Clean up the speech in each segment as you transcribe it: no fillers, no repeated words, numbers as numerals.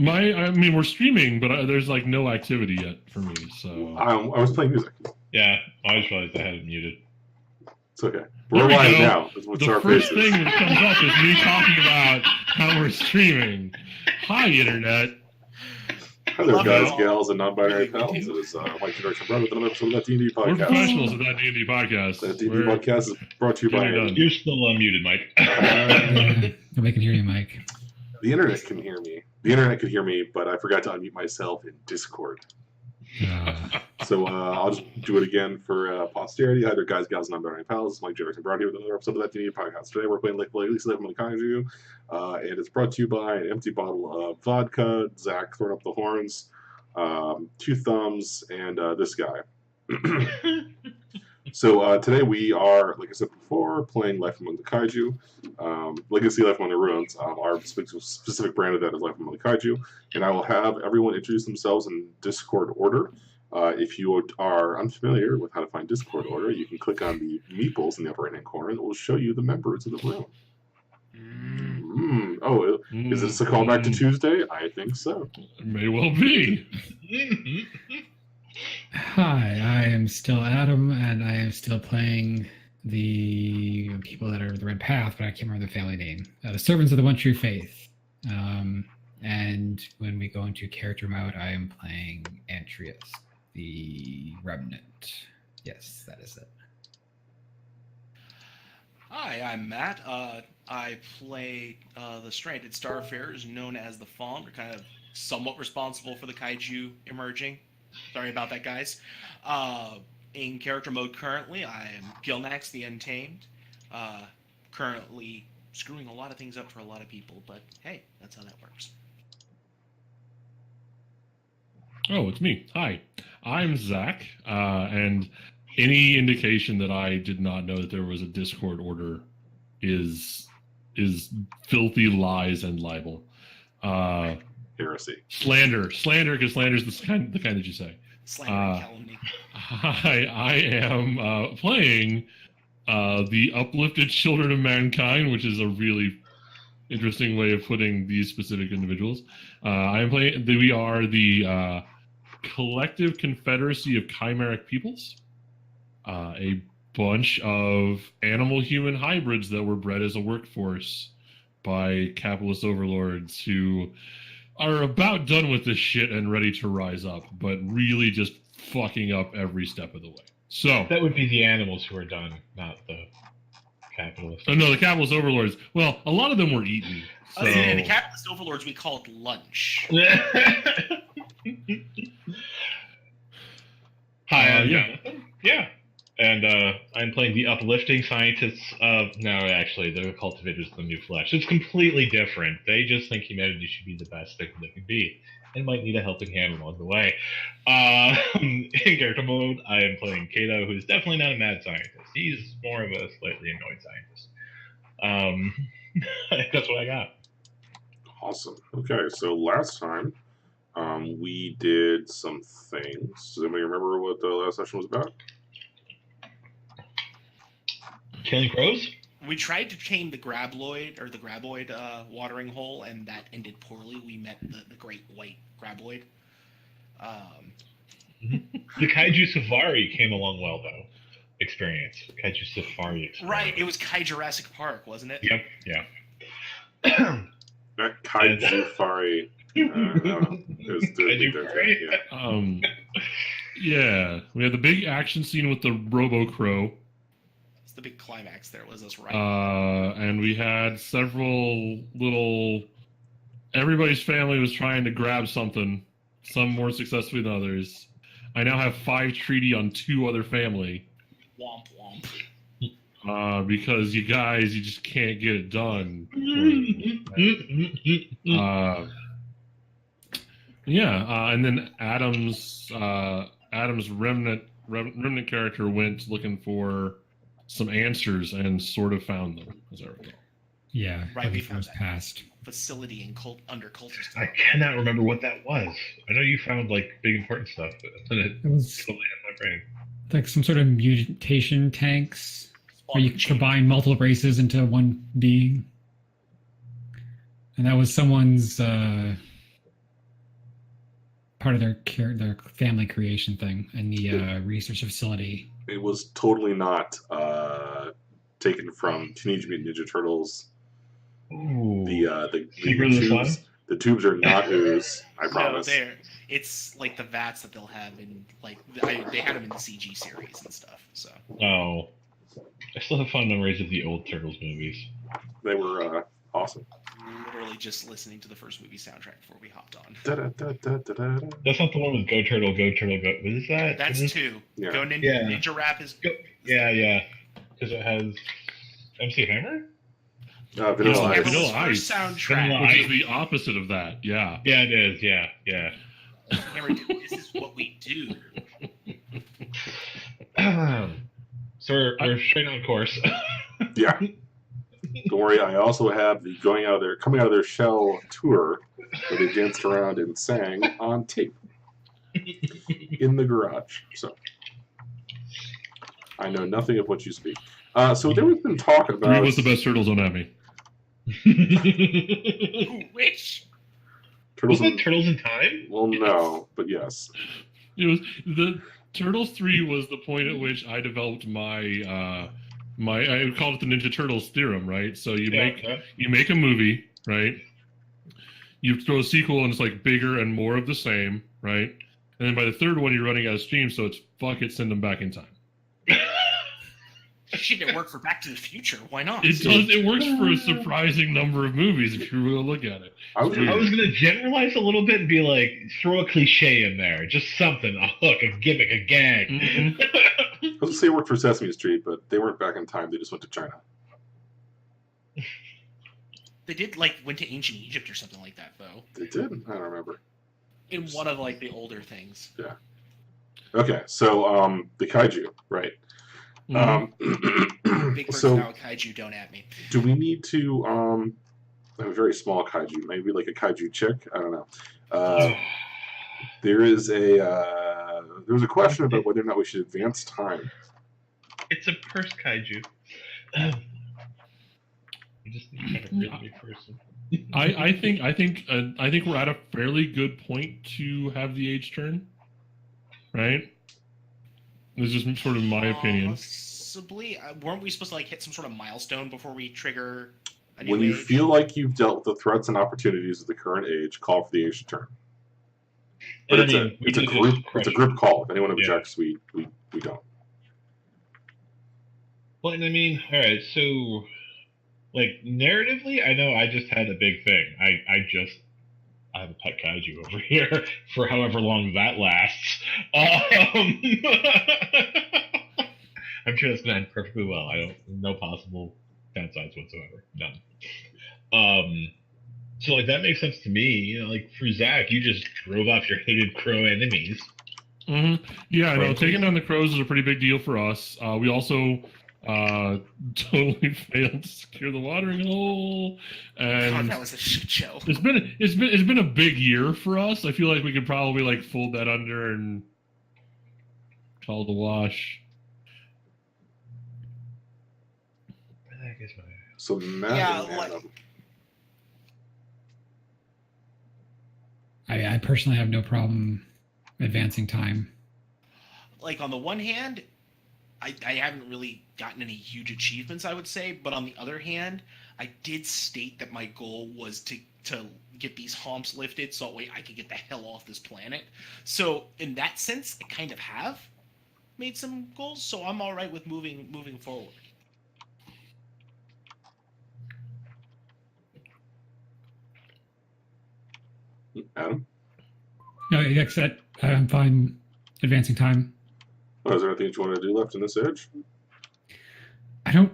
I mean, we're streaming, but there's like no activity yet for me. So I was playing music. Yeah, I just realized I had it muted. It's okay. There We're we live go. now. The first thing that comes up is me talking about how we're streaming. Hi, Internet. Hi there, guys, gals, and non-binary pals. It is Mike Direction Brother with another episode of that D&D podcast. We're professionals at that D&D podcast. That D&D podcast is brought to you by... You're still unmuted, Mike. Nobody can hear you, Mike. The Internet can hear me. The Internet could hear me, but I forgot to unmute myself in Discord. So I'll just do it again for posterity. Hi there, guys, gals, and non-binary pals. It's Mike Direction Brown here with another episode of that D&D podcast. Today we're playing Lake Legacy Live from the Kaiju, and it's brought to you by an empty bottle of vodka, Zach throwing up the horns, two thumbs, and this guy. So today we are, like I said before, playing Life Among the Kaiju. Legacy Life Among the Ruins. Our specific brand of that is Life Among the Kaiju. And I will have everyone introduce themselves in Discord order. If you are unfamiliar with how to find Discord order, you can click on the meeples in the upper right-hand corner and it will show you the members of the room. Is this a callback to Tuesday? I think so. It may well be. Hi, I am still Adam, and I am still playing the people that are the Red Path, but I can't remember the family name. The Servants of the One True Faith. And when we go into character mode, I am playing Antrius, the Remnant. Yes, that is it. Hi, I'm Matt. I play the Stranded Starfarers, known as the Fawn. We're kind of somewhat responsible for the kaiju emerging. Sorry about that, guys. In character mode currently, I am Gilnax, the Untamed. Currently screwing a lot of things up for a lot of people, but hey, that's how that works. Oh, it's me. Hi, I'm Zach, and any indication that I did not know that there was a Discord order is filthy lies and libel. Heresy. Slander, because slander is the kind that you say. Slander and calumny. I am playing the Uplifted Children of Mankind, which is a really interesting way of putting these specific individuals. I am playing. We are the Collective Confederacy of Chimeric Peoples, a bunch of animal-human hybrids that were bred as a workforce by capitalist overlords who are about done with this shit and ready to rise up, but really just fucking up every step of the way. So that would be the animals who are done, not the capitalists. Oh, no, the capitalist overlords. Well, a lot of them were eaten. So... the capitalist overlords we called lunch. Hi, I'm Jonathan. Yeah. And I'm playing the uplifting scientists of... No, actually, they're the cultivators of the new flesh. It's completely different. They just think humanity should be the best thing they can be and might need a helping hand along the way. In character mode, I am playing Kato, who's definitely not a mad scientist. He's more of a slightly annoyed scientist. That's what I got. Awesome. Okay, so last time we did some things. Does anybody remember what the last session was about? Killing crows? We tried to tame the graboid watering hole, and that ended poorly. We met the great white graboid. The Kaiju Safari came along well, though. Kaiju Safari experience. Right, it was Kaiju-Jurassic Park, wasn't it? Yep, yeah. That Kaiju Safari. Yeah, we had the big action scene with the Robo Crow. The big climax there was us right. And we had several little. Everybody's family was trying to grab something, some more successfully than others. I now have 5 treaty on 2 other family. Womp womp. Because you just can't get it done. And then Adam's remnant character went looking for some answers and sort of found them, as I recall. Yeah, right. We found that past facility in under cultist. I cannot remember what that was. I know you found like big important stuff, but it was totally out of my brain. Like some sort of mutation tanks where you combine multiple races into one being. And that was someone's part of their family creation thing in the research facility. It was totally not taken from Teenage Mutant Ninja Turtles. Ooh. The Secret of the Slime? tubes. The tubes are not ooze. I promise. No, it's like the vats that they'll have in like they had them in the CG series and stuff. So. Oh, I still have fond memories of the old Turtles movies. They were awesome. Literally just listening to the first movie soundtrack before we hopped on. Da-da-da-da-da-da. That's not the one with Go Turtle, Go Turtle, Go. What is that? That's is 2. Yeah. Go Ninja, Yeah. Ninja Rap is. Yeah. Because it has MC Hammer? Vanilla Yeah, Ice. Vanilla First Ice. soundtrack. Which is the opposite of that. Yeah. Yeah, it is. Yeah. Hammer did, this is what we do. So we're straight on course. Yeah. Don't worry, I also have the coming out of their shell tour where they danced around and sang on tape in the garage. So I know nothing of what you speak. So there was been talk about 3 was the best Turtles on Emmy. Ooh, which? Turtles. Was it Turtles in Time? Well, no, but yes. It was the Turtles 3 was the point at which I developed my I called it the Ninja Turtles theorem, right? So you make a movie, right? You throw a sequel and it's like bigger and more of the same, right? And then by the third one you're running out of steam, so it's fuck it, send them back in time. Shit, it worked for Back to the Future. Why not? It does. It works for a surprising number of movies if you really look at it. I was I was gonna generalize a little bit and be like, throw a cliche in there, just something, a hook, a gimmick, a gag. Mhm. going to say it worked for Sesame Street, but they weren't back in time. They just went to China. They did went to ancient Egypt or something like that, though. They did? I don't remember. In one of the older things. Yeah. Okay, so the kaiju, right? Big bird So style kaiju, don't at me. do we need to have a very small kaiju, maybe like a kaiju chick? I don't know. There's a question about whether or not we should advance time. It's a purse kaiju. You just need to have a really big person. I think we're at a fairly good point to have the age turn, right? This is just sort of my opinion. Possibly. Weren't we supposed to hit some sort of milestone before we trigger a new When you age? feel like you've dealt with the threats and opportunities of the current age, call for the age to turn. But it's a group call. If anyone objects, we don't. Well, and I mean, all right, so narratively, I know I just had a big thing. I have a pet kaiju over here for however long that lasts. I'm sure that's going to end perfectly well. No possible downsides whatsoever. None. So that makes sense to me. For Zach, you just drove off your hated crow enemies. Mm-hmm. Yeah, no, taking down the crows is a pretty big deal for us. We also totally failed to secure the watering hole, and that was a shit show. It's been a big year for us. I feel like we could probably fold that under and call it a wash. So Matt and Adam. I personally have no problem advancing time. On the one hand, I haven't really gotten any huge achievements, I would say, but on the other hand, I did state that my goal was to get these humps lifted so that way I could get the hell off this planet. So in that sense, I kind of have made some goals, so I'm all right with moving forward. Adam? No, except I'm fine advancing time. Oh, is there anything you want to do left in this age? I don't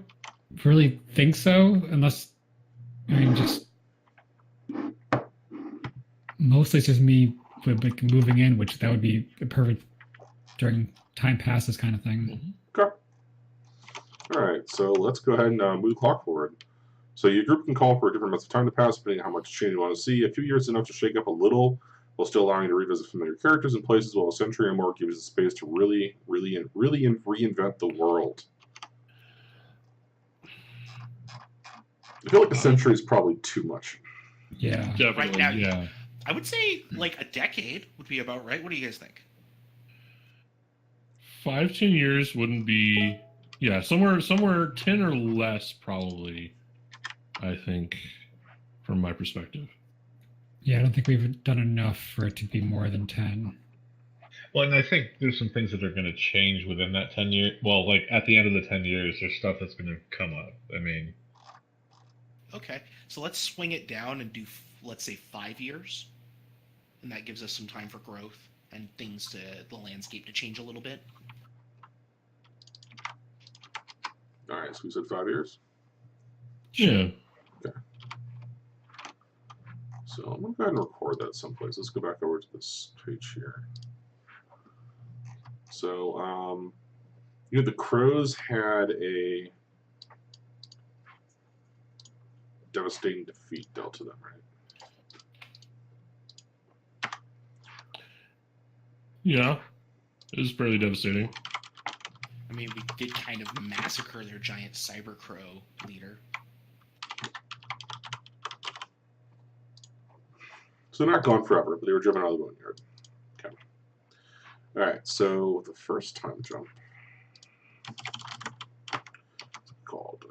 really think so, unless just mostly it's just me moving in, which that would be perfect during time passes kind of thing. Okay. All right, so let's go ahead and move the clock forward. So your group can call for different amounts of time to pass, depending on how much change you want to see. A few years is enough to shake up a little, while still allowing you to revisit familiar characters and places, while a century or more gives you space to really reinvent the world. I feel like a century is probably too much. Yeah. Definitely, Right now, yeah. I would say like a decade would be about right. What do you guys think? 5-10 years wouldn't be. Yeah, somewhere 10 or less probably. I think, from my perspective. Yeah, I don't think we've done enough for it to be more than 10. Well, and I think there's some things that are going to change within that 10 year. Well, like at the end of the 10 years, there's stuff that's going to come up. I mean, Okay, so let's swing it down and do, let's say, 5 years, and that gives us some time for growth and the landscape to change a little bit. All right, so we said 5 years. Yeah. Okay. So I'm going to go ahead and record that someplace. Let's go back over to this page here. So, the crows had a devastating defeat dealt to them, right? Yeah. It was fairly devastating. I mean, we did kind of massacre their giant cyber crow leader. So they're not gone forever, but they were driven out of the boneyard. Okay. All right, so the first time jump called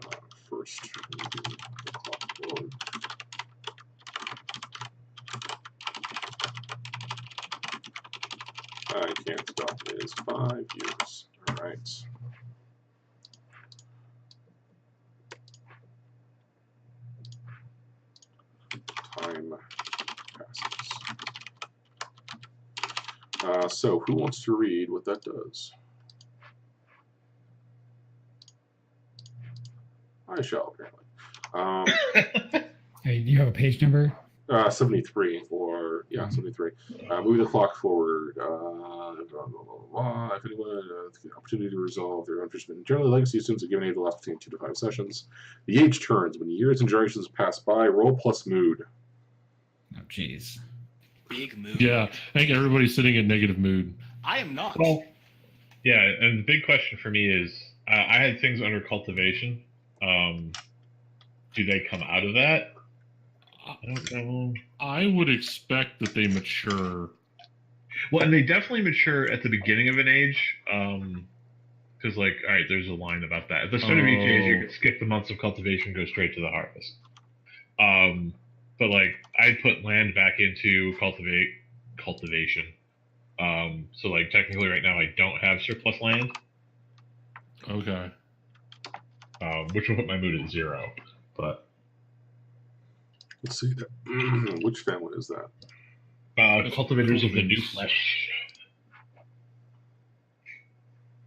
first moving the clock forward. I can't stop. It is 5 years. All right. Time passes. So who wants to read what that does? I shall, apparently. Hey, do you have a page number? 73, or, yeah, 73. Moving the clock forward. Blah, blah, blah, blah. If anyone has the opportunity to resolve their unfinished business. Generally, legacy students are given age will last between 2 to 5 sessions. The age turns when years and generations pass by. Roll plus mood. Oh, jeez. Big mood. Yeah, I think everybody's sitting in negative mood. I am not. well, yeah, and the big question for me is, I had things under cultivation. Do they come out of that? I don't know. I would expect that they mature. Well, and they definitely mature at the beginning of an age. Because, like, all right, there's a line about that. At the start of each age, you can skip the months of cultivation, go straight to the harvest. But, like, I'd put land back into cultivation. So, like, technically right now I don't have surplus land. Okay. Which will put my mood at 0. But Let's see. Which family is that? cultivators of the new flesh.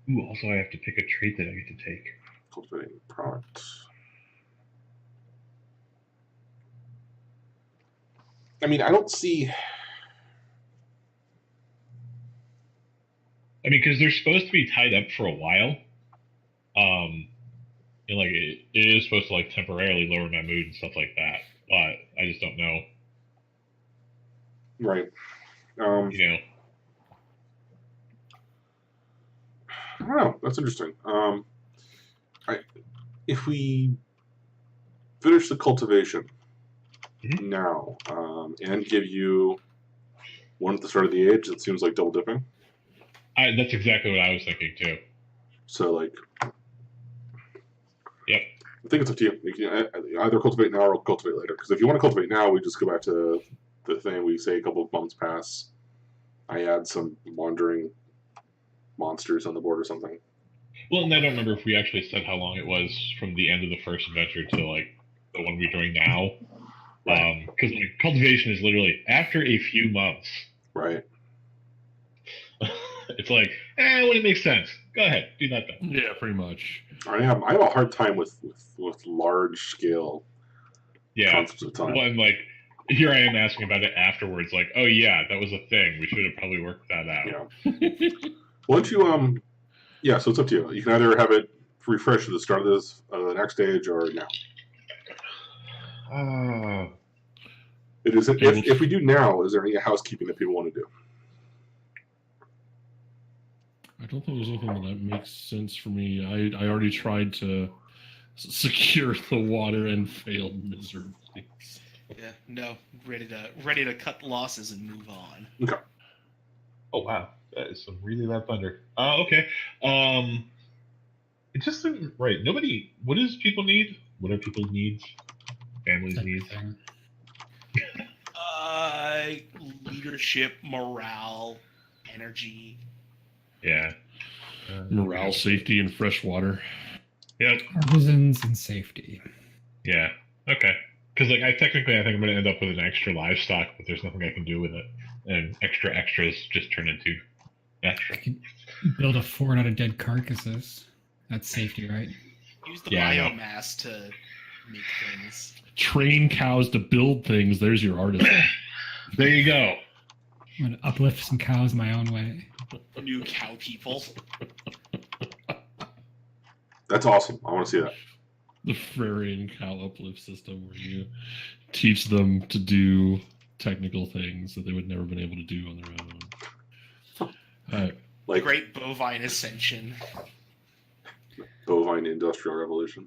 Ooh, also I have to pick a trait that I get to take. Cultivating product. I mean, I don't see. I mean, because they're supposed to be tied up for a while. And like it is supposed to like temporarily lower my mood and stuff like that, but I just don't know. Right. You know. I don't know. That's interesting. If we finish the cultivation now and give you one at the start of the age, that seems like double dipping. That's exactly what I was thinking too. So, like, yep. I think it's up to you. You can either cultivate now or cultivate later. Because if you want to cultivate now, we just go back to the thing. We say a couple of months pass. I add some wandering monsters on the board or something. Well, and I don't remember if we actually said how long it was from the end of the first adventure to like the one we're doing now. Because like, cultivation is literally after a few months. Right. It's like, when it makes sense. Go ahead, do that then. Yeah, pretty much. I have a hard time with large scale concepts of time. Well, and like here I am asking about it afterwards, like, oh yeah, that was a thing. We should have probably worked that out. Yeah. Why don't you yeah, so it's up to you. You can either have it refresh at the start of this the next stage or now. It is if we do now, is there any housekeeping that people want to do? I don't think there's anything that makes sense for me. I already tried to secure the water and failed miserably. Yeah, no, ready to cut losses and move on. Okay. Oh wow, that is some really loud thunder. Okay. It just seems right. Nobody. What does people need? What are people's needs? Families' needs. Everything. Leadership, morale, energy. Yeah. Morale, safety, and fresh water. Yep. Artisans and safety. Yeah. Okay. Because like I think I'm going to end up with an extra livestock, but there's nothing I can do with it, and extras just turn into extra. You could build a fort out of dead carcasses. That's safety, right? Use the Yeah, I know. biomass to make things. Train cows to build things. There's your artisan. There you go. I'm gonna uplift some cows my own way. New cow people. That's awesome. I want to see that. The Frarian cow uplift system where you teach them to do technical things that they would never been able to do on their own. Like Great bovine ascension. bovine industrial revolution.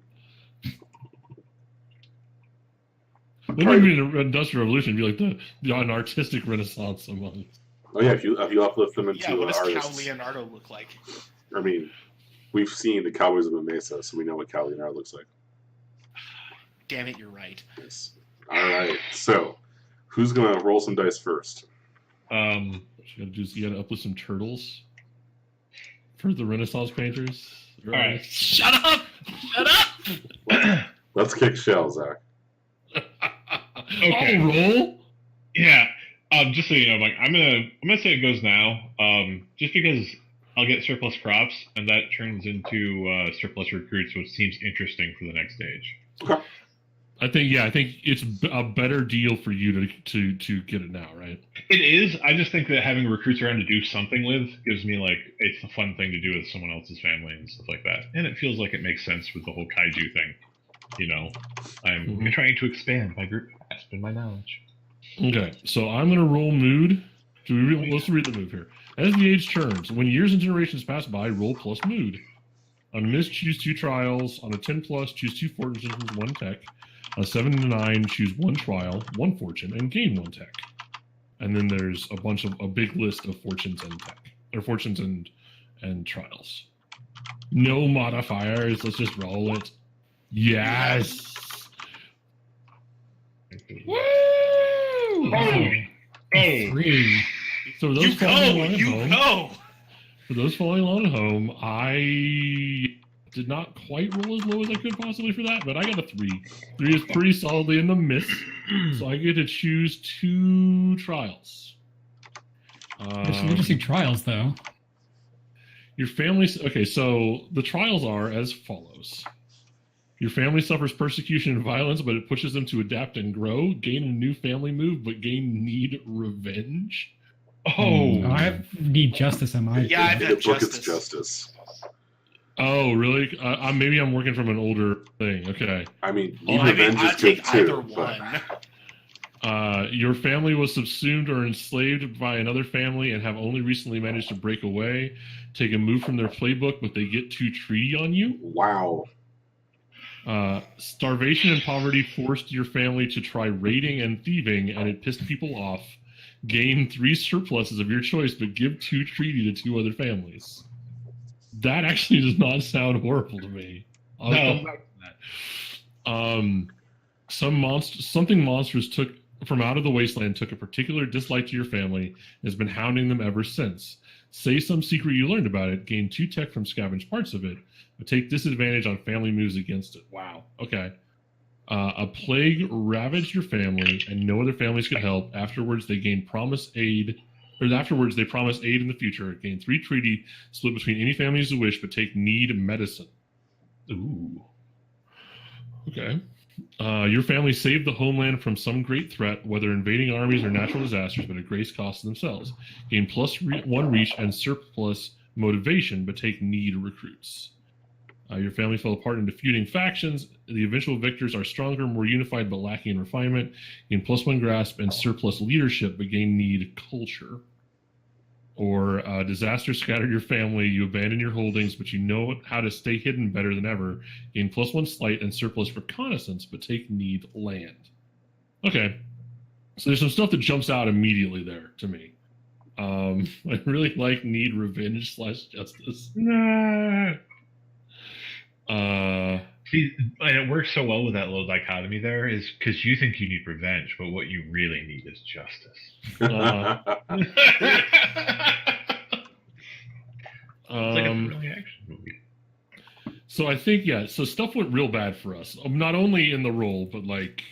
Wouldn't it be an industrial revolution? It'd be like an artistic renaissance among. Oh yeah, if you uplift them into Yeah, what does Cow artists. Leonardo look like? I mean, we've seen the Cowboys of the Mesa, so we know what Cal Leonardo looks like. Damn it, you're right. Yes. All right. So, who's gonna roll some dice first? You gotta uplift some turtles for the Renaissance painters. All right. Shut up! Shut up! Let's kick shell, Zach. Okay. I'll roll. Yeah. Just so you know, Mike, I'm gonna say it goes now. Just because I'll get surplus crops, and that turns into surplus recruits, which seems interesting for the next stage. Okay. I think it's a better deal for you to get it now, right? It is. I just think that having recruits around to do something with gives me it's a fun thing to do with someone else's family and stuff like that, and it feels like it makes sense with the whole kaiju thing. You know, I'm trying to expand my group grasp and my knowledge. Okay, so I'm gonna roll mood. Let's read the move here. As the age turns, when years and generations pass by, roll plus mood. On a miss, choose 2 trials. On a 10 plus, choose 2 fortunes and 1 tech. On a 7 to 9, choose 1 trial, 1 fortune, and gain 1 tech. And then there's a big list of fortunes and tech, or fortunes and trials. No modifiers. Let's just roll it. Yes. Woo! Oh. 3. So those You following go! along at You home, go! For those following along at home, I did not quite roll as low as I could possibly for that, but I got a 3. 3 is pretty solidly in the miss, so I get to choose 2 trials. There's some interesting trials, though. Your family. Okay, so the trials are as follows. Your family suffers persecution and violence, but it pushes them to adapt and grow. Gain a new family move, but gain need revenge. Oh, I need justice on my. Yeah, I've In had the book, it's justice. justice. Oh, really? Maybe I'm working from an older thing. Okay. I mean, Well, need I mean, revenge I'd is good take either too. But one. Your family was subsumed or enslaved by another family and have only recently managed to break away. Take a move from their playbook, but they get too treaty on you. wow. Starvation and poverty forced your family to try raiding and thieving, and it pissed people off. Gain 3 surpluses of your choice, but give 2 treaty to 2 other families. That actually does not sound horrible to me. I'll come back to that. Something monstrous took from out of the wasteland took a particular dislike to your family and has been hounding them ever since. Say some secret you learned about it, gain 2 tech from scavenged parts of it, but take disadvantage on family moves against it. Wow. Okay. A plague ravaged your family, and no other families could help. Afterwards, they promise aid in the future. Gain 3 treaty, split between any families who wish, but take need medicine. Ooh. Okay. Your family saved the homeland from some great threat, whether invading armies or natural disasters, but at great cost to themselves. Gain +1 reach and surplus motivation, but take need recruits. Your family fell apart into feuding factions. The eventual victors are stronger, more unified, but lacking in refinement. Gain +1 grasp and surplus leadership, but gain need culture. Or disaster scattered your family. You abandon your holdings, but you know how to stay hidden better than ever. Gain +1 sleight and surplus reconnaissance, but take need land. Okay. So there's some stuff that jumps out immediately there to me. I really like need revenge / justice. Nah. Uh, See, and it works so well with that little dichotomy there is because you think you need revenge, but what you really need is justice. It's like a thrilling action movie. So I think, yeah, so stuff went real bad for us. Not only in the roll, but like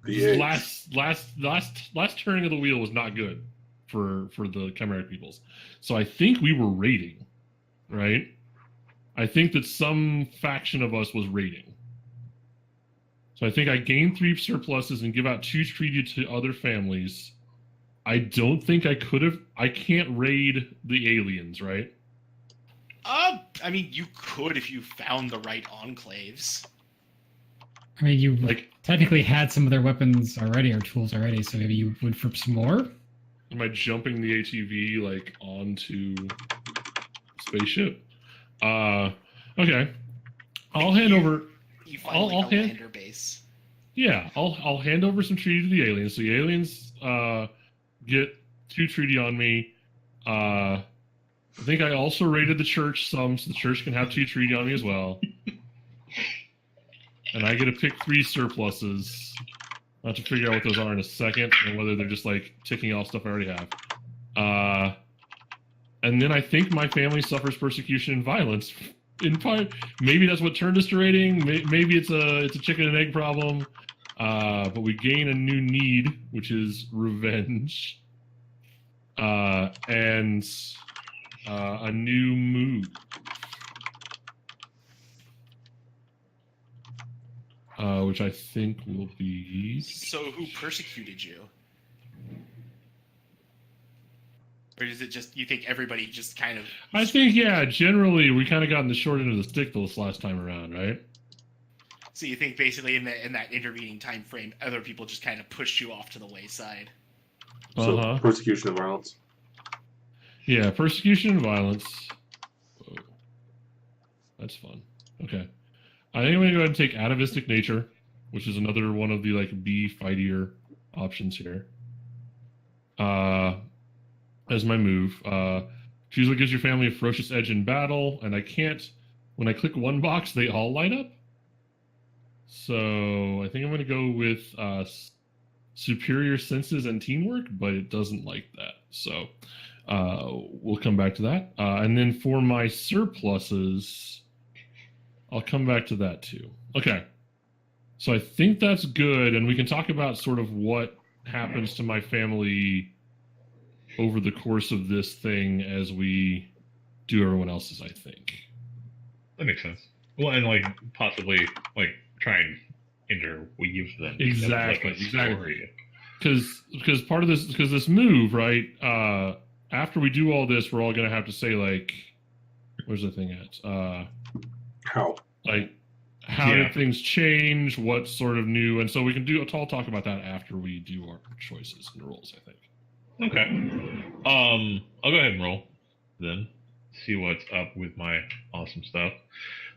The last turning of the wheel was not good for the Chimeric peoples. So I think we were raiding, right? I think that some faction of us was raiding. So I think I gained 3 surpluses and give out 2 treaty to other families. I don't think I could have. I can't raid the aliens, right? I mean, you could if you found the right enclaves. I mean, you Like, technically had some of their weapons already or tools already, so maybe you would for some more. am I jumping the ATV like onto spaceship? Okay. I'll hand over. You find I'll like a hand. lander base. Yeah, I'll hand over some treaty to the aliens. So the aliens get 2 treaty on me. I think I also raided the church some, so the church can have 2 treaty on me as well. And I get to pick 3 surpluses. I'll have to figure out what those are in a second, and whether they're just like ticking off stuff I already have. And then I think my family suffers persecution and violence. In part, maybe that's what turned us to raiding. Maybe it's a chicken and egg problem. But we gain a new need, which is revenge, and a new move, which I think will be. So who persecuted you? Or is it just you think everybody just kind of? I think, yeah, generally we kind of got in the short end of the stick this last time around, right? So you think basically in that intervening time frame, other people just kind of pushed you off to the wayside. So persecution and violence. Yeah, persecution and violence. Whoa. That's fun. Okay. I think I'm going to go ahead and take atavistic nature, which is another one of the like B fightier options here. As my move. Choose what gives your family a ferocious edge in battle, and I can't. When I click one box, they all light up. So I think I'm going to go with superior senses and teamwork, but it doesn't like that. So we'll come back to that. And then for my surpluses, I'll come back to that too. Okay. So I think that's good, and we can talk about sort of what happens to my family over the course of this thing as we do everyone else's, I think. That makes sense. Well, and like possibly like try and interweave them. Exactly. Like exactly. Because part of this, because this move, right? After we do all this, we're all going to have to say like, where's the thing at? How? Like, how did things change? What sort of new? And so we can I'll talk about that after we do our choices and rolls, I think. Okay. I'll go ahead and roll then. See what's up with my awesome stuff.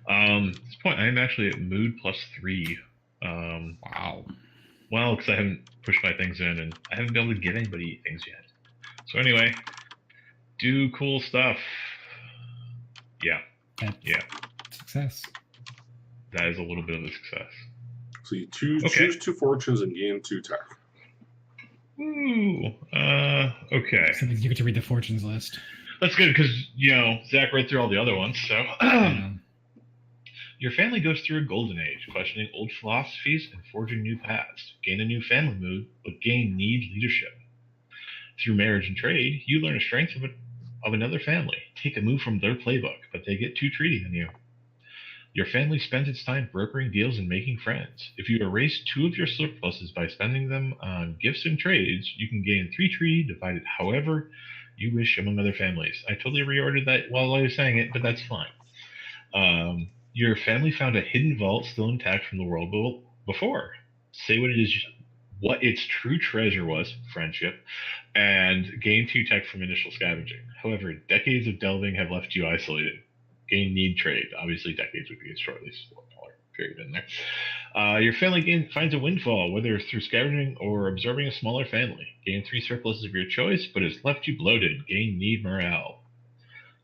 At this point, I'm actually at mood +3. Wow. Well, because I haven't pushed my things in, and I haven't been able to get anybody things yet. So anyway, do cool stuff. Yeah. Success. That is a little bit of a success. So you choose 2 fortunes and gain 2 tech. Ooh. Okay. So you get to read the fortunes list. That's good because, Zach read through all the other ones, so. Your family goes through a golden age, questioning old philosophies and forging new paths. Gain a new family mood, but gain need leadership. Through marriage and trade, you learn a strength of another family. Take a move from their playbook, but they get 2 treaty on you. Your family spends its time brokering deals and making friends. If you erase 2 of your surpluses by spending them on gifts and trades, you can gain 3 treaty divided however you wish among other families. I totally reordered that while I was saying it, but that's fine. Your family found a hidden vault still intact from the world before. Say what its true treasure was, friendship, and gain 2 tech from initial scavenging. However, decades of delving have left you isolated. Gain need trade. Obviously, decades would be a shortly smaller period in there. Your family finds a windfall, whether through scavenging or absorbing a smaller family. Gain 3 surpluses of your choice, but it's left you bloated. Gain need morale.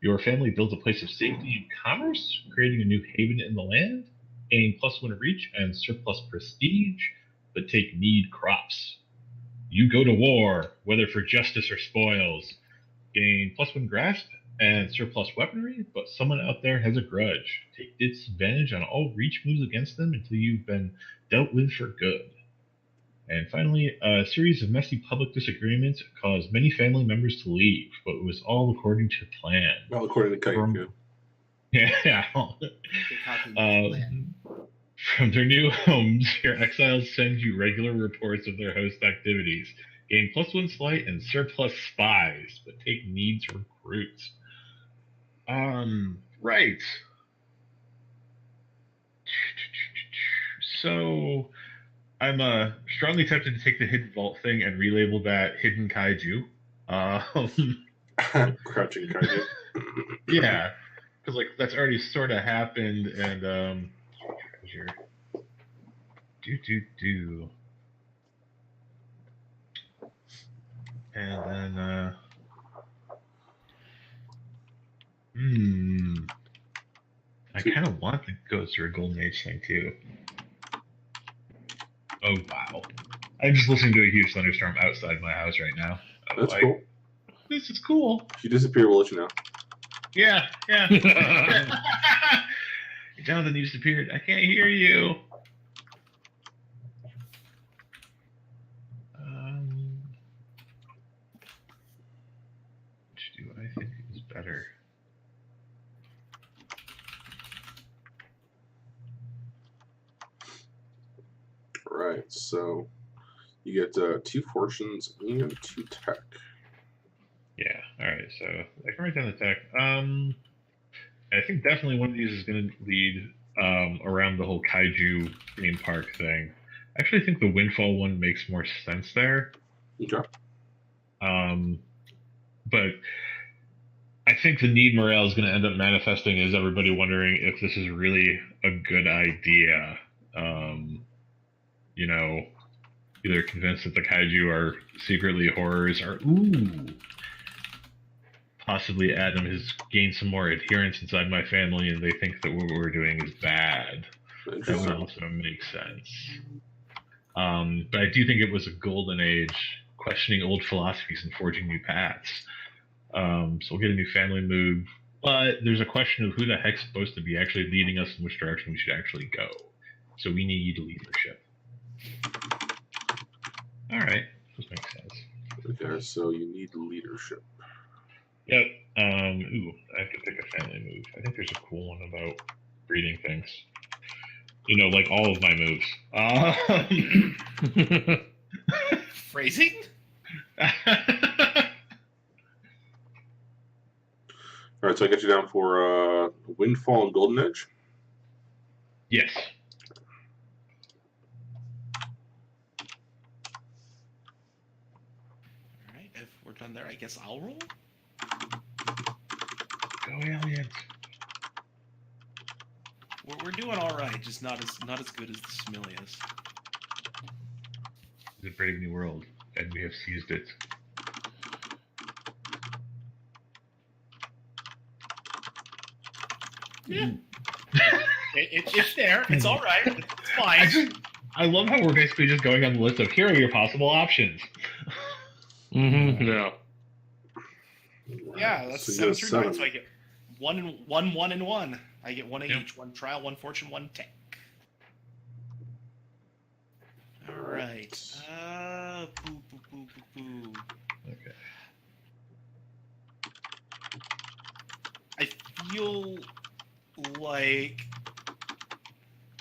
Your family builds a place of safety and commerce, creating a new haven in the land. Gain +1 reach and surplus prestige, but take need crops. You go to war, whether for justice or spoils. Gain +1 grasp and surplus weaponry, but someone out there has a grudge. Take disadvantage on all reach moves against them until you've been dealt with for good. And finally, a series of messy public disagreements caused many family members to leave, but it was all according to plan. Well, according to Kaiju. Yeah. From their new homes, your exiles send you regular reports of their host activities. Gain +1 sleight and surplus spies, but take needs recruits. Right. So, I'm strongly tempted to take the hidden vault thing and relabel that hidden kaiju. Crouching Kaiju. Yeah, because like that's already sort of happened, and treasure. And then I kind of want to go through a Golden Age thing too. Oh wow! I'm just listening to a huge thunderstorm outside my house right now. That's cool. This is cool. If you disappear, we'll let you know. Yeah. Jonathan, you disappeared. I can't hear you. Which do I think is better? Right, so you get 2 fortunes and 2 tech. Yeah, alright, so I can write down the tech. I think definitely one of these is going to lead around the whole kaiju theme park thing. I actually think the windfall one makes more sense there. Okay. But I think the need morale is going to end up manifesting as everybody wondering if this is really a good idea. You know, either convinced that the kaiju are secretly horrors, or possibly Adam has gained some more adherence inside my family and they think that what we're doing is bad. That would also make sense. But I do think it was a golden age, questioning old philosophies and forging new paths. So we'll get a new family move, but there's a question of who the heck's supposed to be actually leading us in which direction we should actually go. So we need leadership. All right, this makes sense. Okay, so you need leadership. Yep. I have to pick a family move. I think there's a cool one about breeding things. You know, like all of my moves. Phrasing? All right, so I get you down for Windfall and Golden Edge. Yes. All right, if we're done there, I guess I'll roll. Go aliens. We're doing all right, just not as good as the Smilius. It's a brave new world, and we have seized it. Yeah. It's there. It's all right. It's fine. I love how we're basically just going on the list of here are your possible options. Yeah. Yeah, that's So 7 through 9. 7. So I get 1 and 1. I get 1 of each. 1 trial, 1 fortune, 1 tech. All right. Boo. Okay. I feel like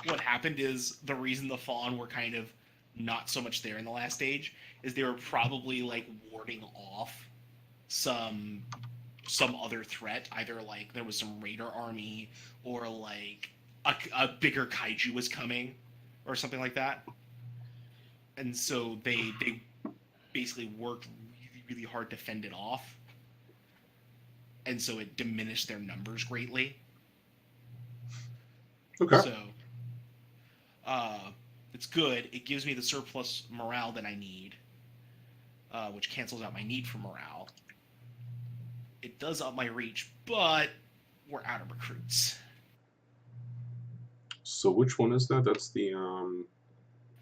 what happened is the reason the Fawn were kind of not so much there in the last stage is they were probably like warding off some other threat, either like there was some raider army or like a bigger kaiju was coming or something like that. And so they basically worked really, really hard to fend it off. And so it diminished their numbers greatly. Okay. So It's good. It gives me the surplus morale that I need, which cancels out my need for morale. It does up my reach, but we're out of recruits. So which one is that? That's the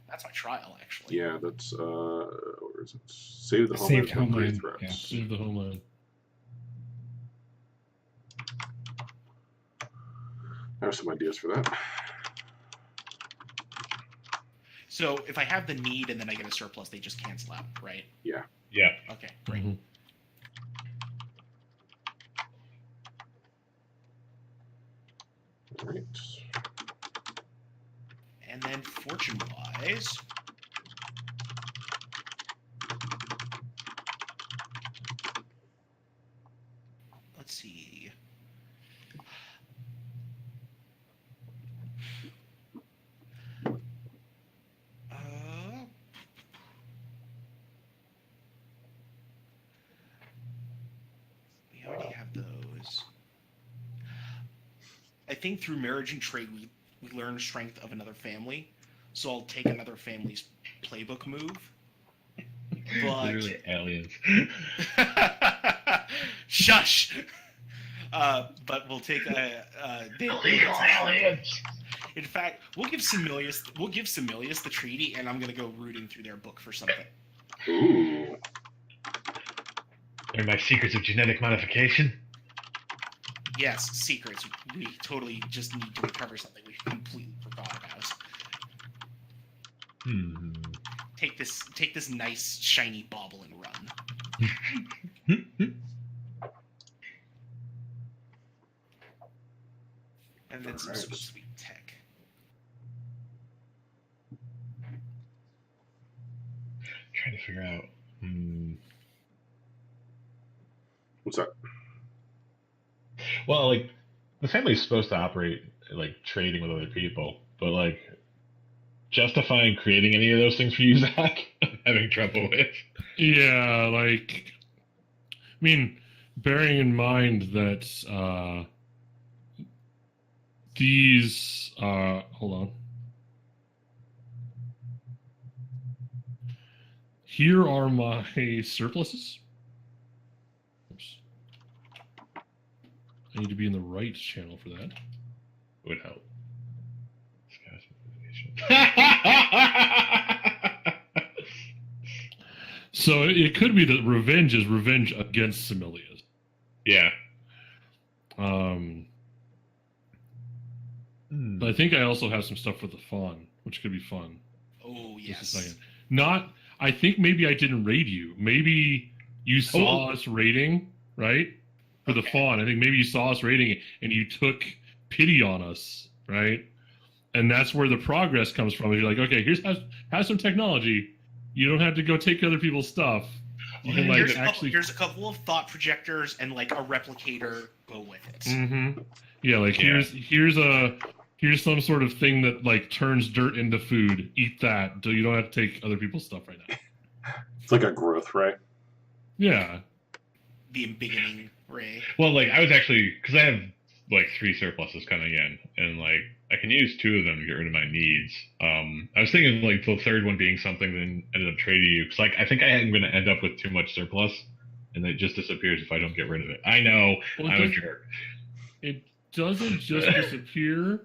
That's my trial, actually. yeah, that's where is it? Save the Saved homeland from great Homeland, threats. Save the homeland. I have some ideas for that. So if I have the need and then I get a surplus, they just cancel out, right? Yeah. Okay, great. Mhm. All right. And then fortune-wise, let's see. We already have those. I think through marriage and trade, we learn strength of another family. So I'll take another family's playbook move. But Literally aliens. shush. But we'll take Illegal aliens. In fact, we'll give Similius the treaty, and I'm gonna go rooting through their book for something. Ooh. Learn my secrets of genetic modification. Yes, secrets. We totally just need to recover something we completely forgot about. Take this nice shiny bauble and run. And then some Alright. super sweet tech. Trying to figure out. What's that? Well, like the family's supposed to operate like trading with other people, but like justifying creating any of those things for you, Zach, I'm having trouble with. Yeah, like, I mean, bearing in mind that these, hold on. Here are my surpluses. Oops. I need to be in the right channel for that. Would help. So it could be that revenge is revenge against Similius. Yeah. But I think I also have some stuff with the fawn, which could be fun. Oh Just a yes. second. I think maybe I didn't raid you. Maybe you saw us raiding, right? For the Okay. fawn. I think maybe you saw us raiding and you took pity on us, right? And that's where the progress comes from. You're like, okay, have some technology. You don't have to go take other people's stuff. You can like Here's a couple of thought projectors and like a replicator. Go with it. Mm-hmm. Yeah, like Yeah. here's some sort of thing that like turns dirt into food. Eat that, so you don't have to take other people's stuff right now. It's like a growth, right? Yeah. The embiggening ray. Well, like I was actually because I have like 3 surpluses coming in, and like I can use 2 of them to get rid of my needs. I was thinking like the third one being something that ended up trading you because like I think I am going to end up with too much surplus, and it just disappears if I don't get rid of it. I know Well, I'm a jerk. It doesn't just disappear.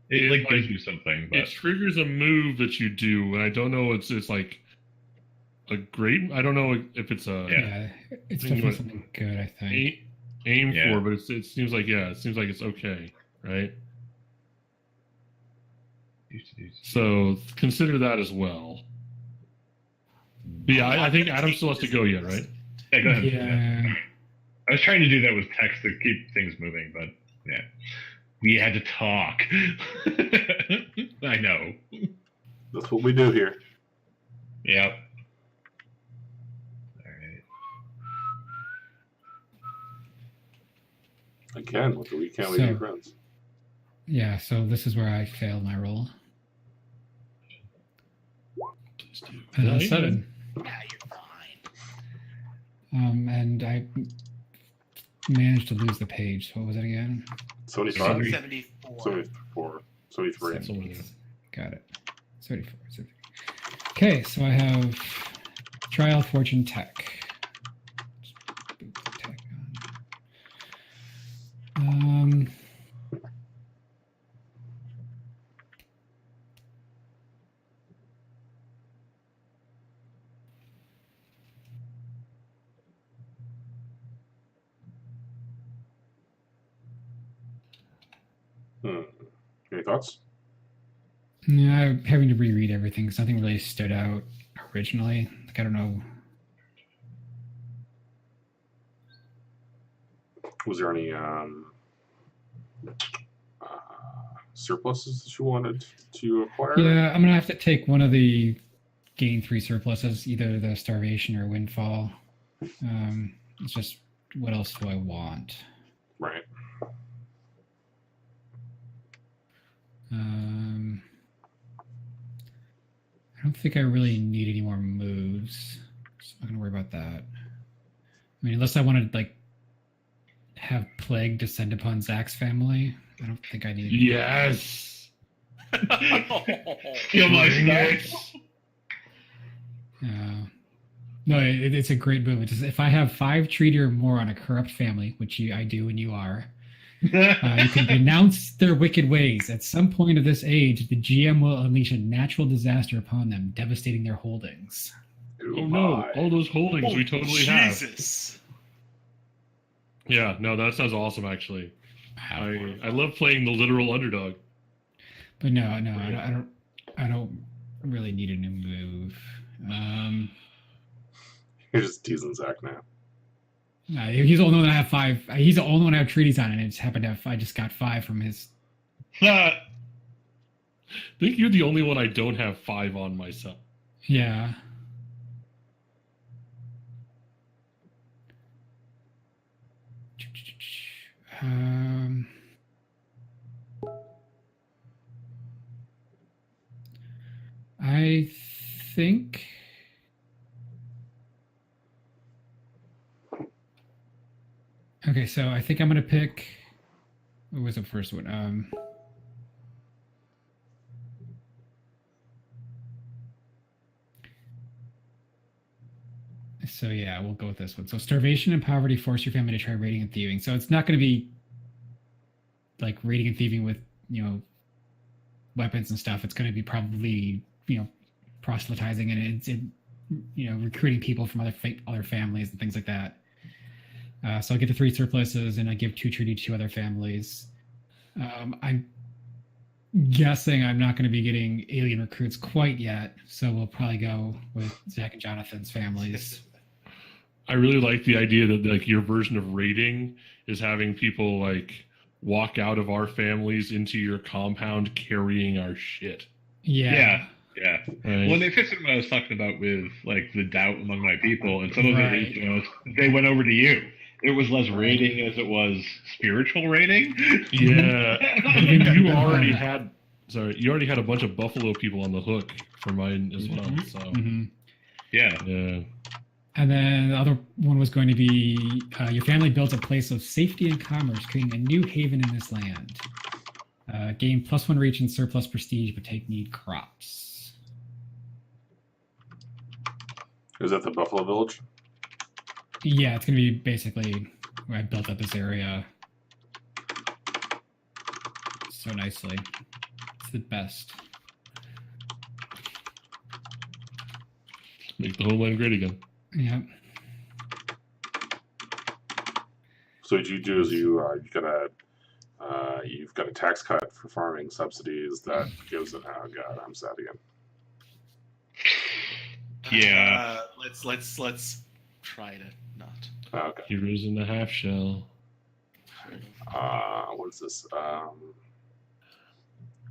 It like like, gives you something, but It triggers a move that you do, and I don't know. It's like a great. I don't know if it's a Yeah. It's Think definitely about- something good, I think. aim Yeah. for, but it seems like it's okay, right? So consider that as well. But yeah, I think Adam still has to go yet, right? Yeah, go ahead. Yeah. I was trying to do that with text to keep things moving, but yeah, we had to talk. I know. That's what we do here. Yep. All right. Again, with the recount with So- your friends. Yeah, so this is where I failed my roll. Please do. And Yeah, 7. Yeah, you're fine. And I managed to lose the page. So what was it again? 75? 74. 74. 73. Someone there. Got it. 34. Okay, so I have Trial Fortune Tech. Just boot the tech on. Any thoughts? Yeah, I'm having to reread everything because nothing really stood out originally. Like, I don't know. Was there any surpluses that you wanted to acquire? Yeah, I'm gonna have to take one of the gain 3 surpluses, either the starvation or windfall. It's just, what else do I want? Right. I don't think I really need any more moves, so I'm not gonna worry about that. I mean, unless I want to like have plague descend upon Zach's family, I don't think I need. Yes. Feel my Bring it. stuff. No, it's a great move. It's just, if I have 5 treaty or more on a corrupt family, which I do and you are, you can denounce their wicked ways. At some point of this age, the GM will unleash a natural disaster upon them, devastating their holdings. Oh no! All those holdings we totally have. Jesus. Yeah, no, that sounds awesome. Actually, I love playing the literal underdog. But no, I don't really need a new move. You're just teasing Zach now. He's the only one that I have 5. He's the only one I have treaties on, and it just happened to have. I just got 5 from his. I think you're the only one I don't have 5 on myself. Yeah. I think. Okay, so I think I'm gonna pick. What was the first one? So yeah, we'll go with this one. So starvation and poverty force your family to try raiding and thieving. So it's not going to be like raiding and thieving with, weapons and stuff. It's going to be probably, proselytizing and recruiting people from other families and things like that. So I'll get the 3 surpluses and I give 2 treaty to 2 other families. I'm guessing I'm not going to be getting alien recruits quite yet, so we'll probably go with Zach and Jonathan's families. I really like the idea that like your version of raiding is having people like walk out of our families into your compound carrying our shit. Yeah. Right. Well, it fits in what I was talking about with like the doubt among my people, and some of Right. it, they went over to you. It was less raiding as it was spiritual raiding. Yeah. you already had a bunch of Buffalo people on the hook for mine as well. So Mm-hmm. Yeah. And then the other one was going to be your family builds a place of safety and commerce, creating a new haven in this land. Gain +1 reach and surplus prestige, but take need crops. Is that the Buffalo Village? Yeah, it's going to be basically where I built up this area so nicely. It's the best. make the homeland great again. Yeah. So what you do is you've got a tax cut for farming subsidies that gives it. Oh god, I'm sad again. Yeah. Let's try to not. Okay. Heroes in the half shell. What is this?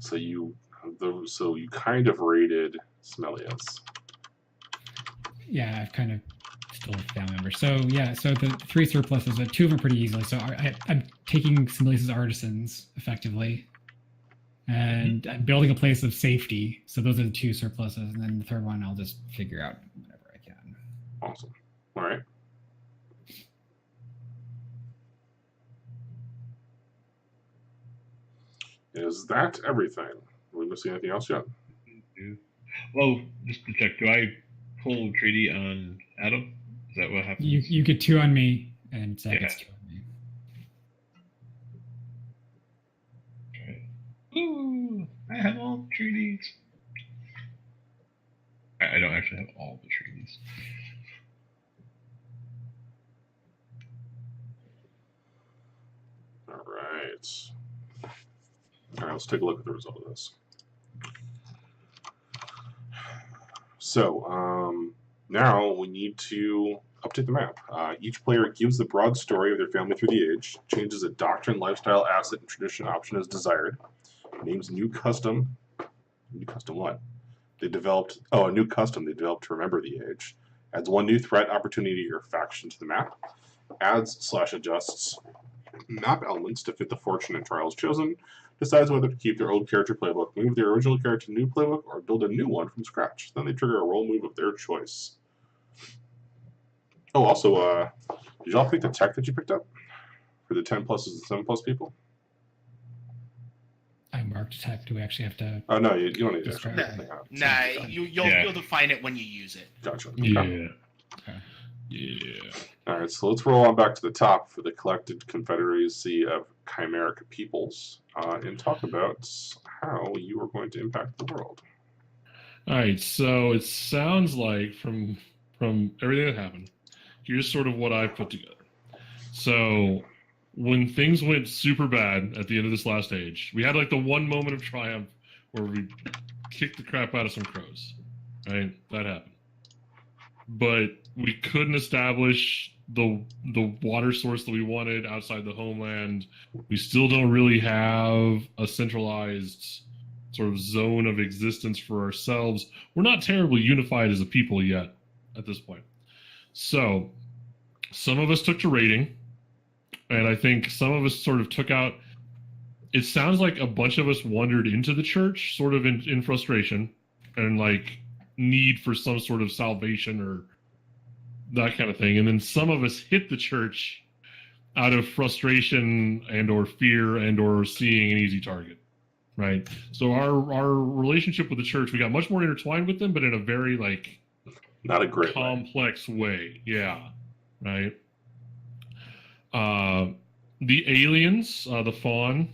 So you kind of raided Smelius. Yeah, I've kind of still a family member. So yeah, so the 3 surpluses, 2 of them pretty easily. So I'm taking Smelius's artisans effectively, and I'm building a place of safety. So those are the 2 surpluses, and then the third one I'll just figure out whenever I can. Awesome. All right. Is that everything? we missing anything else yet? Well, just to check, do I pull treaty on Adam? Is that what happens? You get 2 on me, and Zach gets 2 on me. Okay. Ooh, I have all the treaties. I don't actually have all the treaties. All right. All right, let's take a look at the result of this. So now we need to update the map. Each player gives the broad story of their family through the age, changes a doctrine, lifestyle, asset, and tradition option as desired, names new custom. New custom what? They developed, a new custom they developed to remember the age, adds 1 new threat, opportunity, or faction to the map, adds/adjusts map elements to fit the fortune and trials chosen, decides whether to keep their old character playbook, move their original character to new playbook, or build a new one from scratch. Then they trigger a roll move of their choice. Oh, also, did y'all pick the tech that you picked up for the 10 pluses and 7 plus people? I marked tech. Do we actually have to? Oh no, you don't need to. Describe Actually it. Nah, you'll define it when you use it. Gotcha. Yeah. Okay. Yeah. All right, so let's roll on back to the top for the collected confederacy of chimeric peoples and talk about how you are going to impact the world. All right, so it sounds like from everything that happened, here's sort of what I put together. So when things went super bad at the end of this last age, we had like the one moment of triumph where we kicked the crap out of some crows, right? That happened. But we couldn't establish the water source that we wanted outside the homeland. We still don't really have a centralized sort of zone of existence for ourselves. We're not terribly unified as a people yet at this point. So some of us took to raiding, and I think some of us sort of took out. It sounds like a bunch of us wandered into the church sort of in frustration and like need for some sort of salvation or that kind of thing. And then some of us hit the church out of frustration and or fear and or seeing an easy target, right? So our relationship with the church, we got much more intertwined with them, but in a very like not a great complex way. Yeah, right. The aliens, the fawn,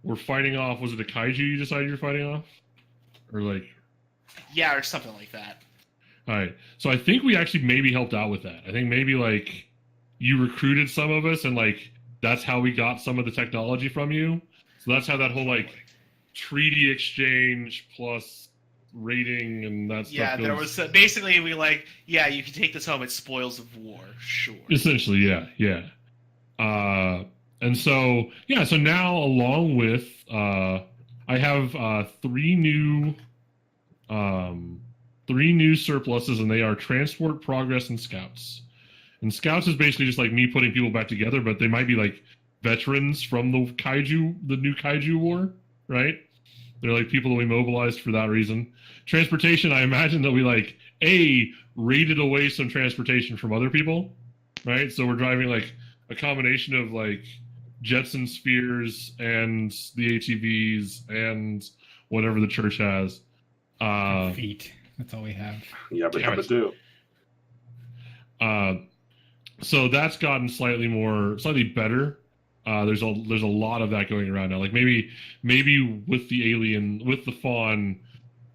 were fighting off. Was it a kaiju you decided you're fighting off, or like? Yeah, or something like that. All right. So I think we actually maybe helped out with that. I think maybe like you recruited some of us and like that's how we got some of the technology from you. So that's how that whole like treaty exchange plus rating and that stuff. Yeah, there was basically we like, yeah, you can take this home. It's spoils of war. Sure. Essentially, yeah. And so, yeah, so now along with, I have 3 new surpluses, and they are transport, progress, and scouts. And scouts is basically just like me putting people back together, but they might be like veterans from the new kaiju war, right? They're like people that we mobilized for that reason. Transportation, I imagine that we like raided away some transportation from other people, right? So we're driving like a combination of like Jetson spheres and the ATVs and whatever the church has. Feet. That's all we have. Yeah, but how to do? So that's gotten slightly better. There's a lot of that going around now. Like maybe with the fawn,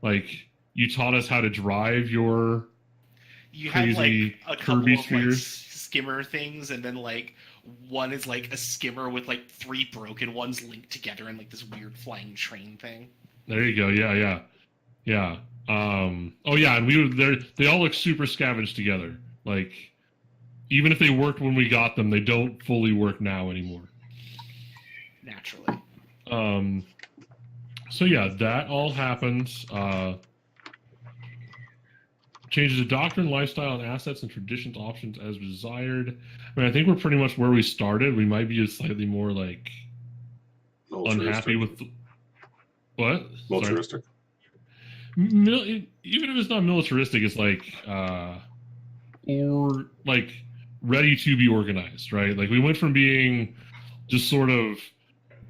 like you taught us how to drive your you crazy have like a Kirby couple of spheres. like skimmer things, and then like one is like a skimmer with like 3 broken ones linked together in like this weird flying train thing. There you go. Yeah. Oh yeah, and they all look super scavenged together. Like even if they worked when we got them, they don't fully work now anymore. Naturally. So yeah, that all happens. Changes the doctrine, lifestyle, and assets and traditions options as desired. I mean, I think we're pretty much where we started. We might be slightly more like unhappy with what? Militaristic. Even if it's not militaristic, it's like or like ready to be organized, right? Like we went from being just sort of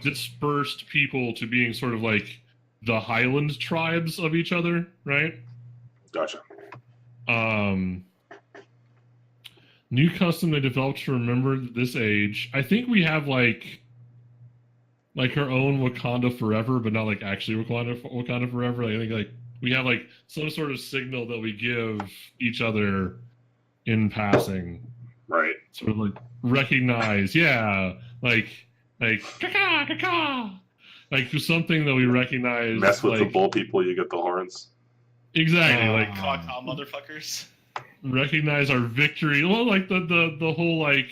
dispersed people to being sort of like the Highland tribes of each other, right? Gotcha. New custom they developed to remember this age. I think we have like our own Wakanda Forever, but not like actually Wakanda Forever. I think like we have like some sort of signal that we give each other in passing. Right. Sort of like recognize, yeah, like caca, caca. Like something that we recognize. Mess with like, the bull people, you get the horns. Exactly, like motherfuckers. recognize our victory. Well, like the whole like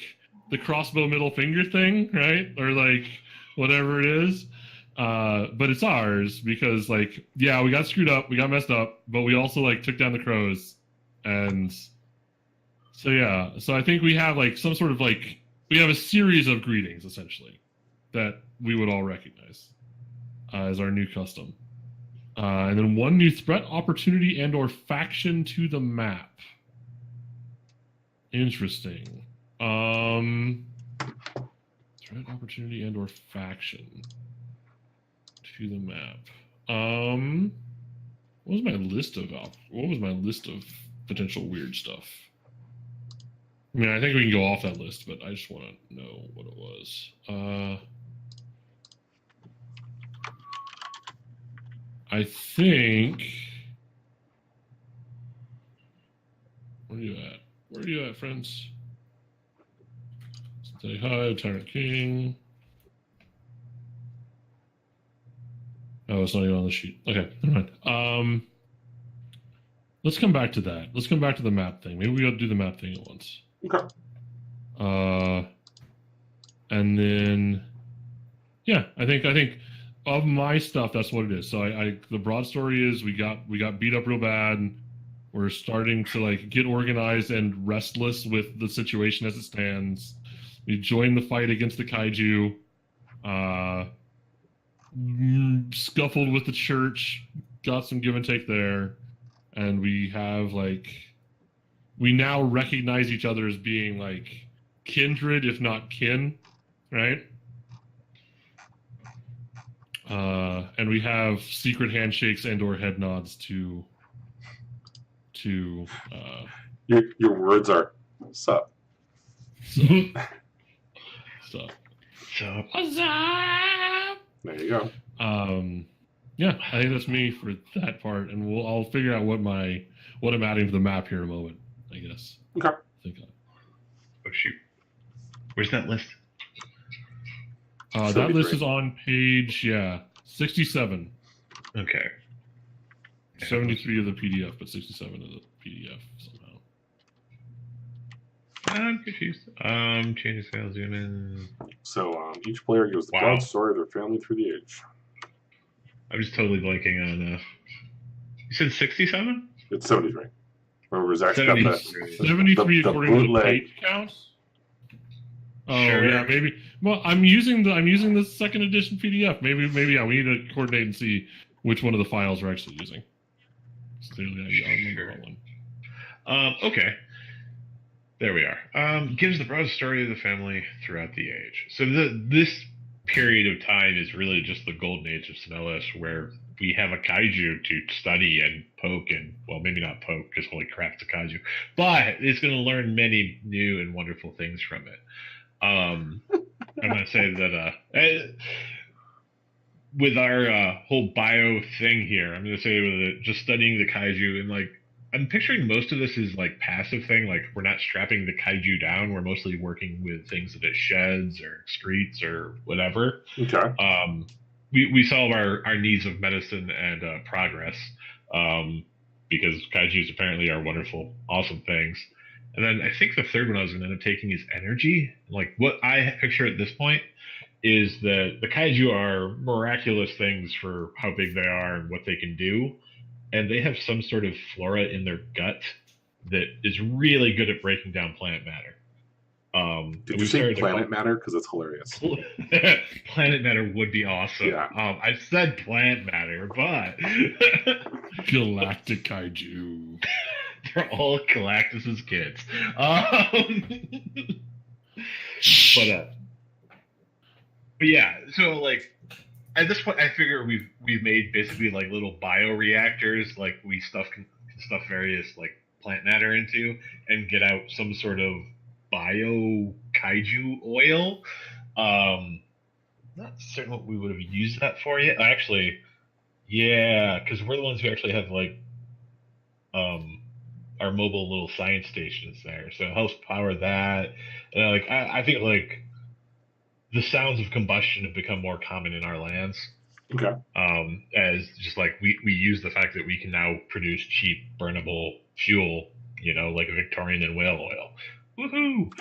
the crossbow middle finger thing, right? Or like whatever it is. But it's ours because like, yeah, we got screwed up, we got messed up, but we also like took down the crows. And so yeah, so I think we have like some sort of like, we have a series of greetings essentially that we would all recognize as our new custom. And then one new threat, opportunity, and or faction to the map. Interesting. Threat, opportunity, and or faction to the map. What was my list of potential weird stuff? I mean, I think we can go off that list, but I just want to know what it was. I think. Where are you at? Where are you at, friends? Say hi, Tyrant King. Oh, it's not even on the sheet. Okay, never mind. Let's come back to that. Let's come back to the map thing. Maybe we got to do the map thing at once. Okay. And then, yeah, I think of my stuff, that's what it is. So the broad story is we got beat up real bad. We're starting to like get organized and restless with the situation as it stands. We joined the fight against the kaiju. Scuffled with the church. Got some give and take there, and we have like we now recognize each other as being like kindred, if not kin, right? And we have secret handshakes and or head nods to your words are sup. So What's up? There you go. Yeah, I think that's me for that part, and I'll figure out what I'm adding to the map here in a moment, I guess. Okay. Oh shoot. Where's that list? That list is on page 67. Okay. 73 of the PDF, but 67 of the PDF somehow. I'm confused. Change the scale, zoom in. So each player gives the broad story of their family through the age. I'm just totally blanking on. You said 67? It's 73. Remember, Zach's got 73 the according to the bootleg. page count. Oh Sure. yeah, maybe. Well, I'm using the second edition PDF. Maybe yeah. We need to coordinate and see which one of the files we're actually using. Clearly, I remember that one. Okay. There we are. Gives the broad story of the family throughout the age. So this period of time is really just the golden age of Sibelius, where we have a kaiju to study and poke, and well, maybe not poke, because holy crap, it's a kaiju. But it's going to learn many new and wonderful things from it. I'm going to say that with our whole bio thing here, I'm going to say with just studying the kaiju, and like I'm picturing most of this is like passive thing, like we're not strapping the kaiju down, we're mostly working with things that it sheds or excretes or whatever. Okay. We solve our needs of medicine and progress, because kaijus apparently are wonderful, awesome things. And then I think the third one I was going to end up taking is energy. Like what I picture at this point is that the kaiju are miraculous things for how big they are and what they can do. And they have some sort of flora in their gut that is really good at breaking down plant matter. Did you say planet matter? Because it's hilarious. Planet matter would be awesome. Yeah. I said plant matter, but Galactic kaiju. they're all Galactus's kids. But yeah, so like at this point, I figure we've made basically like little bioreactors, like we stuff various like plant matter into, and get out some sort of bio kaiju oil. Not certain what we would have used that for yet. Actually, yeah, because we're the ones who actually have like our mobile little science stations there, so it helps power that. And like I think like the sounds of combustion have become more common in our lands. Okay. As just like we use the fact that we can now produce cheap burnable fuel, like a Victorian and whale oil. Woohoo!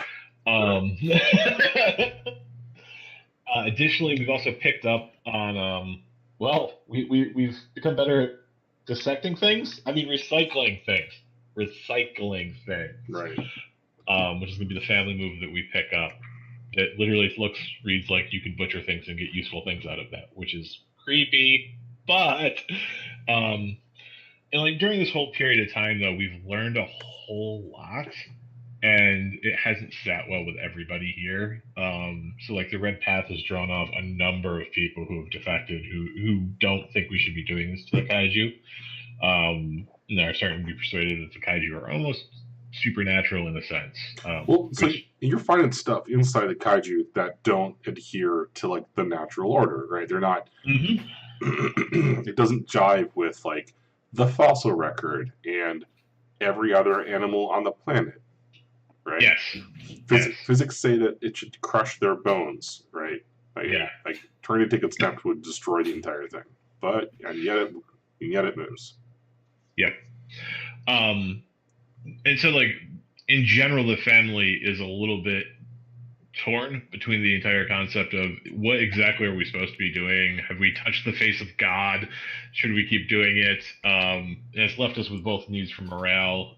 Additionally, we've also picked up on we've become better at dissecting things. I mean, recycling things. Right. Which is going to be the family move that we pick up. It literally reads like you can butcher things and get useful things out of that, which is creepy. But and like during this whole period of time, though, we've learned a whole lot, and it hasn't sat well with everybody here. So like the Red Path has drawn off a number of people who have defected, who don't think we should be doing this to the kaiju. And are starting to be persuaded that the kaiju are almost supernatural in a sense. So you're finding stuff inside the kaiju that don't adhere to like the natural order, right? They're not. Mm-hmm. It doesn't jive with like the fossil record and every other animal on the planet, right? Yes. Physics say that it should crush their bones, right? Like turning to take its step would destroy the entire thing, and yet it moves. Yep. And so, like, in general, the family is a little bit torn between the entire concept of what exactly are we supposed to be doing? Have we touched the face of God? Should we keep doing it? And it's left us with both needs for morale.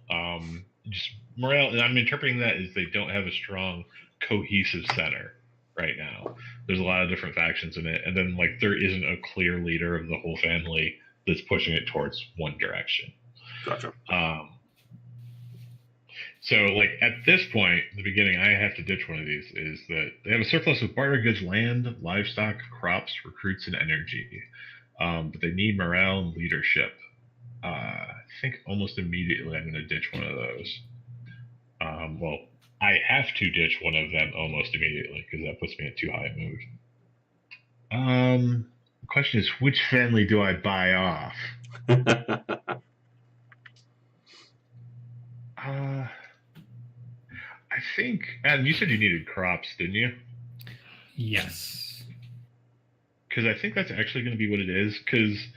Just morale, and I'm interpreting that as they don't have a strong, cohesive center right now. There's a lot of different factions in it, and then, like, there isn't a clear leader of the whole family that's pushing it towards one direction. Gotcha. So, like, at this point, the beginning, I have to ditch one of these, is that they have a surplus of barter goods, land, livestock, crops, recruits, and energy. But they need morale and leadership. I think almost immediately I'm going to ditch one of those. I have to ditch one of them almost immediately, because that puts me at too high a mood. The question is, which family do I buy off? I think, Adam, you said you needed crops, didn't you? Yes. Because I think that's actually going to be what it is. Because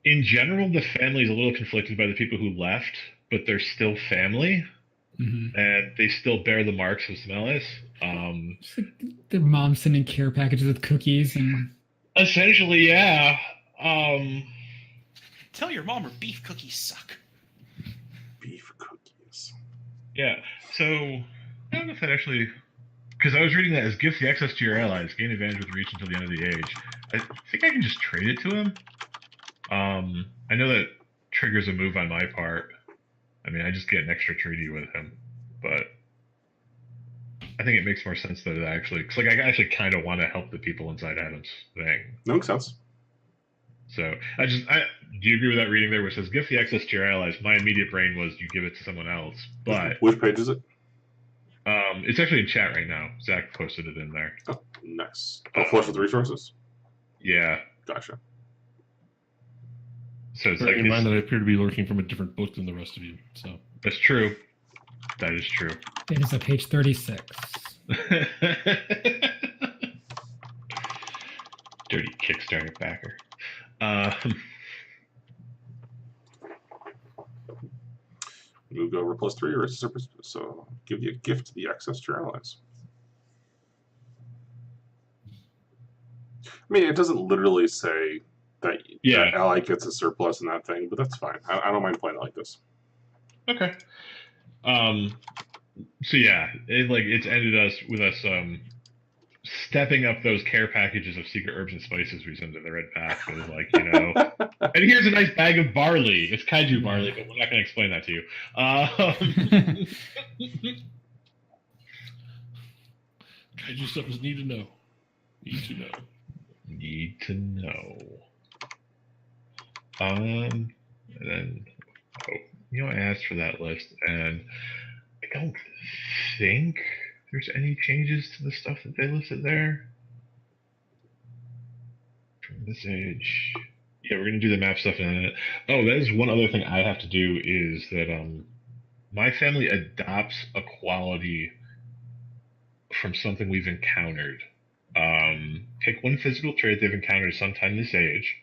in general, the family is a little conflicted by the people who left, but they're still family, and they still bear the marks of Smellis. Their mom sending care packages with cookies and. Essentially, yeah. Tell your mom her beef cookies suck. Beef cookies. Yeah. So, I don't know if that actually... Because I was reading that as gift the access to your allies. Gain advantage with reach until the end of the age. I think I can just trade it to him. I know that triggers a move on my part. I mean, I just get an extra treaty with him. But I think it makes more sense that it actually... Because like, I actually kind of want to help the people inside Adam's thing. That makes sense. So, do you agree with that reading there where it says, gift the access to your allies? My immediate brain was, you give it to someone else. But which page is it? It's actually in chat right now. Zach posted it in there. Oh, nice. Force with resources? Yeah. Gotcha. So it's Bearing in mind that I appear to be lurking from a different book than the rest of you. So that's true. That is true. It is at page 36. Dirty Kickstarter backer. Moved over +3 or surplus, so give you a gift to the access to your allies. I mean, it doesn't literally say that that ally gets a surplus in that thing, but that's fine. I don't mind playing it like this. Okay. So yeah, it's ended with us stepping up those care packages of secret herbs and spices we send to the Red Path. It was like, and here's a nice bag of barley. It's kaiju barley, but we're not going to explain that to you. Kaiju stuff is need to know. Need to know. Need to know. And then, I asked for that list, and I don't think there's any changes to the stuff that they listed there. From this age. Yeah, we're going to do the map stuff in a minute. Oh, that is one other thing I have to do is that my family adopts a quality from something we've encountered. Pick one physical trait they've encountered sometime this age,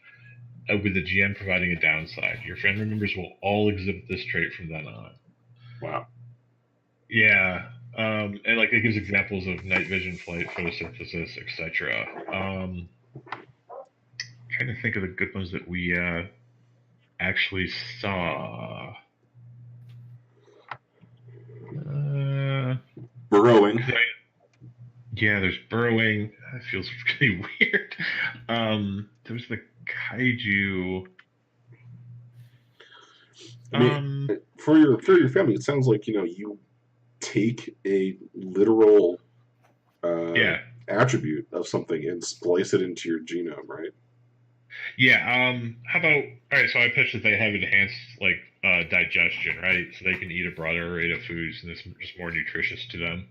with the GM providing a downside. Your family members will all exhibit this trait from then on. Wow. Yeah, and like it gives examples of night vision, flight, photosynthesis, etc. Trying to think of the good ones that we actually saw. Burrowing. Yeah, there's burrowing. That feels really weird. There's the kaiju. I mean, for your family, it sounds like you take a literal attribute of something and splice it into your genome, right? Yeah. How about? All right. So I pitched that they have enhanced digestion, right? So they can eat a broader array of foods, and it's just more nutritious to them.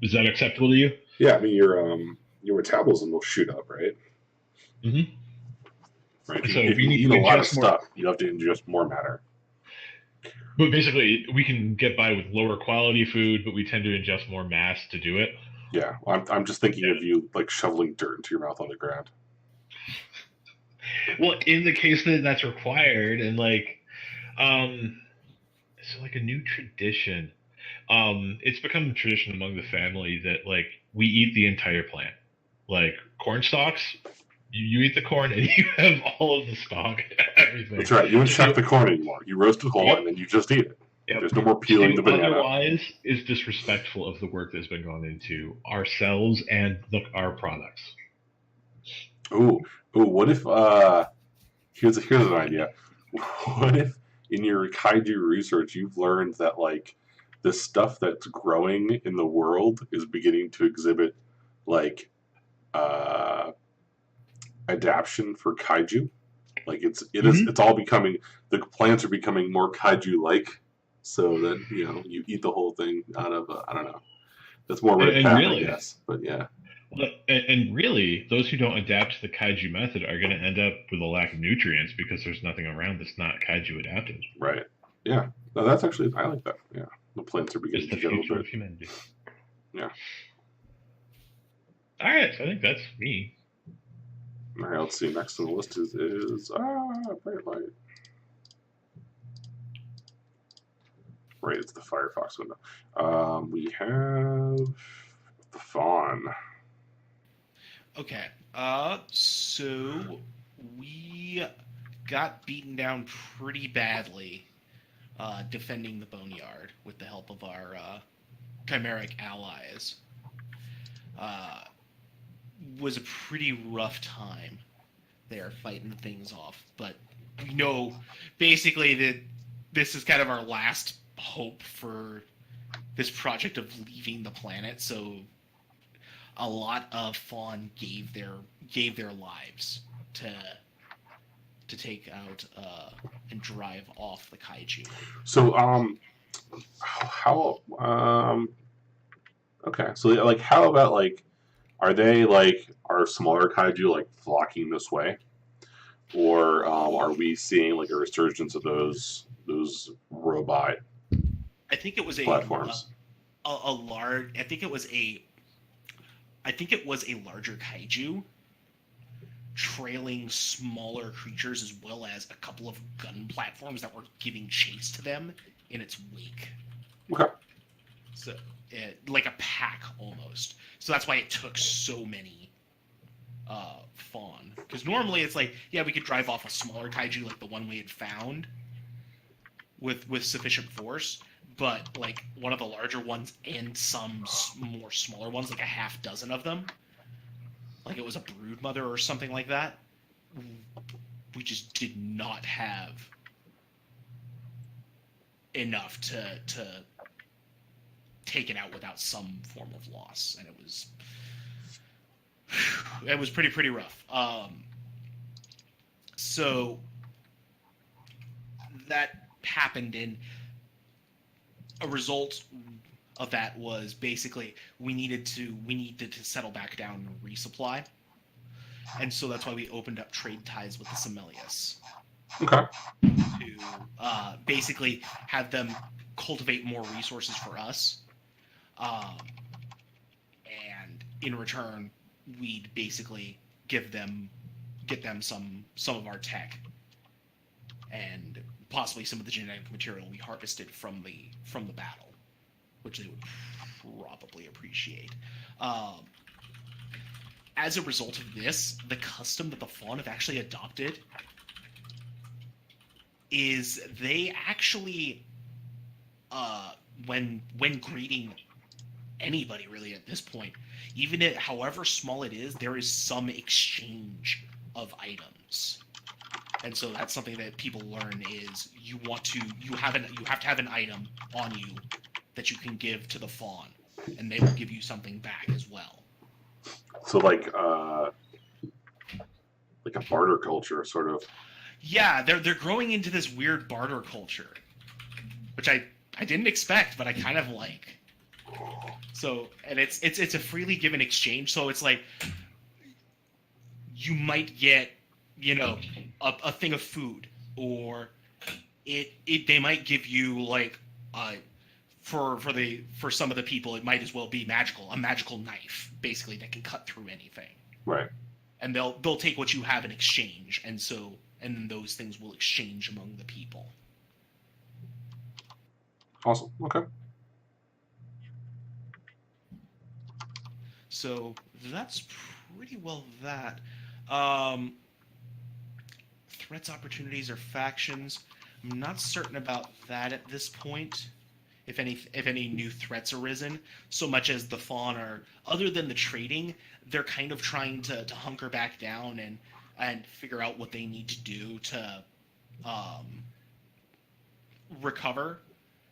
Is that acceptable to you? Yeah. I mean, your metabolism will shoot up, right? Mm-hmm. Right. So if you eat a lot of stuff, you have to ingest more matter. But basically, we can get by with lower quality food, but we tend to ingest more mass to do it. Yeah, I'm just thinking of you like shoveling dirt into your mouth on the ground. Well, in the case that that's required, and so like a new tradition. It's become a tradition among the family that we eat the entire plant, like corn stalks. You eat the corn and you have all of the stalk, everything. That's right. You don't check the corn anymore. You roast it whole and then you just eat it. Yep. There's no more peeling the banana. Otherwise is disrespectful of the work that's been gone into ourselves and our products. Ooh, what if here's an idea. What if in your kaiju research you've learned that the stuff that's growing in the world is beginning to exhibit adaptation for kaiju? It's all becoming, the plants are becoming more kaiju like, so that you eat the whole thing out of I don't know. That's more red path, I guess. But yeah. Well, and really, those who don't adapt to the kaiju method are going to end up with a lack of nutrients because there's nothing around that's not kaiju adapted. Right. Yeah. No, that's actually, I like that. Yeah. The plants are beginning to get a little bit. Of humanity. Yeah. All right. So I think that's me. All right. Let's see. Next on the list is bright light. Right. It's the Firefox window. We have the fawn. Okay. So we got beaten down pretty badly defending the boneyard with the help of our chimeric allies. Was a pretty rough time there fighting things off, but we know basically that this is kind of our last hope for this project of leaving the planet, so a lot of fawn gave their lives to take out and drive off the kaiju. So how okay, so how about are they are smaller kaiju flocking this way, or are we seeing a resurgence of those robot? I think it was platforms. A large. I think it was a larger kaiju trailing smaller creatures, as well as a couple of gun platforms that were giving chase to them in its wake. Okay. So, like a pack almost. So that's why it took so many fawn. Because normally it's we could drive off a smaller kaiju like the one we had found with sufficient force. But one of the larger ones and some more smaller ones, a half dozen of them, it was a brood mother or something like that, we just did not have enough to take it out without some form of loss, and it was it was pretty rough. So that happened, and a result of that was basically we needed to settle back down and resupply, and so that's why we opened up trade ties with the Semelius Okay. to basically have them cultivate more resources for us, and in return we'd basically get them some of our tech and possibly some of the genetic material we harvested from the battle, which they would probably appreciate. As a result of this, the custom that the Fawn have actually adopted is they actually, when greeting anybody really at this point, even however small it is, there is some exchange of items. And so that's something that people learn is you have to have an item on you that you can give to the Fawn, and they will give you something back as well. So like a barter culture, sort of. Yeah, they're growing into this weird barter culture, which I didn't expect, but I kind of like. So, and it's a freely given exchange. So it's like you might get, a thing of food, or they might give you like for some of the people it might as well be a magical knife basically that can cut through anything. Right. And they'll take what you have in exchange, and those things will exchange among the people. Awesome. Okay. So that's pretty well that. Threats, opportunities, or factions. I'm not certain about that at this point. If any new threats arisen, so much as the Fawn are, other than the trading, they're kind of trying to hunker back down and figure out what they need to do to recover,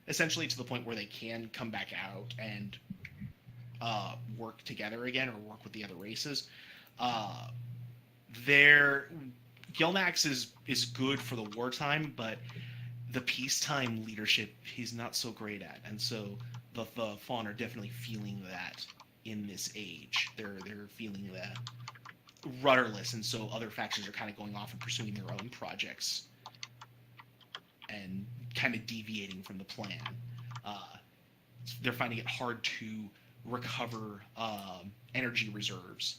essentially to the point where they can come back out and work together again, or work with the other races. Gelnax is good for the wartime, but the peacetime leadership he's not so great at, and so the Fawn are definitely feeling that in this age. They're feeling that rudderless, and so other factions are kind of going off and pursuing their own projects and kind of deviating from the plan. They're finding it hard to recover energy reserves.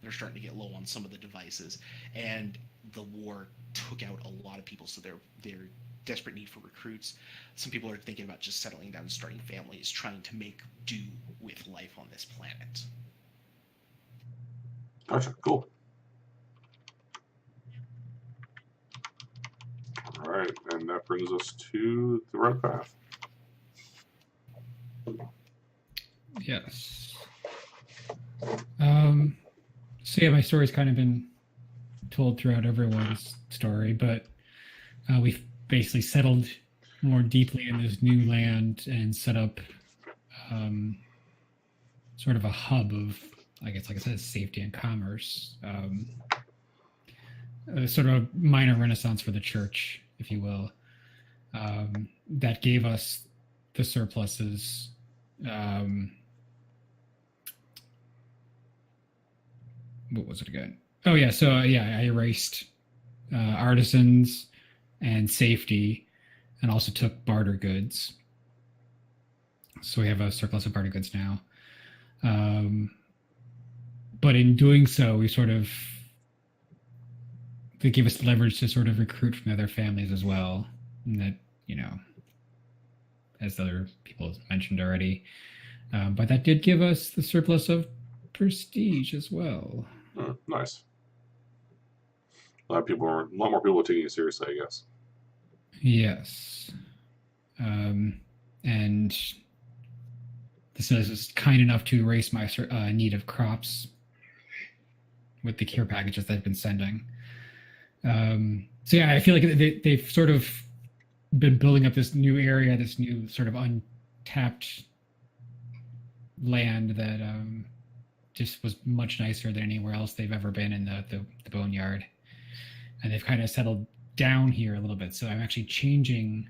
They're starting to get low on some of the devices, and the war took out a lot of people, so they're desperate need for recruits. Some people are thinking about just settling down and starting families, trying to make do with life on this planet. Gotcha. Cool. All right, and that brings us to the red path. Yes. So yeah, my story's kind of been told throughout everyone's story, but we've basically settled more deeply in this new land and set up sort of a hub of, I guess, like I said, safety and commerce. Sort of a minor renaissance for the church, if you will, that gave us the surpluses. What was it again? Oh yeah, so I erased artisans and safety, and also took barter goods. So we have a surplus of barter goods now. But in doing so, they give us leverage to sort of recruit from other families as well. And that, as other people mentioned already. But that did give us the surplus of prestige as well. Nice. A lot more people are taking it seriously, I guess. Yes. And this is kind enough to erase my need of crops with the care packages they've been sending. So yeah, I feel like they've sort of been building up this new area, this new sort of untapped land that just was much nicer than anywhere else they've ever been in the boneyard, and they've kind of settled down here a little bit. So I'm actually changing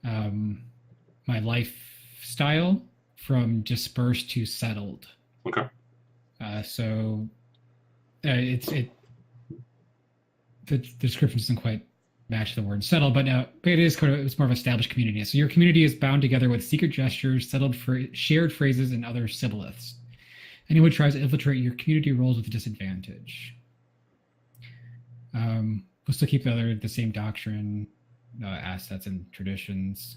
my lifestyle from dispersed to settled. Okay. So the description doesn't quite match the word settle, but it's more of established community. So your community is bound together with secret gestures, shared phrases, and other shibboleths. Anyone who tries to infiltrate your community rolls with a disadvantage. We'll still keep the same doctrine, assets, and traditions.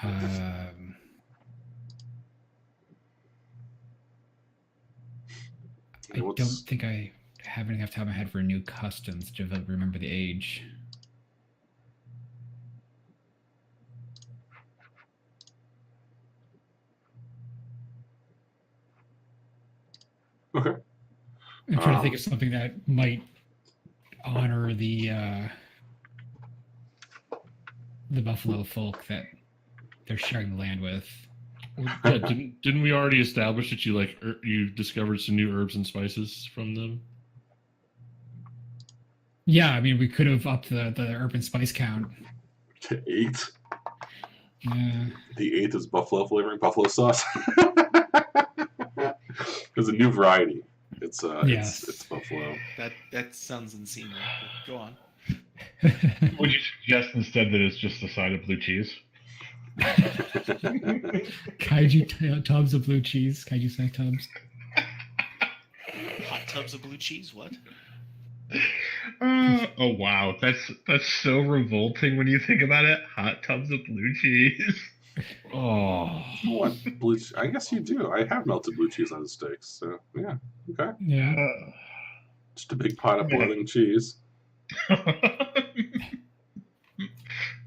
I don't think I have anything off the top of my head for new customs to remember the age. Okay. I'm trying to think of something that might honor the buffalo folk that they're sharing the land with. Yeah, didn't we already establish that you discovered some new herbs and spices from them? Yeah, I mean, we could have upped the urban spice count to 8. Yeah. The 8th is buffalo flavoring, buffalo sauce. There's a new variety. It's buffalo. That sounds insane. Go on. Would you suggest instead that it's just a side of blue cheese? Kaiju tubs of blue cheese. Kaiju snack tubs. Hot tubs of blue cheese. What? Oh wow, that's so revolting when you think about it. Hot tubs of blue cheese. Oh, what blue? I guess you do. I have melted blue cheese on the steaks. So yeah, okay. Yeah. Just a big pot of boiling cheese.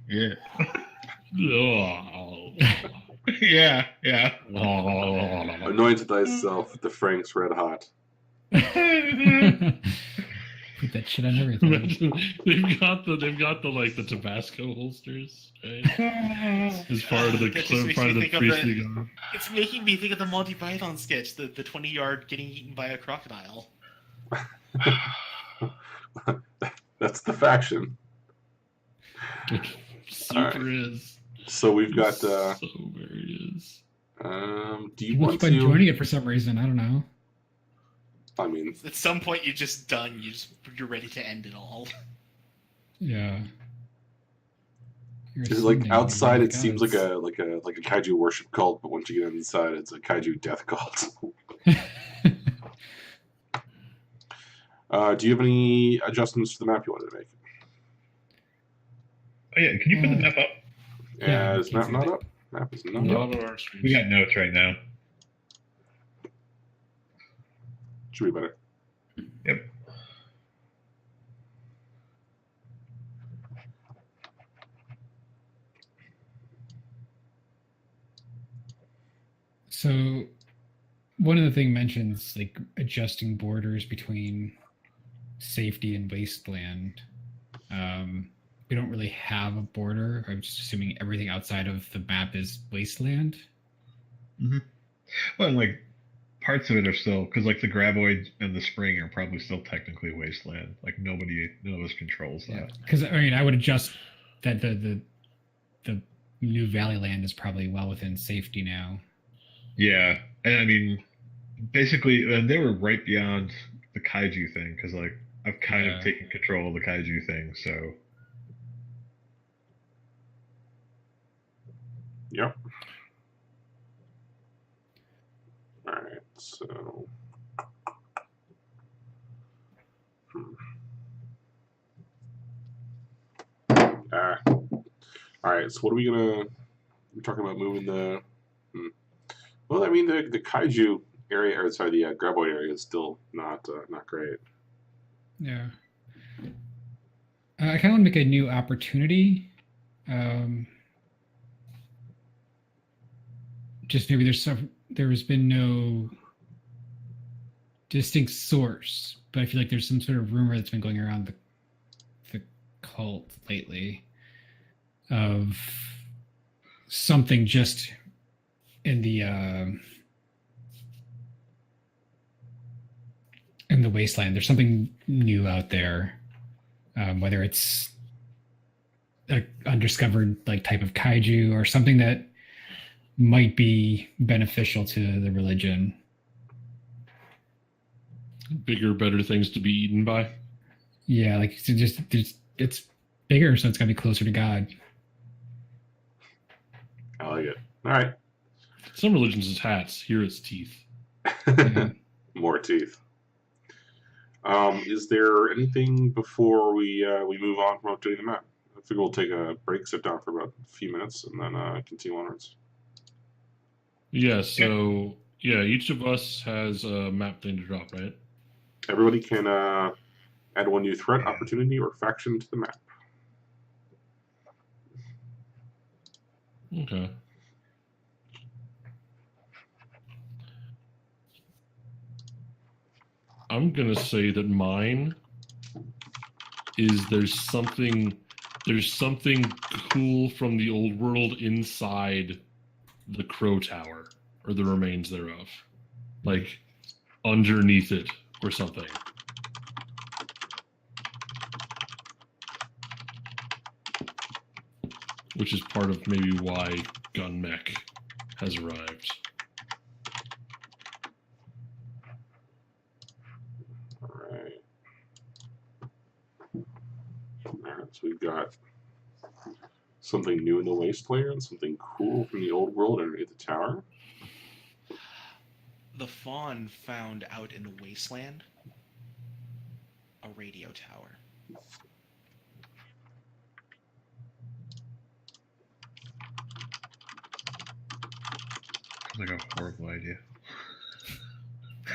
Yeah. oh. Yeah. Anoint thyself with the Frank's Red Hot. Put that shit on everything. they've got the Tabasco holsters, right? As part of the priestly garb. It's making me think of the Monty Python sketch, the 20-yard getting eaten by a crocodile. That's the faction. It super is. So we've got. So very is. Do you People want keep on to joining it for some reason? I don't know. I mean, at some point you're just done. You're ready to end it all. Yeah. it's like outside it seems like a kaiju worship cult, but once you get inside, it's a kaiju death cult. Do you have any adjustments to the map you wanted to make? Oh yeah, can you put the map up? Yeah, is map not up? Map is not up. Not on our screen. We got notes right now. Should be better. Yep. So one of the things mentions like adjusting borders between safety and wasteland. We don't really have a border. I'm just assuming everything outside of the map is wasteland. Mm-hmm. Well, like parts of it are still, because like the graboids and the spring are probably still technically wasteland. Like none of us controls that. Because I mean, I would adjust that the new valley land is probably well within safety now. Yeah, and I mean, basically, they were right beyond the kaiju thing because like I've kind of taken control of the kaiju thing, so. Yep. All right, so. All right, so what are we gonna? We're talking about moving the. Well, I mean, the kaiju area, or sorry, the graboid area is still not great. Yeah. I kind of want to make a new opportunity. Just maybe there has been no distinct source, but I feel like there's some sort of rumor that's been going around the cult lately of something just in the wasteland. There's something new out there, whether it's a undiscovered like type of kaiju or something that might be beneficial to the religion. Bigger, better things to be eaten by. Yeah, like it's bigger, so it's gotta be closer to God. I like it. All right. Some religions is hats. Here it's teeth. Yeah. More teeth. Is there anything before we move on from updating the map? I figure we'll take a break, sit down for about a few minutes, and then continue onwards. Yeah, so each of us has a map thing to drop, right? Everybody can add one new threat, opportunity, or faction to the map. Okay. I'm gonna say that mine is there's something cool from the old world inside the Crow Tower, or the remains thereof. Like underneath it or something. Which is part of maybe why Gun Mech has arrived. Alright, so we've got something new in the wasteland, something cool from the old world underneath the tower. The fawn found out in the wasteland a radio tower. Like a horrible idea.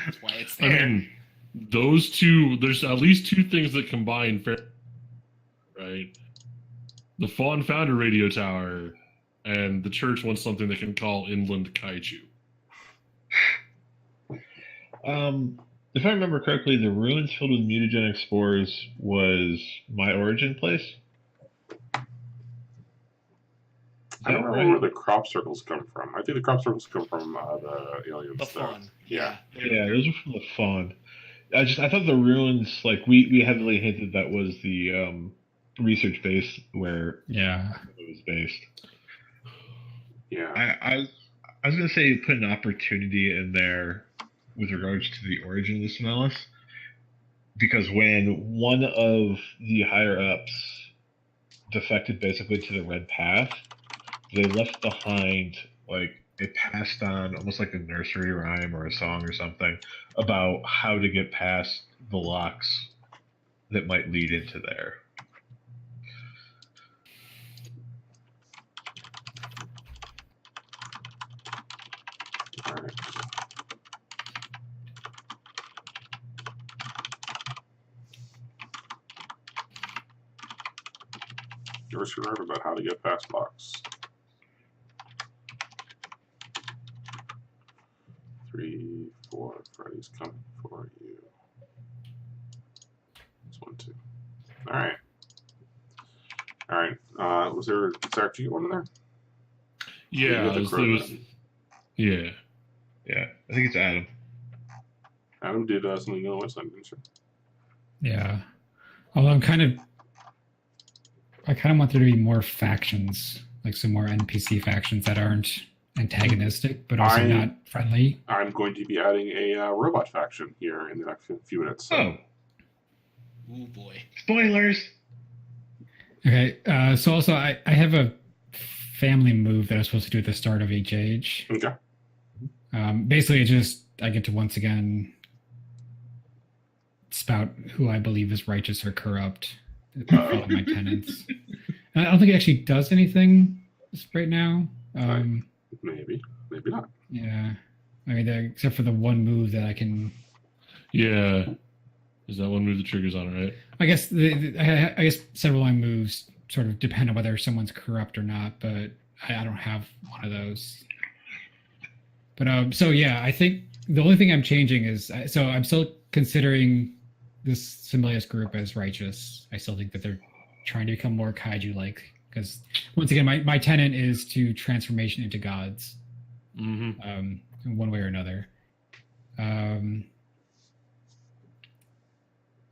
That's why it's I there. mean, those two, there's at least two things that combine, right? The fawn found a radio tower, and the church wants something that can call inland kaiju. If I remember correctly, the ruins filled with mutagenic spores was my origin place. I don't know where the crop circles come from. I think the crop circles come from the aliens. The fawn. Yeah. Yeah, those are from the fawn. I thought the ruins, like we heavily hinted that was the research base where Yeah. it was based. Yeah. I was gonna say you put an opportunity in there with regards to the origin of the Smellis, because when one of the higher ups defected basically to the Red Path, they left behind like it passed on almost like a nursery rhyme or a song or something about how to get past the locks that might lead into there. All right. Nursery rhyme about how to get past locks. 3, 4, Freddy's coming for you. That's 1, 2. All right. All right. Was there actually one in there? Yeah, You got the yeah. Yeah, I think it's Adam. Adam did something in the wasteland, didn't you? Yeah. Although I kind of want there to be more factions, like some more NPC factions that aren't antagonistic, but also not friendly. I'm going to be adding a robot faction here in the next few minutes. So. Oh, Ooh boy. spoilers! Okay. So also I have a family move that I was supposed to do at the start of each age. Okay. Basically, it's just I get to once again spout who I believe is righteous or corrupt. All of my tenants. I don't think it actually does anything right now. Maybe not. Yeah, I mean, except for the one move that I can. Yeah. Is that one move that triggers on it, right? I guess I guess several of my moves sort of depend on whether someone's corrupt or not, but I don't have one of those. But so yeah, I think the only thing I'm changing is so I'm still considering this Similius group as righteous. I still think that they're trying to become more kaiju-like because once again, my tenant is to transformation into gods. in one way or another.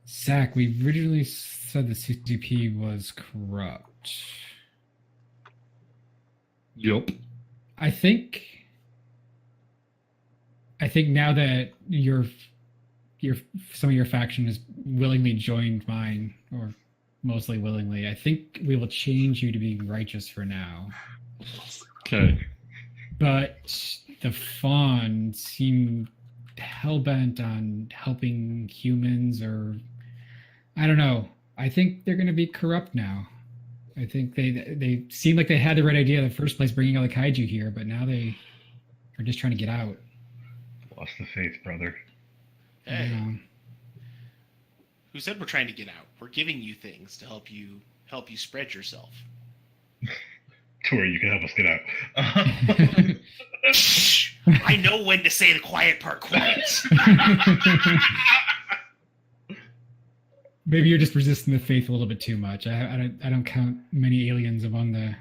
Zach, we originally said the CCP was corrupt. Yup. I think now that your some of your faction has willingly joined mine, or mostly willingly, I think we will change you to be righteous for now. Okay. But the Fawn seem hell-bent on helping humans, or I don't know. I think they're going to be corrupt now. I think they seem like they had the right idea in the first place, bringing all the kaiju here, but now they are just trying to get out. Lost the faith, brother. Hey, Yeah. who said we're trying to get out? We're giving you things to help you spread yourself. To where you can help us get out. Shh! I know when to say the quiet part quiet. Maybe you're just resisting the faith a little bit too much. I don't count many aliens among the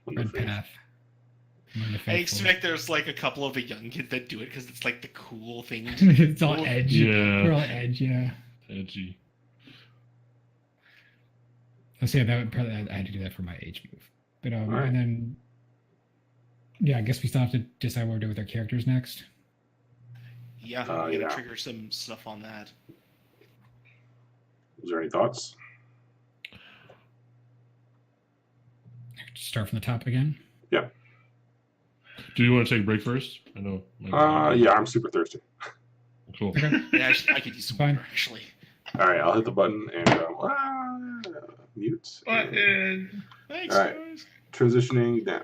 red path. Among the I faithful. expect there's like a couple of the young kids that do it because it's like the cool thing. It's all edge. Yeah. We're all edge, yeah. Edgy. I'll say that would probably I had to do that for my age move. But Alright. and then yeah, I guess we still have to decide what we're doing with our characters next. Yeah, we gotta yeah. trigger some stuff on that. Is there any thoughts? Start from the top again. Yeah. Do you want to take a break first? I know. Yeah, I'm super thirsty. Cool. Okay. Yeah, I could use some Fine. water, actually. All right, I'll hit the button and mute. Thanks, All right. guys. Transitioning down.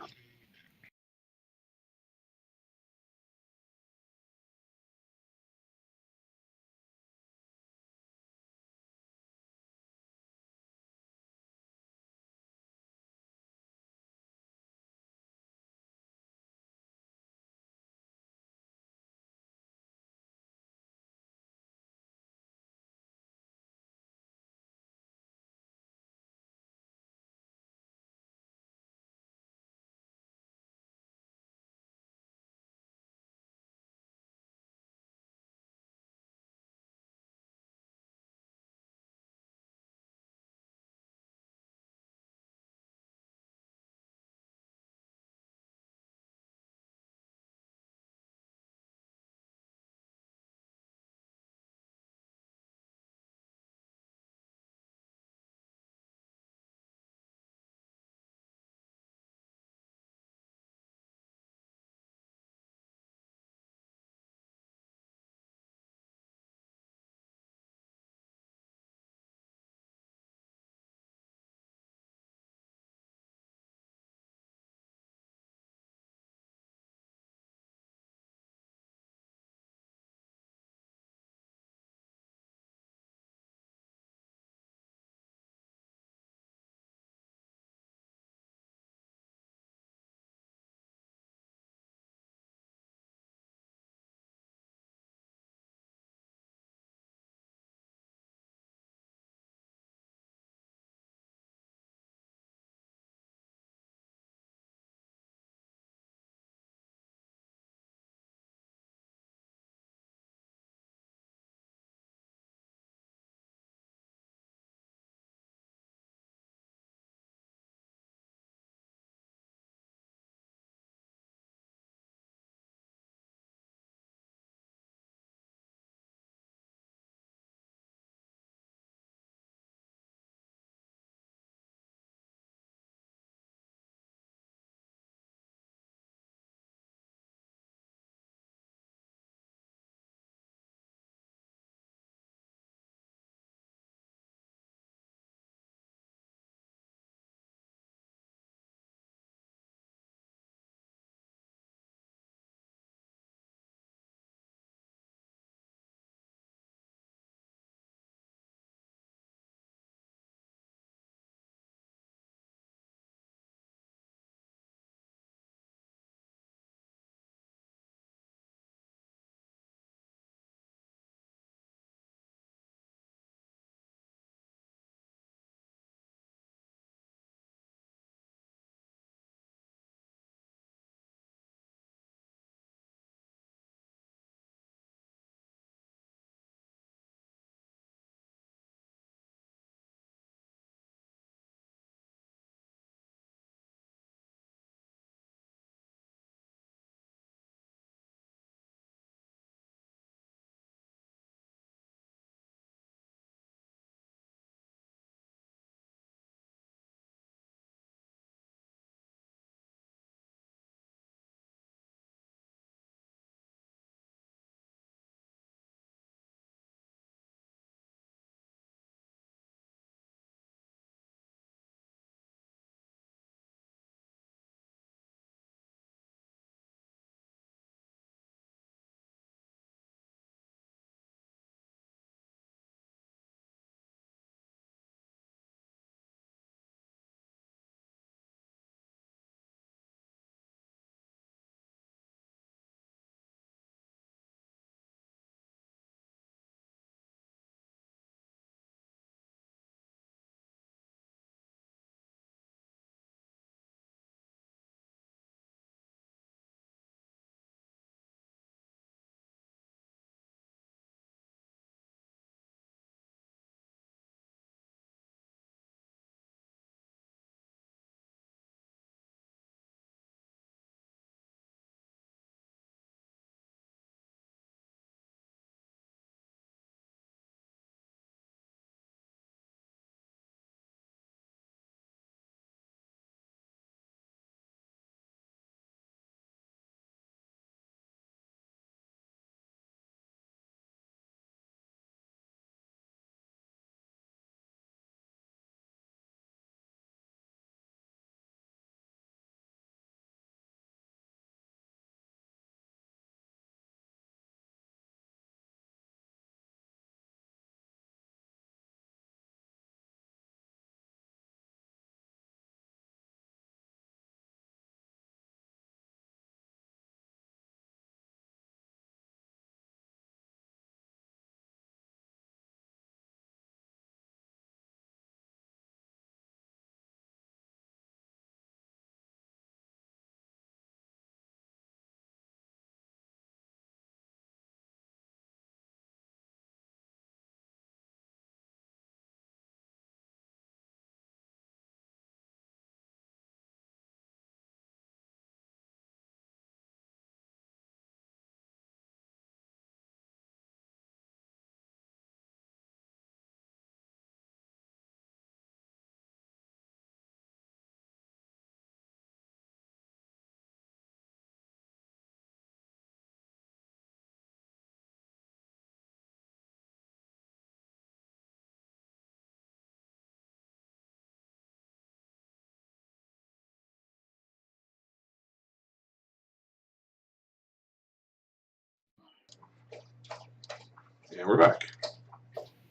And we're back.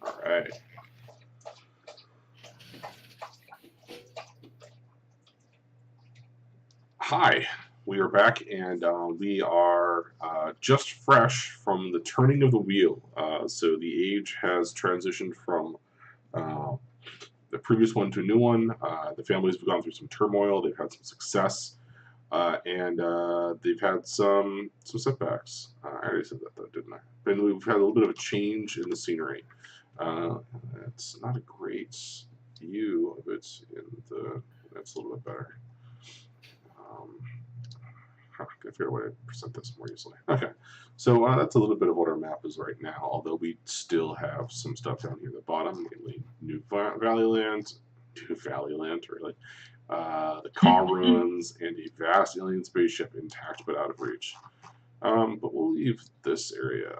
All right. Hi, we are back, and we are just fresh from the turning of the wheel. So the age has transitioned from the previous one to a new one. The families have gone through some turmoil. They've had some success, and they've had some setbacks. I already said that, though, didn't I? And we've had a little bit of a change in the scenery. It's not a great view of it in the. That's a little bit better. I figure out a way to present this more easily. Okay, so that's a little bit of what our map is right now, although we still have some stuff down here at the bottom, mainly New Valleyland, really. The Ka ruins and a vast alien spaceship intact but out of reach. But we'll leave this area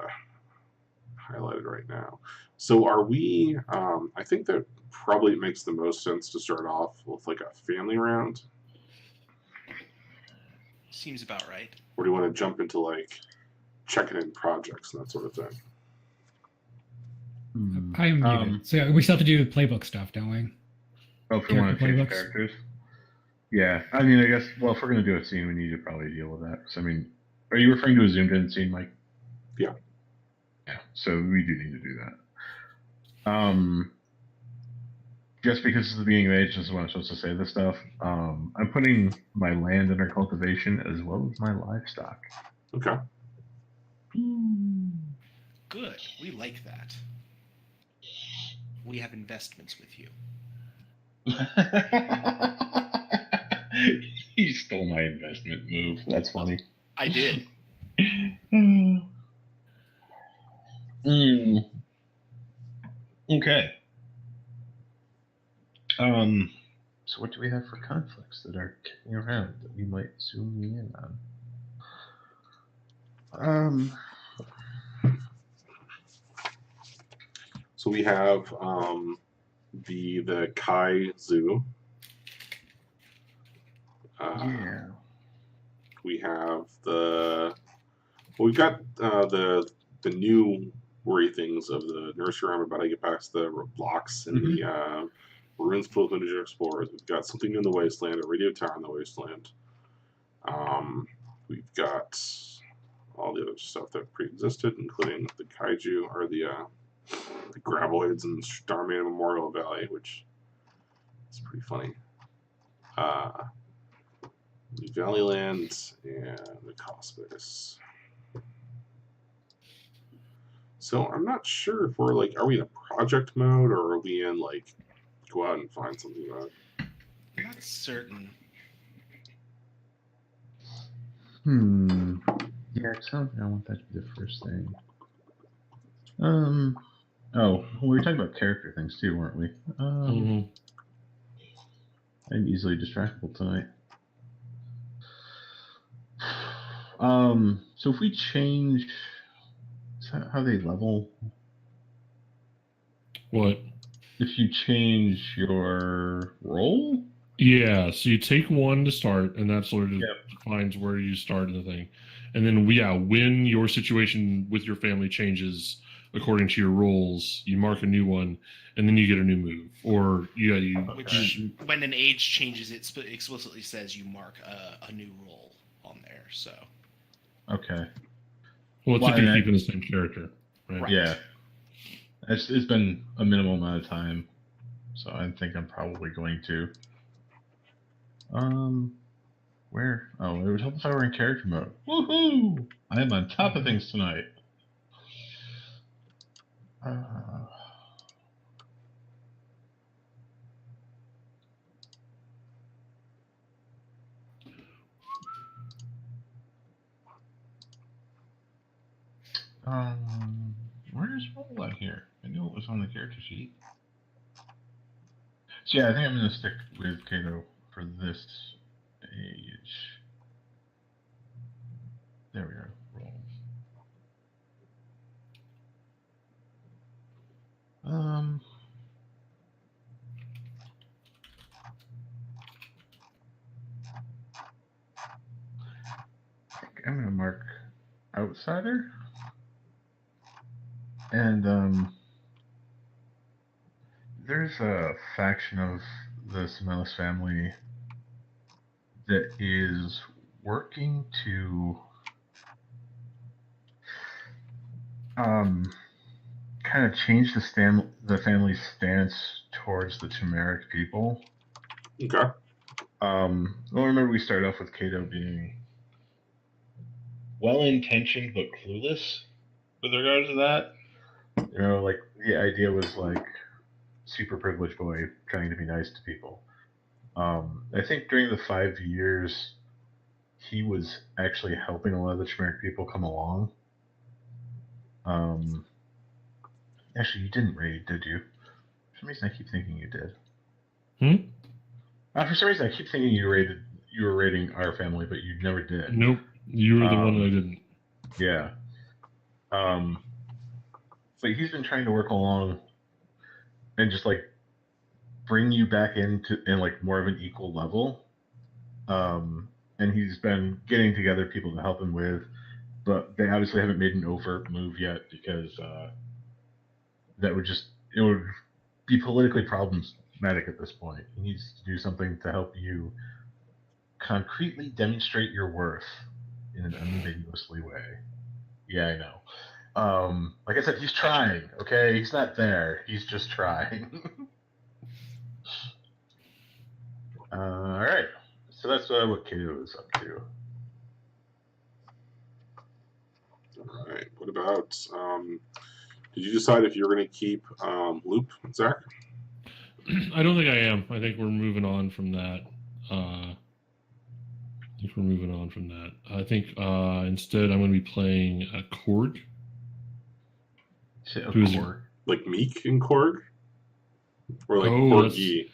highlighted right now. So are we, I think that probably makes the most sense to start off with like a family round. Seems about right. Or do you want to jump into like checking in projects and that sort of thing? I am muted. So yeah, we still have to do playbook stuff, don't we? Oh, if we want to change playbooks? characters? Yeah. I mean, I guess, well, if we're going to do a scene, we need to probably deal with that. So, I mean, are you referring to a zoomed-in scene, Mike? Yeah. Yeah, so we do need to do that. Just because it's the beginning of age, this is when I'm supposed to say this stuff. I'm putting my land under cultivation as well as my livestock. Okay. Good. We like that. We have investments with you. You stole my investment move. That's funny. I did. Okay. So what do we have for conflicts that are kicking around that we might zoom in on? So we have the Kai Zoo. Yeah. We have we've got the new worry things of the nursery. I'm about to get past the blocks and the ruins full of miniature explorers. We've got something in the wasteland, a radio tower in the wasteland. We've got all the other stuff that pre-existed, including the kaiju or the graboids in Starman Memorial Valley, which is pretty funny. The Valleyland and the Cosmos. So I'm not sure if we're like, are we in a project mode or are we in like go out and find something mode? I'm not certain. Yeah, it sounds like I want that to be the first thing. Oh, well, we were talking about character things too, weren't we? I'm easily distractible tonight. So if we change, is that how they level? What? If you change your role? Yeah, so you take one to start, and that sort of defines where you start in the thing. And then, when your situation with your family changes according to your roles, you mark a new one, and then you get a new move. Or, Which, when an age changes, it explicitly says you mark a new role on there, so. Okay. Well, it's if you're keeping the same character, right? Yeah. It's been a minimal amount of time, so I think I'm probably going to. Where? Oh, it would help if I were in character mode. Woohoo! I am on top of things tonight. Where's role on here? I knew it was on the character sheet. So yeah, I think I'm gonna stick with Kato for this age. There we are. Roll. I'm gonna mark outsider. And there's a faction of the Semelis family that is working to kind of change the family's stance towards the Chimeric people. Okay. Well, remember we started off with Kato being well-intentioned but clueless with regards to that. You know, like the idea was like super privileged boy trying to be nice to people. I think during the 5 years, he was actually helping a lot of the Chimeric people come along. Actually, you didn't raid, did you? For some reason, I keep thinking you did. For some reason, I keep thinking you were raiding our family, but you never did. Nope, you were the one that I didn't. Yeah. But he's been trying to work along and just like bring you back in like more of an equal level. And he's been getting together people to help him with, but they obviously haven't made an overt move yet because it would be politically problematic at this point. He needs to do something to help you concretely demonstrate your worth in an unambiguously way. Yeah, I know. Like I said, he's trying, okay? He's not there. He's just trying. Alright. So that's what Kato is up to. Alright. What about, did you decide if you're going to keep Loop, Zach? I don't think I am. I think we're moving on from that. I think instead I'm going to be playing a Korg. Korg? Like Meek and Korg? Or like Korgi?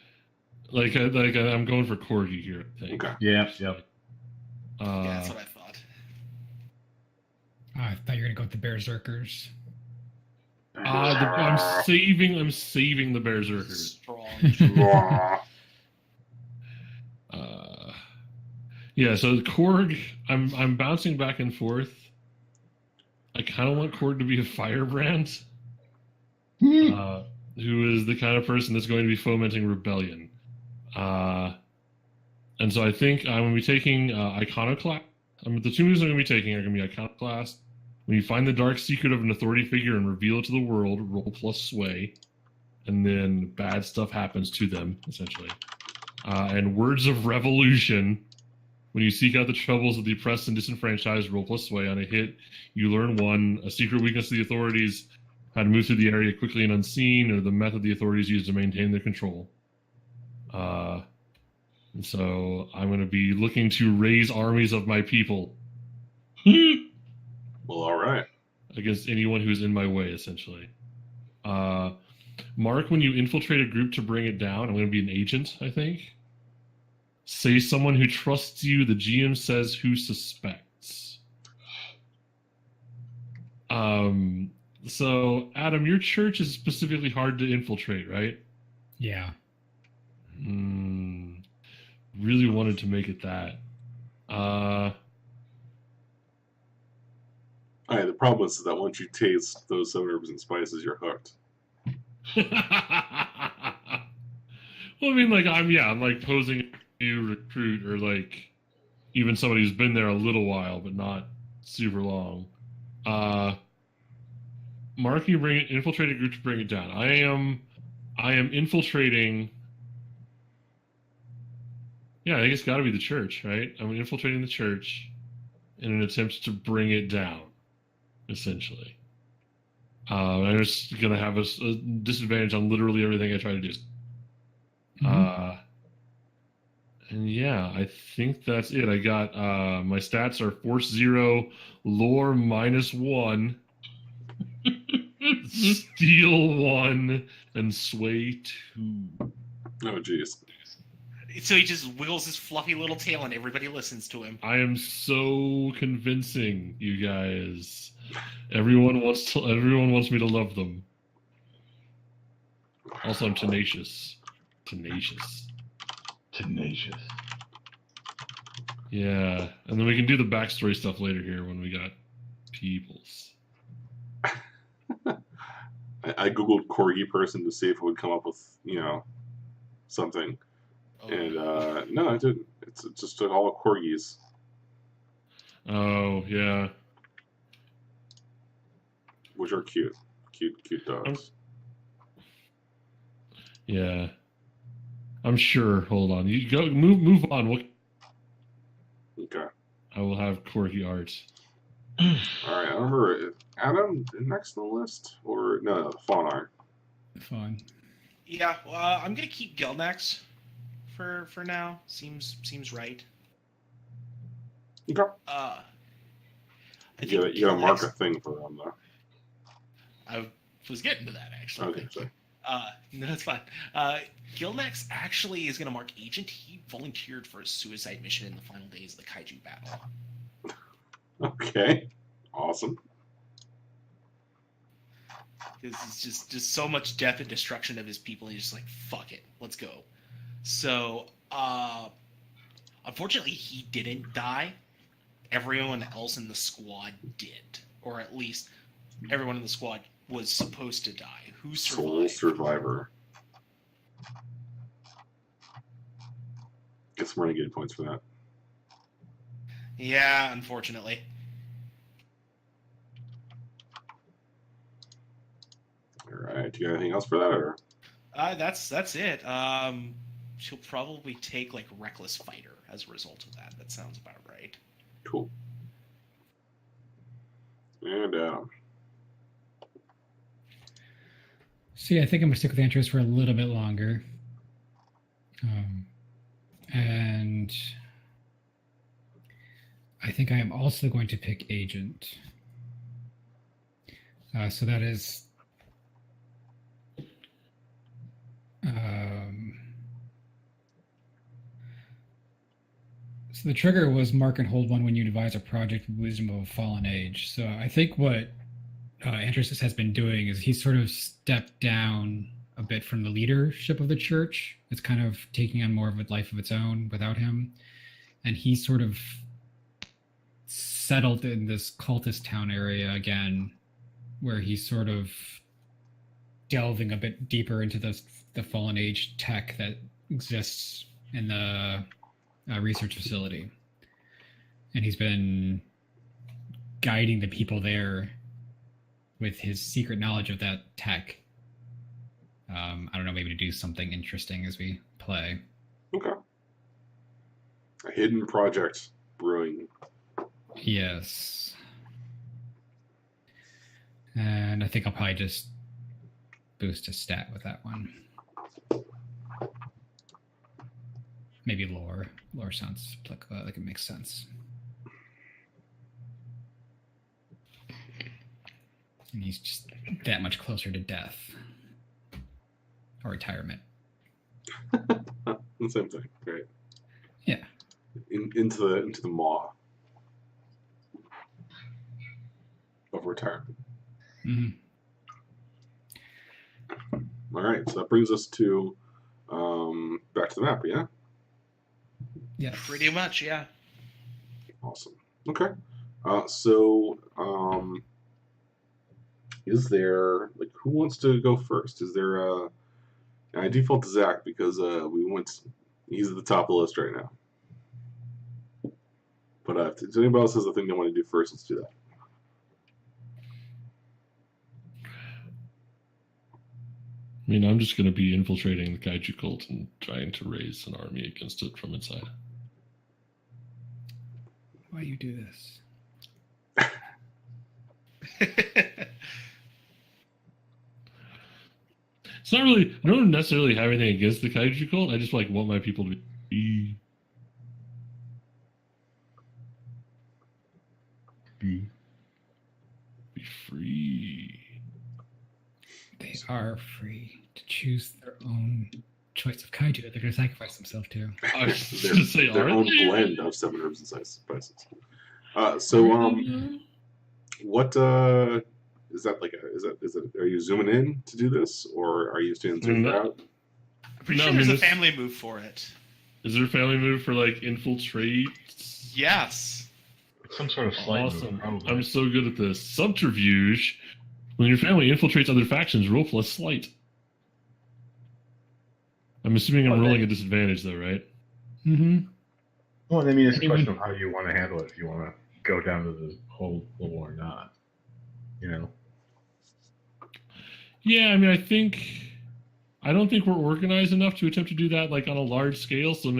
Like I'm going for Corgi here, I think. Okay. Yep. Yeah, that's what I thought. I thought you were gonna go with the Berserkers. I'm saving the Berserkers. Strong. Yeah, so Korg, I'm bouncing back and forth. I kind of want Korg to be a firebrand, who is the kind of person that's going to be fomenting rebellion. And so I think I'm going to be taking Iconoclast. The two moves I'm going to be taking are going to be Iconoclast. When you find the dark secret of an authority figure and reveal it to the world, roll plus sway. And then bad stuff happens to them, essentially. And Words of Revolution. When you seek out the troubles of the oppressed and disenfranchised, roll plus sway. On a hit, you learn one, a secret weakness of the authorities, how to move through the area quickly and unseen, or the method the authorities use to maintain their control. And so I'm going to be looking to raise armies of my people. Well, all right. Against anyone who's in my way, essentially. Mark, when you infiltrate a group to bring it down, I'm going to be an agent, I think. Say someone who trusts you, the GM says who suspects. So, Adam, your church is specifically hard to infiltrate, right? Yeah. Really wanted to make it that. The problem is that once you taste those 7 herbs and spices, you're hooked. Well, I mean, like, I'm like posing a new recruit, or like even somebody who's been there a little while but not super long. Mark, you infiltrate a group to bring it down. I am infiltrating. Yeah, I think it's got to be the church, right? I'm infiltrating the church in an attempt to bring it down, essentially. I'm just going to have a disadvantage on literally everything I try to do. And yeah, I think that's it. I got my stats are Force 0, Lore -1, Steel 1, and Sway 2. Oh, jeez. So he just wiggles his fluffy little tail and everybody listens to him. I am so convincing, you guys. Everyone wants me to love them. Also, I'm tenacious. Yeah, and then we can do the backstory stuff later here when we got peoples. I googled corgi person to see if it would come up with something, Oh, and no, it didn't. It's just all corgis. Oh yeah. Which are cute dogs. Yeah. I'm sure. Hold on. You go move on. What? Okay. I will have corgi art. All right. I remember Adam next on the list, or no, the fawn art. Fun. Yeah, I'm gonna keep Gilnax for now. Seems right. Okay. I You gotta mark a thing for them though. I was getting to that actually. Okay, sorry. No, that's fine. Gilnax actually is going to mark agent. He volunteered for a suicide mission in the final days of the kaiju battle. Okay. Awesome. Because it's just so much death and destruction of his people. He's just like, fuck it, let's go. So, unfortunately, he didn't die. Everyone else in the squad did, or at least everyone in the squad was supposed to die. Who Sole survived? survivor. Get some renegade points for that. Yeah, unfortunately. All right. Do you got anything else for that, or? That's it. She'll probably take like reckless fighter as a result of that. That sounds about right. Cool. And So yeah, I think I'm gonna stick with Interest for a little bit longer. And I think I am also going to pick Agent. So that is so the trigger was mark and hold one when you devise a project with wisdom of a fallen age. So I think what Andrews has been doing is he's sort of stepped down a bit from the leadership of the church. It's kind of taking on more of a life of its own without him. And he sort of settled in this cultist town area again, where he's sort of delving a bit deeper into the fallen age tech that exists in the research facility. And he's been guiding the people there with his secret knowledge of that tech. I don't know, maybe to do something interesting as we play. okay. A hidden project brewing. Yes. And I think I'll probably just boost a stat with that one. Maybe lore. Lore sounds like it makes sense. And he's just that much closer to death. Or retirement. The same thing, right? Yeah. Into the maw of retirement. Mm-hmm. All right, so that brings us to back to the map, yeah? Yeah. Pretty much, yeah. Awesome. Okay. So is there, like, who wants to go first? Is there I default to Zach because he's at the top of the list right now. But if anybody else has a thing they want to do first, let's do that. I mean, I'm just going to be infiltrating the kaiju cult and trying to raise an army against it from inside. Why you do this? It's not really. I don't necessarily have anything against the kaiju cult. I just want my people to be free. They are free to choose their own choice of kaiju that they're going to sacrifice themselves to. I was just going to say, their own blend of 7 herbs and spices. What is that like? Are you zooming in to do this, or are you staying zoomed out? I'm pretty sure there's a family move for it. Is there a family move for like infiltrate? Yes. Some sort of slight Awesome. move, probably. I'm so good at this. Subterfuge. When your family infiltrates other factions, roll plus slight. I'm assuming I'm rolling a disadvantage, though, right? Mm-hmm. Well, I mean, it's a question of how you want to handle it. If you want to go down to the whole level or not, you know. Yeah, I mean, I don't think we're organized enough to attempt to do that like on a large scale. So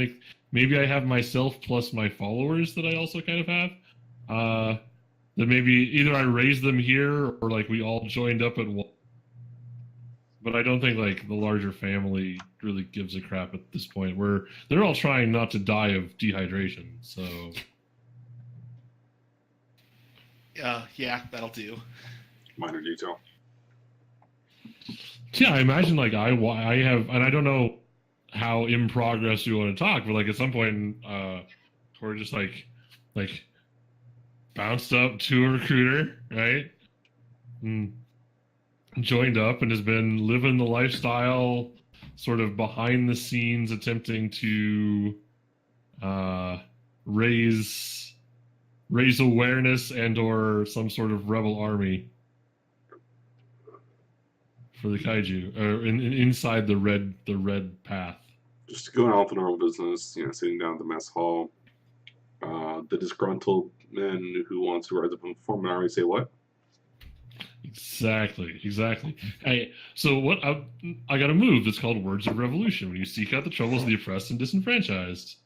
maybe I have myself plus my followers that I also kind of have. That maybe either I raise them here or like we all joined up at one. But I don't think like the larger family really gives a crap at this point. Where they're all trying not to die of dehydration. So yeah, that'll do. Minor detail. yeah, I imagine like I have, and I don't know how in progress you want to talk, but like at some point, we're just like bounced up to a recruiter, right? And joined up and has been living the lifestyle sort of behind the scenes, attempting to raise awareness and or some sort of rebel army for the kaiju, or inside the red path. Just going on with the normal business, sitting down at the mess hall. The disgruntled men who want to rise up and form an army say what? Exactly. Hey, so what? I got a move that's called Words of Revolution. When you seek out the troubles of the oppressed and disenfranchised.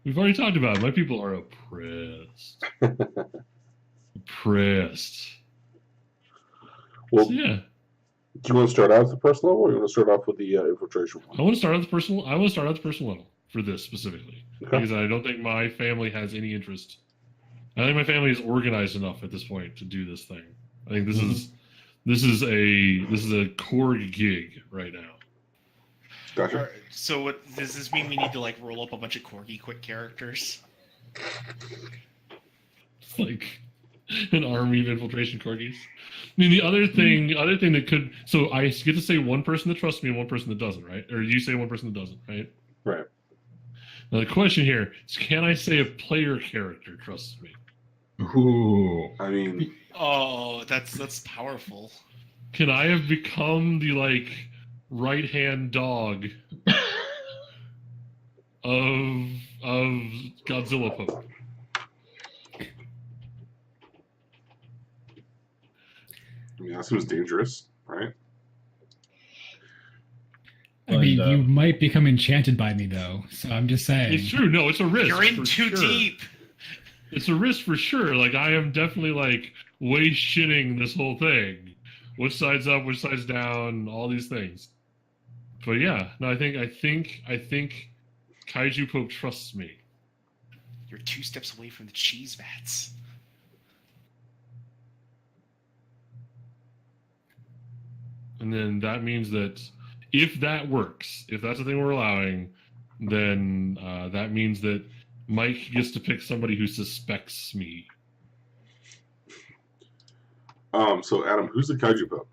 We've already talked about it. My people are oppressed. Oppressed. Well, so, yeah. Do you want to start out at the first level, or you want to start off with the infiltration one? I want to start at the personal level for this specifically, Okay. because I don't think my family has any interest. I think my family is organized enough at this point to do this thing. I think this is a core gig right now. Gotcha. Alright, so what does this mean? We need to like roll up a bunch of corgi quick characters. It's like an army of infiltration corgis. I mean, the other thing that could, so I get to say one person that trusts me and one person that doesn't, right? Or you say one person that doesn't, right? Right. Now the question here is, can I say a player character trusts me? Ooh. I mean, Oh, that's powerful. Can I have become the like right-hand dog of Godzilla Pope? I mean, that seems dangerous, right? I mean, you might become enchanted by me, though. So I'm just saying. It's true. No, it's a risk. You're in for too sure. deep. It's a risk for sure. Like I am definitely like way shitting this whole thing. Which side's up? Which side's down? All these things. But yeah, no, I think Kaiju Pope trusts me. You're 2 steps away from the cheese vats. And then that means that if that works, if that's the thing we're allowing, then that means that Mike gets to pick somebody who suspects me. So Adam, who's the Kaiju Pope?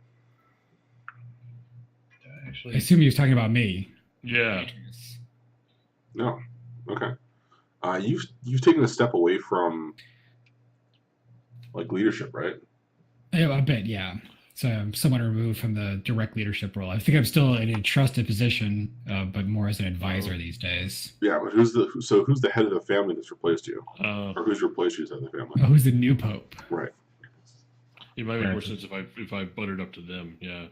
I assume he was talking about me. Yeah. No. Okay. You've taken a step away from like leadership, right? Yeah, a bit, yeah. So I'm somewhat removed from the direct leadership role. I think I'm still in a trusted position, but more as an advisor these days. Yeah, but who's the head of the family that's replaced you, Or or who's replaced you as head of the family? Oh, who's the new pope? Right. it might make more sense if I buttered up to them. Yeah.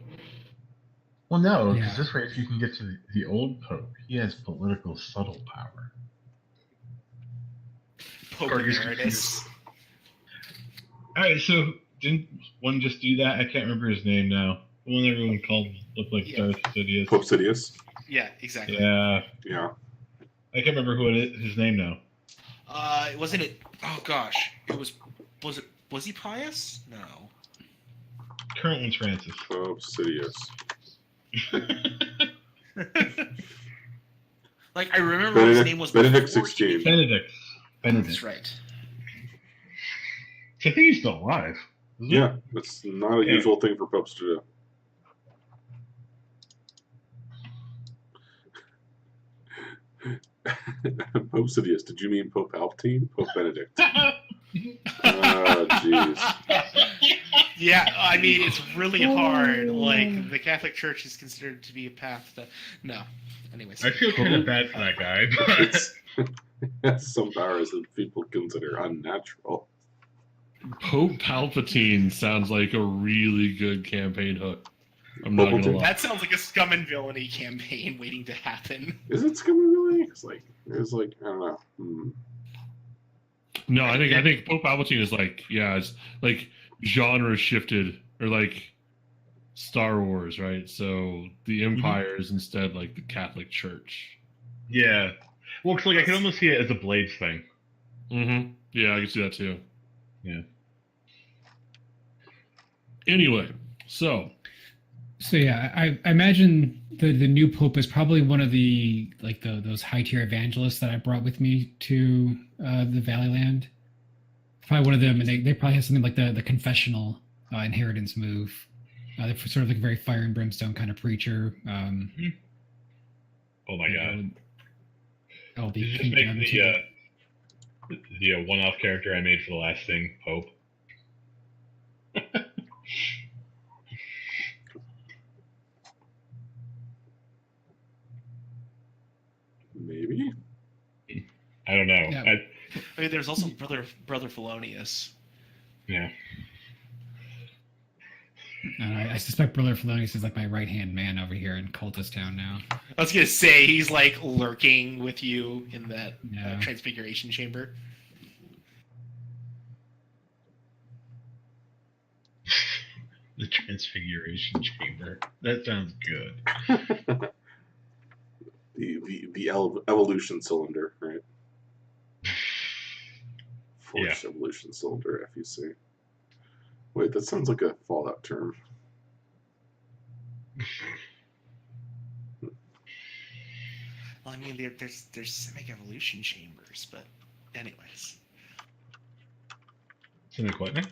Well, no, Yeah. because this way, if you can get to the old Pope, he has political subtle power. Pope Corgi's Emeritus. All right, so didn't one just do that? I can't remember his name now. The one everyone called looked like Yeah. Darth Sidious. Pope Sidious. Yeah, exactly. Yeah, Yeah. I can't remember his name now. Wasn't it? Oh gosh, was he pious? No. Current one's Francis. Pope Sidious. Like I remember his name was Benedict before 16. he- Benedict. That's right. I think he's still alive. isn't he? Yeah, that's not a Yeah. usual thing for popes to do. Pope Sidious. Did you mean Pope Palpatine? Pope Benedict. Oh, jeez. Yeah, I mean, it's really hard. Like, the Catholic Church is considered to be a path to... No. Anyways. I feel kind of bad for that guy. But... It's, it's some powers that people consider unnatural. Pope Palpatine sounds like a really good campaign hook. I'm not gonna lie. That sounds like a scum and villainy campaign waiting to happen. Is it scum and villainy? It's like, I don't know. No, I think Pope Palpatine is like, yeah, it's like genre shifted, or like Star Wars, right? So the Empire is instead like the Catholic Church. Yeah. Well, 'cause, like, I can almost see it as a Blades thing. Mm-hmm. Yeah, I can see that too. Yeah. Anyway, so yeah, I imagine the new pope is probably one of the those high tier evangelists that I brought with me to the Valley Land. Probably one of them, and they probably have something like the confessional inheritance move. They're sort of like a very fire and brimstone kind of preacher. Oh my god! I'll Did you be just make the one-off character I made for the last thing, Pope? Maybe. I don't know. Yeah. I mean, there's also Brother Felonius. Yeah. I suspect Brother Felonius is like my right-hand man over here in Cultist Town now. I was gonna say he's like lurking with you in that Yeah. transfiguration chamber. The Transfiguration Chamber. That sounds good. the evolution cylinder, right? Force evolution cylinder, FEC. Wait, that sounds like a Fallout term. Well, I mean, there's simic evolution chambers, but anyways. Something quite nice.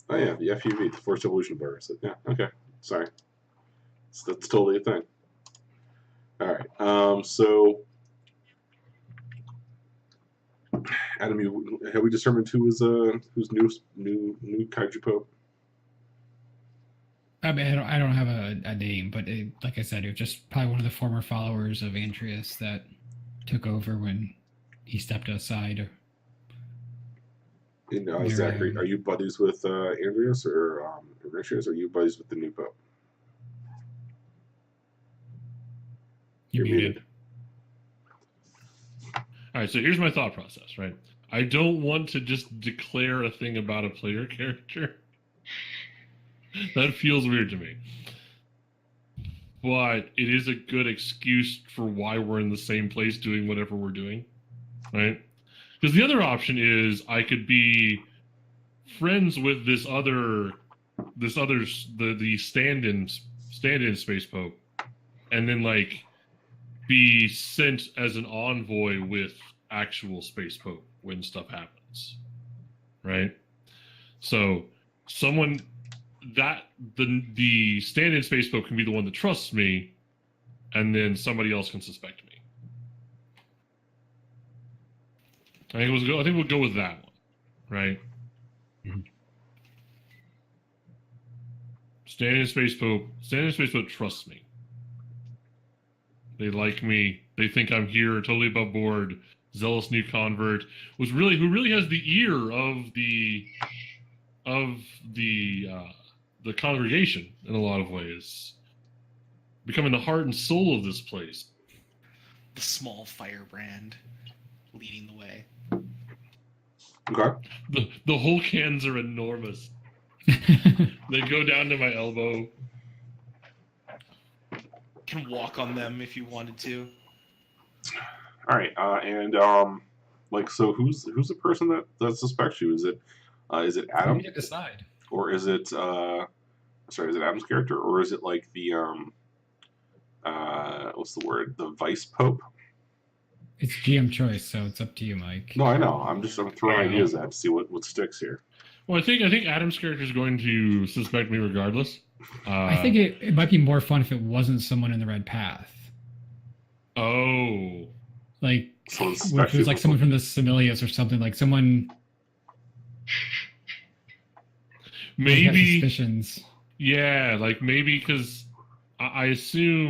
Oh yeah, the FUV, the Force Evolution Virus. Yeah, okay. Sorry. So that's totally a thing. Alright, so Adam, have we determined who's new Kaiju Pope? I mean, I don't have a name, but like I said, it was just probably one of the former followers of Andreas that took over when he stepped aside. And Zachary, are you buddies with Andreas or Richards? Or are you buddies with the new Pope? You're muted. all right, so here's my thought process, right? I don't want to just declare a thing about a player character. That feels weird to me. But it is a good excuse for why we're in the same place doing whatever we're doing, right? Because the other option is I could be friends with the stand-in space pope, and then like be sent as an envoy with actual space pope when stuff happens, right? So someone that the stand-in space pope can be the one that trusts me, and then somebody else can suspect me. I think we'll go with that one, right? Mm-hmm. Stand-in space pope trusts me. They like me. They think I'm here, totally above board. Zealous new convert who really has the ear of the congregation in a lot of ways, becoming the heart and soul of this place. The small firebrand leading the way. Okay. The whole cans are enormous. They go down to my elbow. Can walk on them if you wanted to. All right, so who's the person that suspects you? Is it Adam? You need to decide. Or is it is it Adam's character, or is it like the what's the word? The vice pope? It's GM choice, so it's up to you, Mike. No, I know. I'm throwing ideas at to see what sticks here. Well, I think Adam's character is going to suspect me regardless. I think it might be more fun if it wasn't someone in the red path. Oh. Like, So if it was like someone from the Similius or something, like someone You have Maybe, suspicions. yeah, like maybe because I assume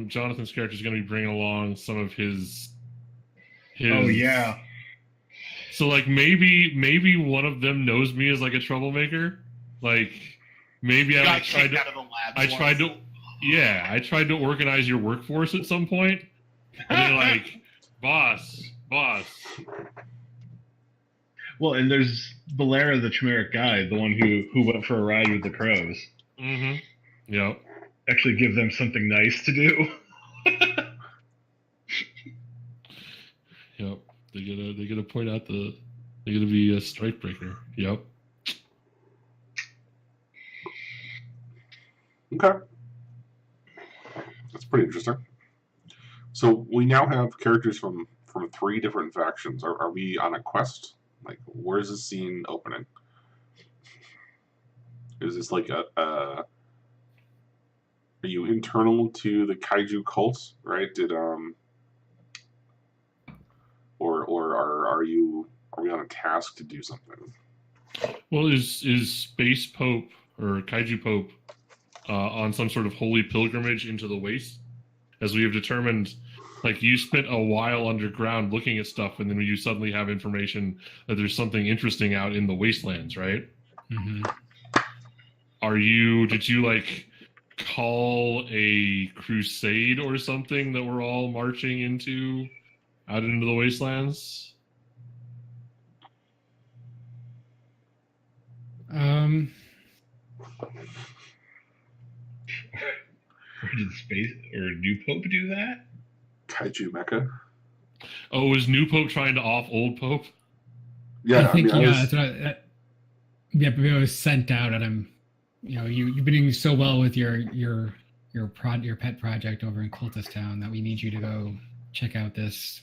Jonathan's character is going to be bringing along some of his. Oh yeah. So like maybe one of them knows me as like a troublemaker. Like maybe I Got like, tried kicked to. out of the lab. I tried to. Yeah, I tried to organize your workforce at some point, and they're like, boss. Well, and there's Valera, the Chimeric guy, the one who went for a ride with the crows. Mm-hmm. Yep. Actually, give them something nice to do. Yep. They gotta point out they're gonna be a strike breaker. Yep. Okay. That's pretty interesting. So we now have characters from 3 different factions. Are we on a quest? Like, where's the scene opening? Is this like are you internal to the kaiju cult, right? Or are we on a task to do something? Well, is Space Pope or Kaiju Pope on some sort of holy pilgrimage into the waste? As we have determined, like you spent a while underground looking at stuff, and then you suddenly have information that there's something interesting out in the wastelands, right? Mm-hmm. Did you like call a crusade or something that we're all marching out into the wastelands? Or did Space or New Pope do that? Kaiju Mecca? Oh, is New Pope trying to off Old Pope? Yeah, I think I mean, that's what yeah, but it was sent out, and I'm, you've been doing so well with your pet project over in Cultist Town that we need you to go check out this,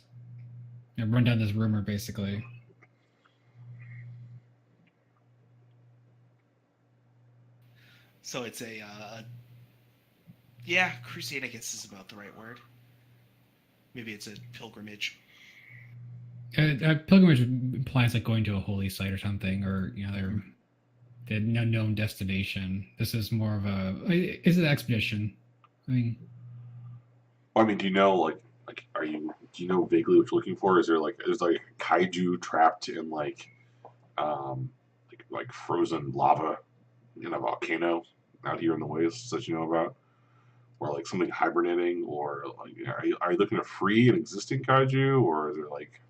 run down this rumor, basically. So it's a crusade, I guess, is about the right word. Maybe it's a pilgrimage. Pilgrimage implies like going to a holy site or something, or they're an unknown destination. This is more of it's an expedition. I mean, do you know do you know vaguely what you're looking for? Is there like kaiju trapped in like frozen lava in a volcano out here in the wastes that you know about? Or like something hibernating, or like are you looking to free an existing kaiju, or is there like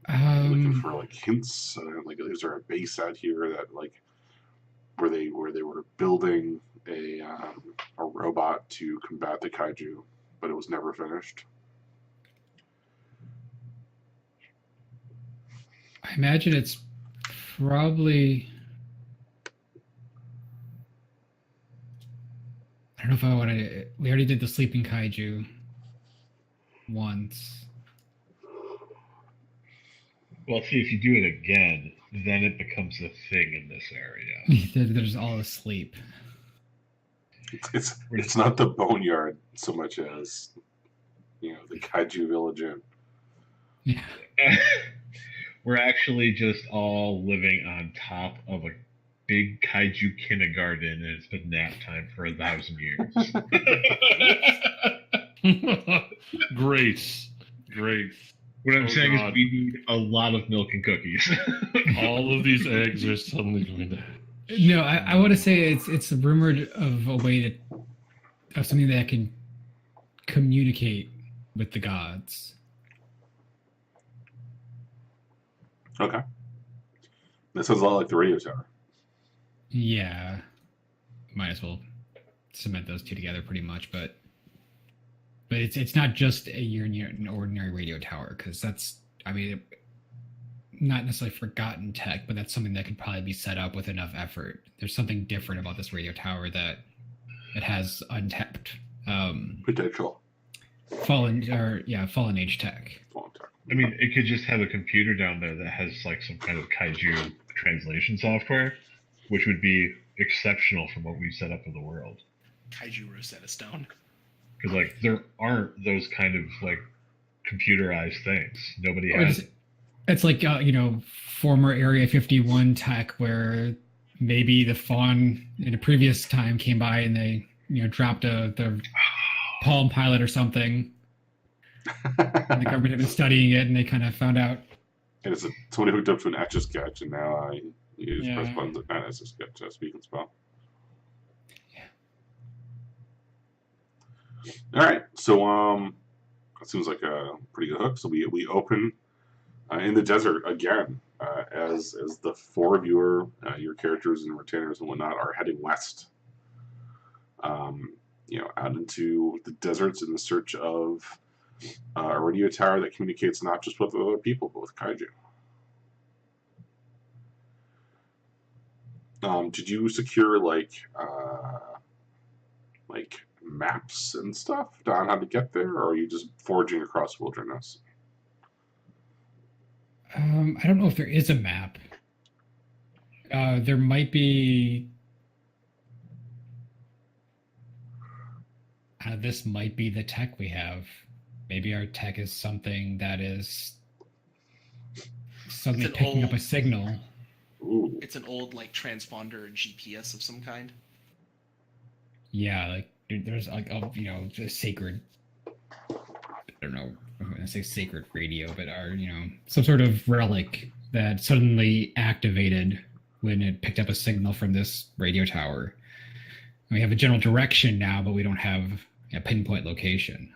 looking for like hints? Like, is there a base out here that like where they were building a robot to combat the kaiju, but it was never finished? I imagine it's probably. I don't know if I want to. We already did the sleeping kaiju once. Well, see, if you do it again, then it becomes a thing in this area. They're just all asleep. It's not the boneyard so much as the kaiju village inn. Yeah. We're actually just all living on top of a big kaiju kindergarten, and it's been nap time for 1,000 years. Great. What I'm saying God. is we need a lot of milk and cookies. All of these eggs are suddenly going to. No, I want to say it's rumored of a way of something that can communicate with the gods. Okay. That sounds a lot like the radio tower. Yeah, might as well cement those two together pretty much, but it's not just an ordinary radio tower, because that's not necessarily forgotten tech, but that's something that could probably be set up with enough effort. There's something different about this radio tower that it has untapped Potential. fallen age tech. I mean, it could just have a computer down there that has like some kind of kaiju translation software, which would be exceptional from what we've set up in the world. Kaiju Rosetta Stone. Because like there aren't those kind of like computerized things. Nobody Or has. it's like former Area 51 tech where maybe the fawn in a previous time came by and they dropped the Palm Pilot or something, and the government had been studying it and they kind of found out. And it's somebody hooked up to an Etch a Sketch, and now you just press Yeah. buttons at not Etch a Sketch, speak and spell. All right, so it seems like a pretty good hook. So we open in the desert again, as the four of your characters and retainers and whatnot are heading west. Out into the deserts in the search of a radio tower that communicates not just with other people, but with kaiju. Did you secure like maps and stuff on how to get there, or are you just foraging across wilderness? I don't know if there is a map. There might be. This might be the tech we have. Maybe our tech is something that is suddenly picking up a signal. Ooh. It's an old like transponder GPS of some kind. Yeah, like there's like the sacred. I don't know. I'm going to say sacred radio, but our some sort of relic that suddenly activated when it picked up a signal from this radio tower. We have a general direction now, but we don't have a pinpoint location.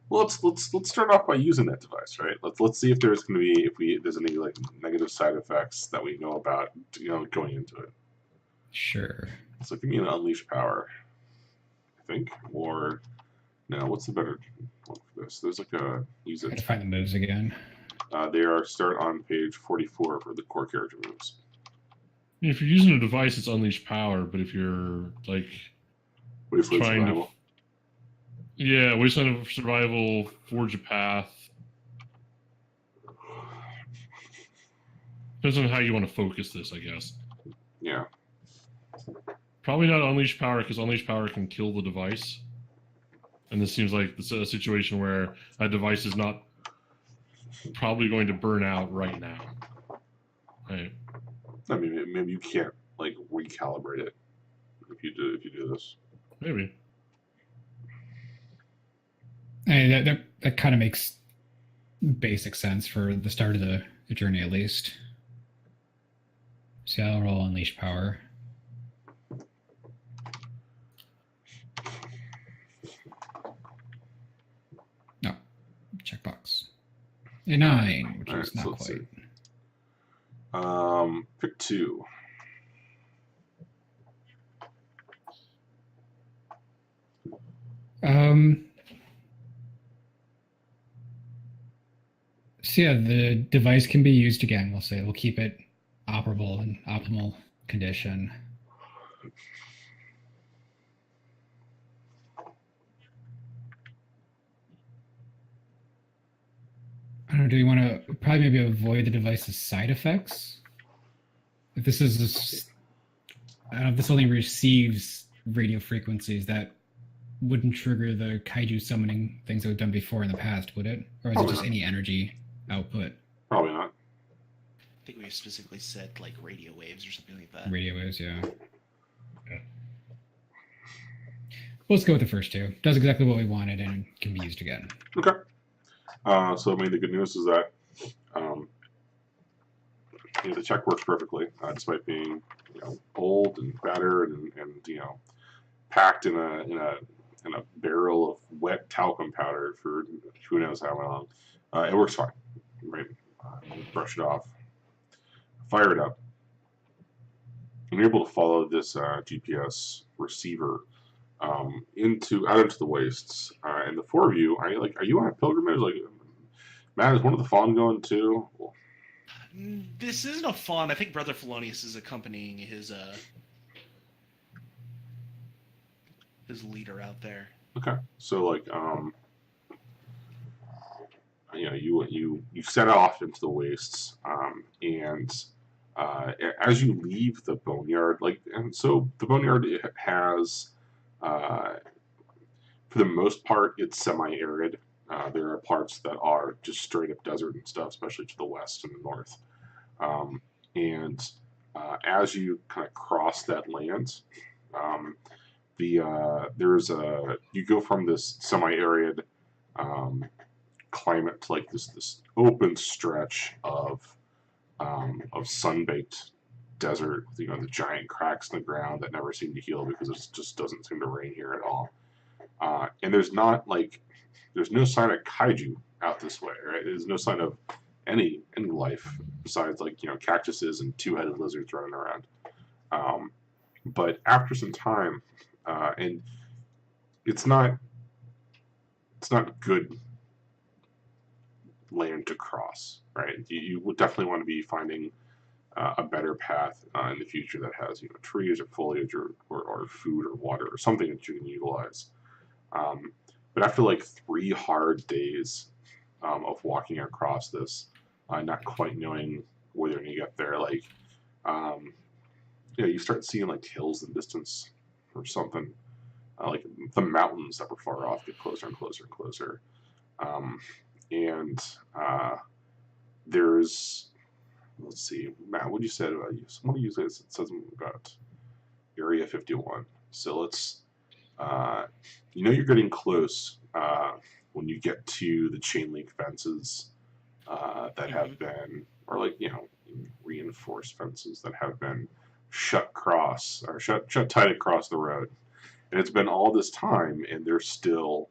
Well, let's start off by using that device, right? Let's see if there's going to be there's any like negative side effects that we know about, going into it. Sure. So give me an unleash power, I think, or no? What's the better one for this? There's like a use I it. have to find the moves again. They are start on page 44 for the core character moves. If you're using a device, it's unleash power. But if you're like Wasteland trying survival. Wasteland of survival, forge a path. Depends on how you want to focus this, I guess. Yeah. Probably not unleash power, because unleash power can kill the device. And this seems like it's a situation where that device is not probably going to burn out right now. Right. I mean, maybe you can't like recalibrate it if you do this. Maybe. And that kind of makes basic sense for the start of the journey, at least. So I'll roll unleash power. No, checkbox. A 9, which All is right, so not let's quite. see. Pick 2. So yeah, the device can be used again. We'll keep it operable in optimal condition. I don't know. Do you want to probably maybe avoid the device's side effects? If this is this only receives radio frequencies, that wouldn't trigger the kaiju summoning things that we've done before in the past, would it? Or is it just any energy output? Probably not. I think we specifically said like radio waves or something like that. Radio waves, yeah. Yeah. Well, let's go with the first two. Does exactly what we wanted and can be used again. Okay. So I mean, the good news is that the check works perfectly, despite being old and battered and packed in a barrel of wet talcum powder for who knows how long. It works fine, right? Brush it off, fire it up, and you're able to follow this GPS receiver out into the wastes. And the four of you, are you on a pilgrimage? Like, Matt, is one of the fawn going too? This isn't a fawn. I think Brother Felonius is accompanying his leader out there. Okay, so like you set off into the wastes, and as you leave the boneyard, and so the boneyard has, for the most part, it's semi-arid. There are parts that are just straight up desert and stuff, especially to the west and the north. And as you kind of cross that land, you go from this semi-arid climate to like this open stretch of sun-baked desert. You know, the giant cracks in the ground that never seem to heal because it just doesn't seem to rain here at all. And there's no sign of kaiju out this way, right? There's no sign of any life besides like, you know, cactuses and two-headed lizards running around. But after some time, and it's not good land to cross, right? You would definitely want to be finding a better path in the future that has, you know, trees or foliage or food or water or something that you can utilize. But after like 3 hard days of walking across this, not quite knowing whether you get there, like, you start seeing like hills in the distance or something. Like the mountains that were far off get closer and closer and closer. There's, let's see, Matt, what you said about you? Somebody used it said something about Area 51. So let's, you're getting close when you get to the chain link fences that have been, or like, reinforced fences that have been shut tight across the road. And it's been all this time, and they're still,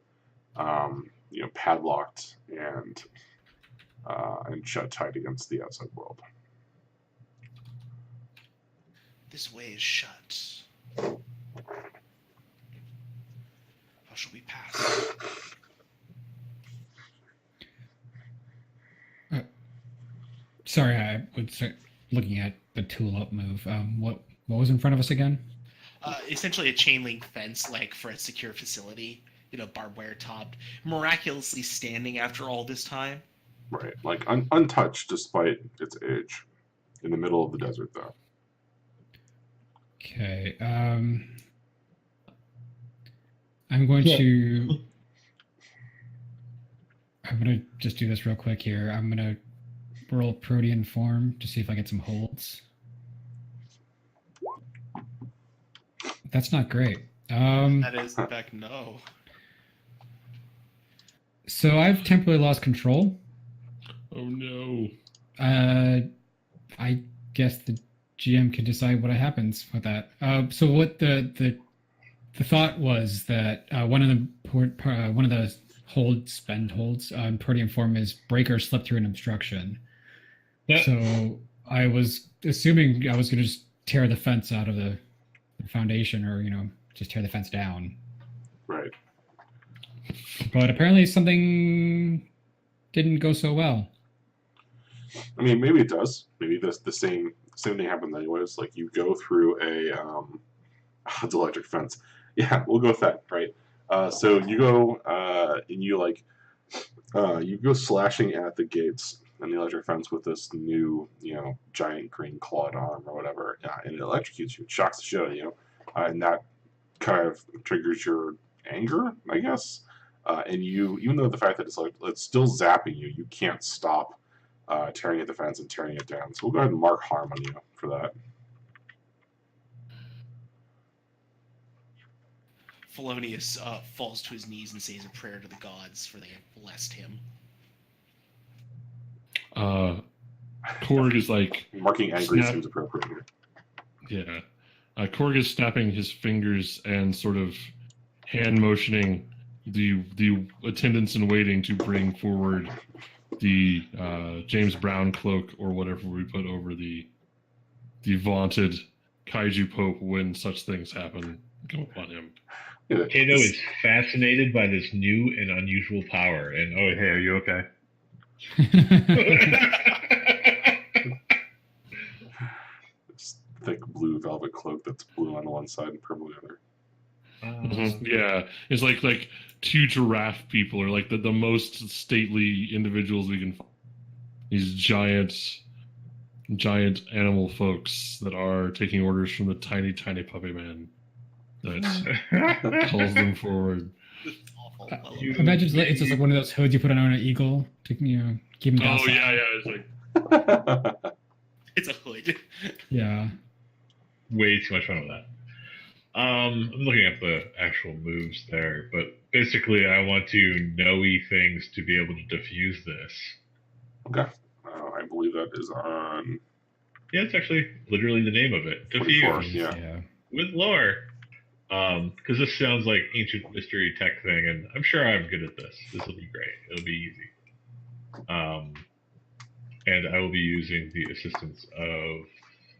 padlocked and shut tight against the outside world. This way is shut. How shall we pass? Sorry, I was looking at the tool-up move. What was in front of us again? Essentially a chain link fence, like for a secure facility, barbed wire topped, miraculously standing after all this time. Right, like untouched despite its age, in the middle of the desert, though. Okay, I'm going to just do this real quick here. I'm going to roll Protean form to see if I get some holds. That's not great. That is, in fact, no. So I've temporarily lost control. Oh no. I guess the GM can decide what happens with that. So what the thought was that one of the spend holds on Protean form is breaker slip through an obstruction. Yeah. So I was assuming I was going to just tear the fence out of the foundation, or just tear the fence down. Right. But apparently something didn't go so well. I mean, maybe it does. Maybe the same thing happened anyways. Like you go through the electric fence. Yeah, we'll go with that, right? So you go and you go slashing at the gates and the electric fence with this new, giant green clawed arm or whatever, and it electrocutes you. It shocks the shit out of you, and that kind of triggers your anger, I guess. And you, even though the fact that it's still zapping you, you can't stop tearing at the fence and tearing it down. So we'll go ahead and mark harm on you for that. Felonius falls to his knees and says a prayer to the gods, for they have blessed him. Korg is like marking angry seems appropriate here. Yeah. Korg is snapping his fingers and sort of hand motioning the attendants in waiting to bring forward the James Brown cloak or whatever we put over the vaunted kaiju pope when such things happen come upon him. Kato is fascinated by this new and unusual power, and oh hey, are you okay? This thick blue velvet cloak that's blue on one side and purple on the other. Yeah, it's like 2 giraffe people, or like the most stately individuals we can find. These giant animal folks that are taking orders from the tiny puppy man that calls them forward. awful. You- Imagine it's just like one of those hoods you put on an eagle to keep him down. Oh yeah, it's like It's a hood. Yeah. way too much fun with that. I'm looking at the actual moves there, but basically I want to know-y things to be able to diffuse this. Okay. I believe that is on Yeah, it's actually literally the name of it. 24. Diffuse Yeah. with lore. Because this sounds like ancient mystery tech thing, and I'm sure I'm good at this. This will be great. It'll be easy. And I will be using the assistance of,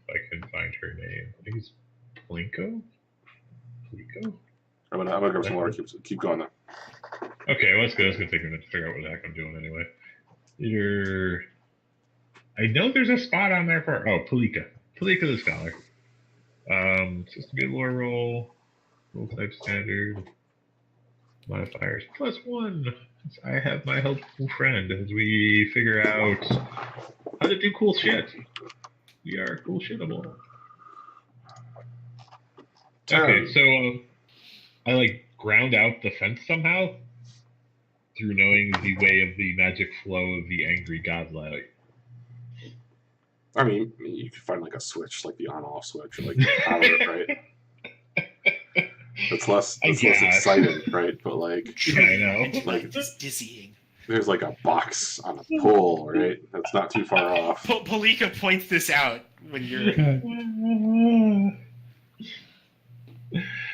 if I can find her name, I think it's Plinko? Plinko? I'm gonna grab some water. Keep going though. Okay, well, that's good. It's gonna take a minute to figure out what the heck I'm doing anyway. Either I know there's a spot on there for Palika. Palika the Scholar. Supposed to be a lore roll type standard. Modifiers +1. I have my helpful friend as we figure out how to do cool shit. We are cool shittable. Okay, so I ground out the fence somehow through knowing the way of the magic flow of the angry godlight. I mean, you could find a switch, like the on-off switch, or out of it, right? That's less exciting, right? But Yeah, I know. Just dizzying. there's a box on a pole, right? That's not too far off. Palika points this out when you're.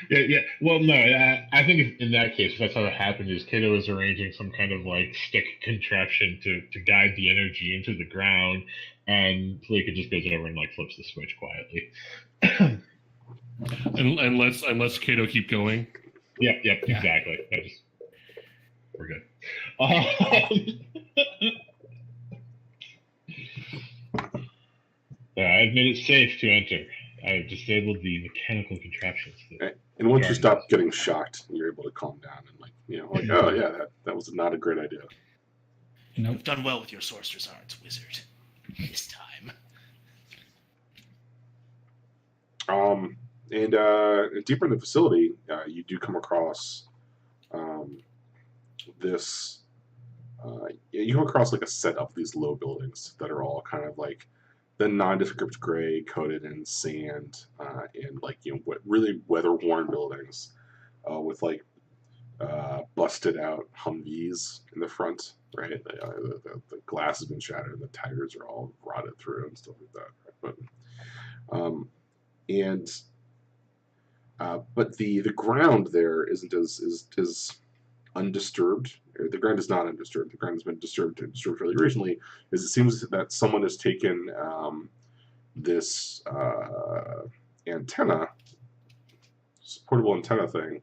Yeah. Well, no, I think in that case, that's how it happened. Is Kato was arranging some kind of stick contraption to guide the energy into the ground, and Palika just goes over and flips the switch quietly. and lets Kato keep going. Yep, exactly. We're good. I've made it safe to enter. I've disabled the mechanical contraptions. And once you stop getting shocked, you're able to calm down and oh yeah, that was not a great idea. Nope. You've done well with your sorcerer's arts, wizard. This time. And deeper in the facility, you do come across this. You come across a set of these low buildings that are all kind of the nondescript gray coated in sand and really weather-worn buildings with busted out Humvees in the front, right? The glass has been shattered and the tires are all rotted through and stuff like that, right? But the ground there isn't as undisturbed. The ground is not undisturbed. The ground has been disturbed fairly recently. It seems that someone has taken this antenna, portable antenna thing,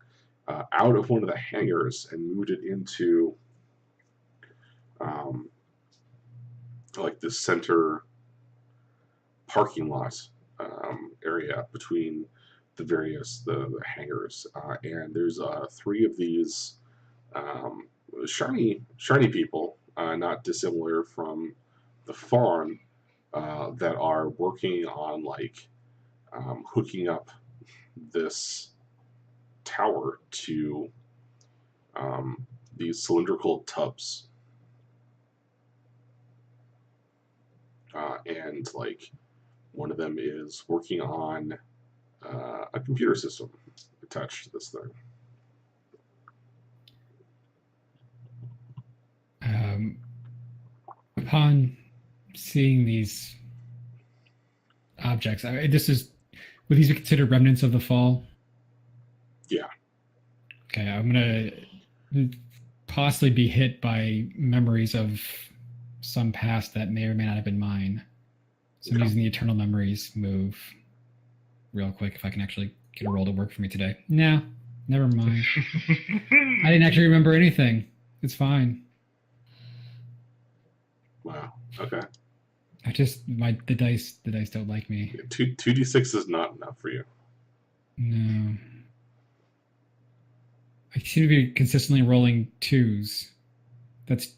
out of one of the hangars and moved it into the center parking lot area between the various the hangars, and there's 3 of these shiny people, not dissimilar from the farm, that are working on hooking up this tower to these cylindrical tubs, and one of them is working on a computer system attached to this thing. Upon seeing these objects, would these be considered remnants of the fall? Yeah. Okay, I'm gonna possibly be hit by memories of some past that may or may not have been mine. So I'm using the Eternal Memories move real quick if I can actually get a roll to work for me today. No, never mind. I didn't actually remember anything. It's fine. Wow. Okay. The dice don't like me. 2d6 is not enough for you. No. I seem to be consistently rolling 2s. That's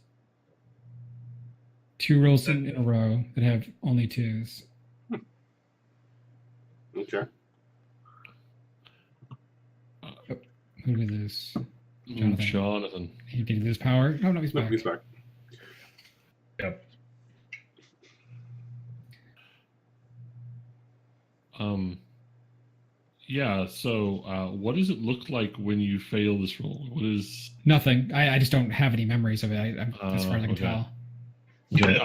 2 rolls in a row that have only 2s. Okay. Who did this? Jonathan. Did he lose power? Oh, no, he's No, back. he's back. Yep. Yeah, so what does it look like when you fail this roll? What is... Nothing. I just don't have any memories of it. I'm as far as I can okay. tell. Okay,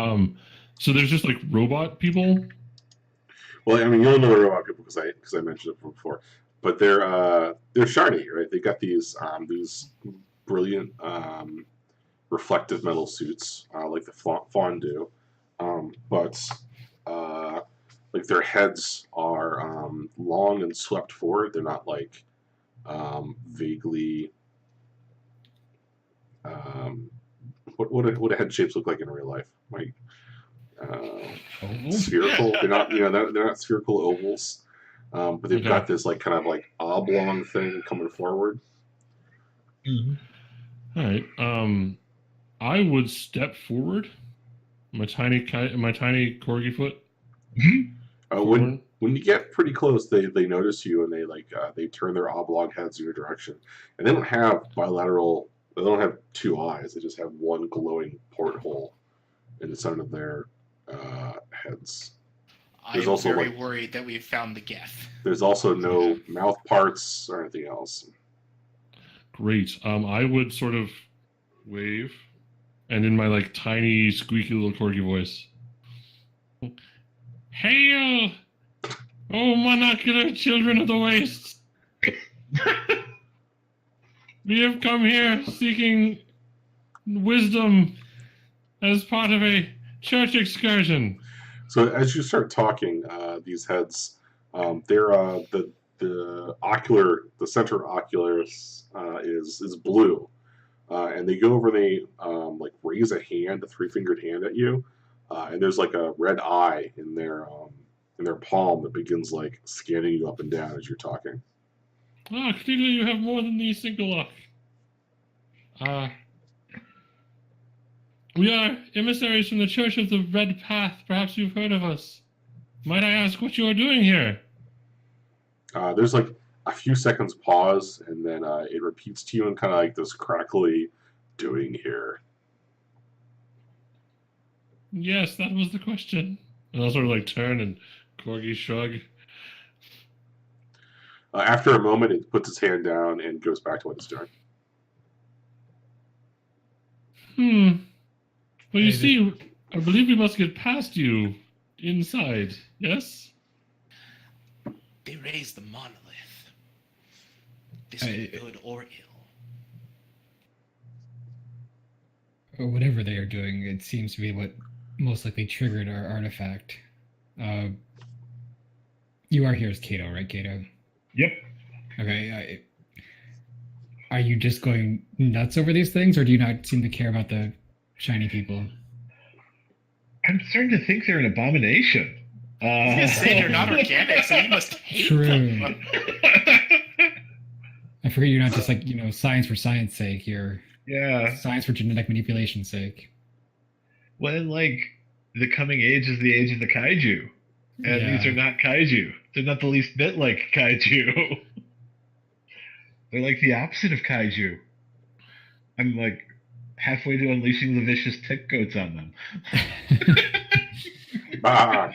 so there's just like robot people? Well, I mean, you'll know the robot people because I mentioned it before, but they're shiny, right? They got these brilliant reflective metal suits like the fawn do, but like their heads are long and swept forward. They're not like vaguely what do head shapes look like in real life? Like spherical. They're not they're not spherical ovals, but they've got this like kind of like oblong thing coming forward. Mm-hmm. All right. I would step forward. My tiny corgi foot. When you get pretty close, they notice you and they turn their oblong heads in your direction, and they don't have bilateral. They don't have two eyes. They just have one glowing porthole in the center of their heads. I'm also very worried that we've found the Geth. There's also no mouth parts or anything else. Great. I would sort of wave, and in my like tiny, squeaky little corgi voice, "Hail, oh monocular children of the wastes! We have come here seeking wisdom as part of a church excursion." So as you start talking, these heads, they're the center oculus is blue, and they go over and they like raise a hand, a 3-fingered hand at you, and there's like a red eye in their palm that begins like scanning you up and down as you're talking. Clearly you have more than the single lock. We are emissaries from the Church of the Red Path. Perhaps you've heard of us. Might I ask what you are doing here? There's like a few seconds pause, and then it repeats to you in kind of like this crackly doing here. Yes, that was the question. And I'll sort of like turn and corgi shrug. After a moment, it puts its hand down and goes back to what it's doing. Well, you see, I believe we must get past you inside, yes? They raised the monolith. This be good or ill. Or whatever they are doing, it seems to be what most likely triggered our artifact. You are here as Kato, right, Kato? Yep. Okay. Are you just going nuts over these things, or do you not seem to care about the shiny people? I'm starting to think they're an abomination. I was going to say they're not organic, so you must hate them. I forget you're not just like, science for science sake. You're science for genetic manipulation's sake. Well, like, the coming age is the age of the kaiju. And these are not kaiju. They're not the least bit like kaiju. They're like the opposite of kaiju. I'm like halfway to unleashing the vicious tick goats on them. Bah.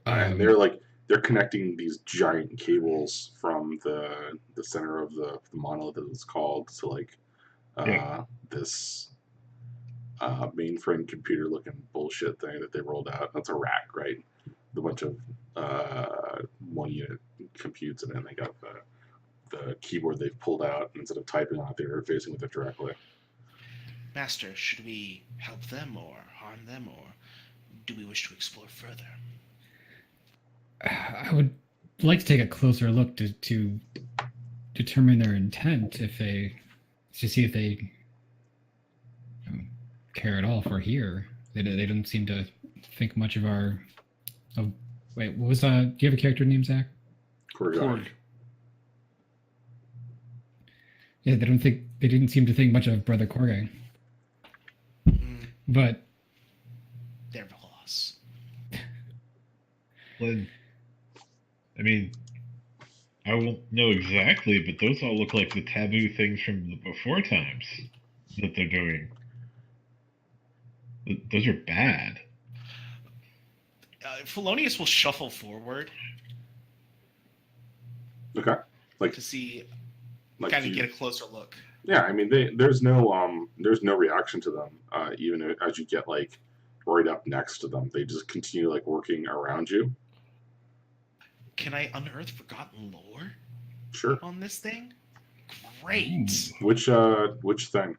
And they're connecting these giant cables from the center of the monolith, as it's called, to like this mainframe computer looking bullshit thing that they rolled out. That's a rack, right? A bunch of 1-unit computes, and then they got the keyboard they've pulled out. Instead of typing on it, they're facing with it directly. Master, should we help them or harm them, or do we wish to explore further? I would like to take a closer look to determine their intent, to see if they care at all if we're here. They don't seem to think much of our. Oh, wait, what was do you have a character name, Zach? Korg. Yeah, they didn't seem to think much of Brother Korg. But they're lost. Well, I mean, I won't know exactly, but those all look like the taboo things from the before times that they're doing. Those are bad. Felonius will shuffle forward Okay. Like, to see, like kind of you- get a closer look. Yeah, I mean, there's no reaction to them. Even as you get like right up next to them, they just continue like working around you. Can I unearth forgotten lore Sure. on this thing? Great. Which thing?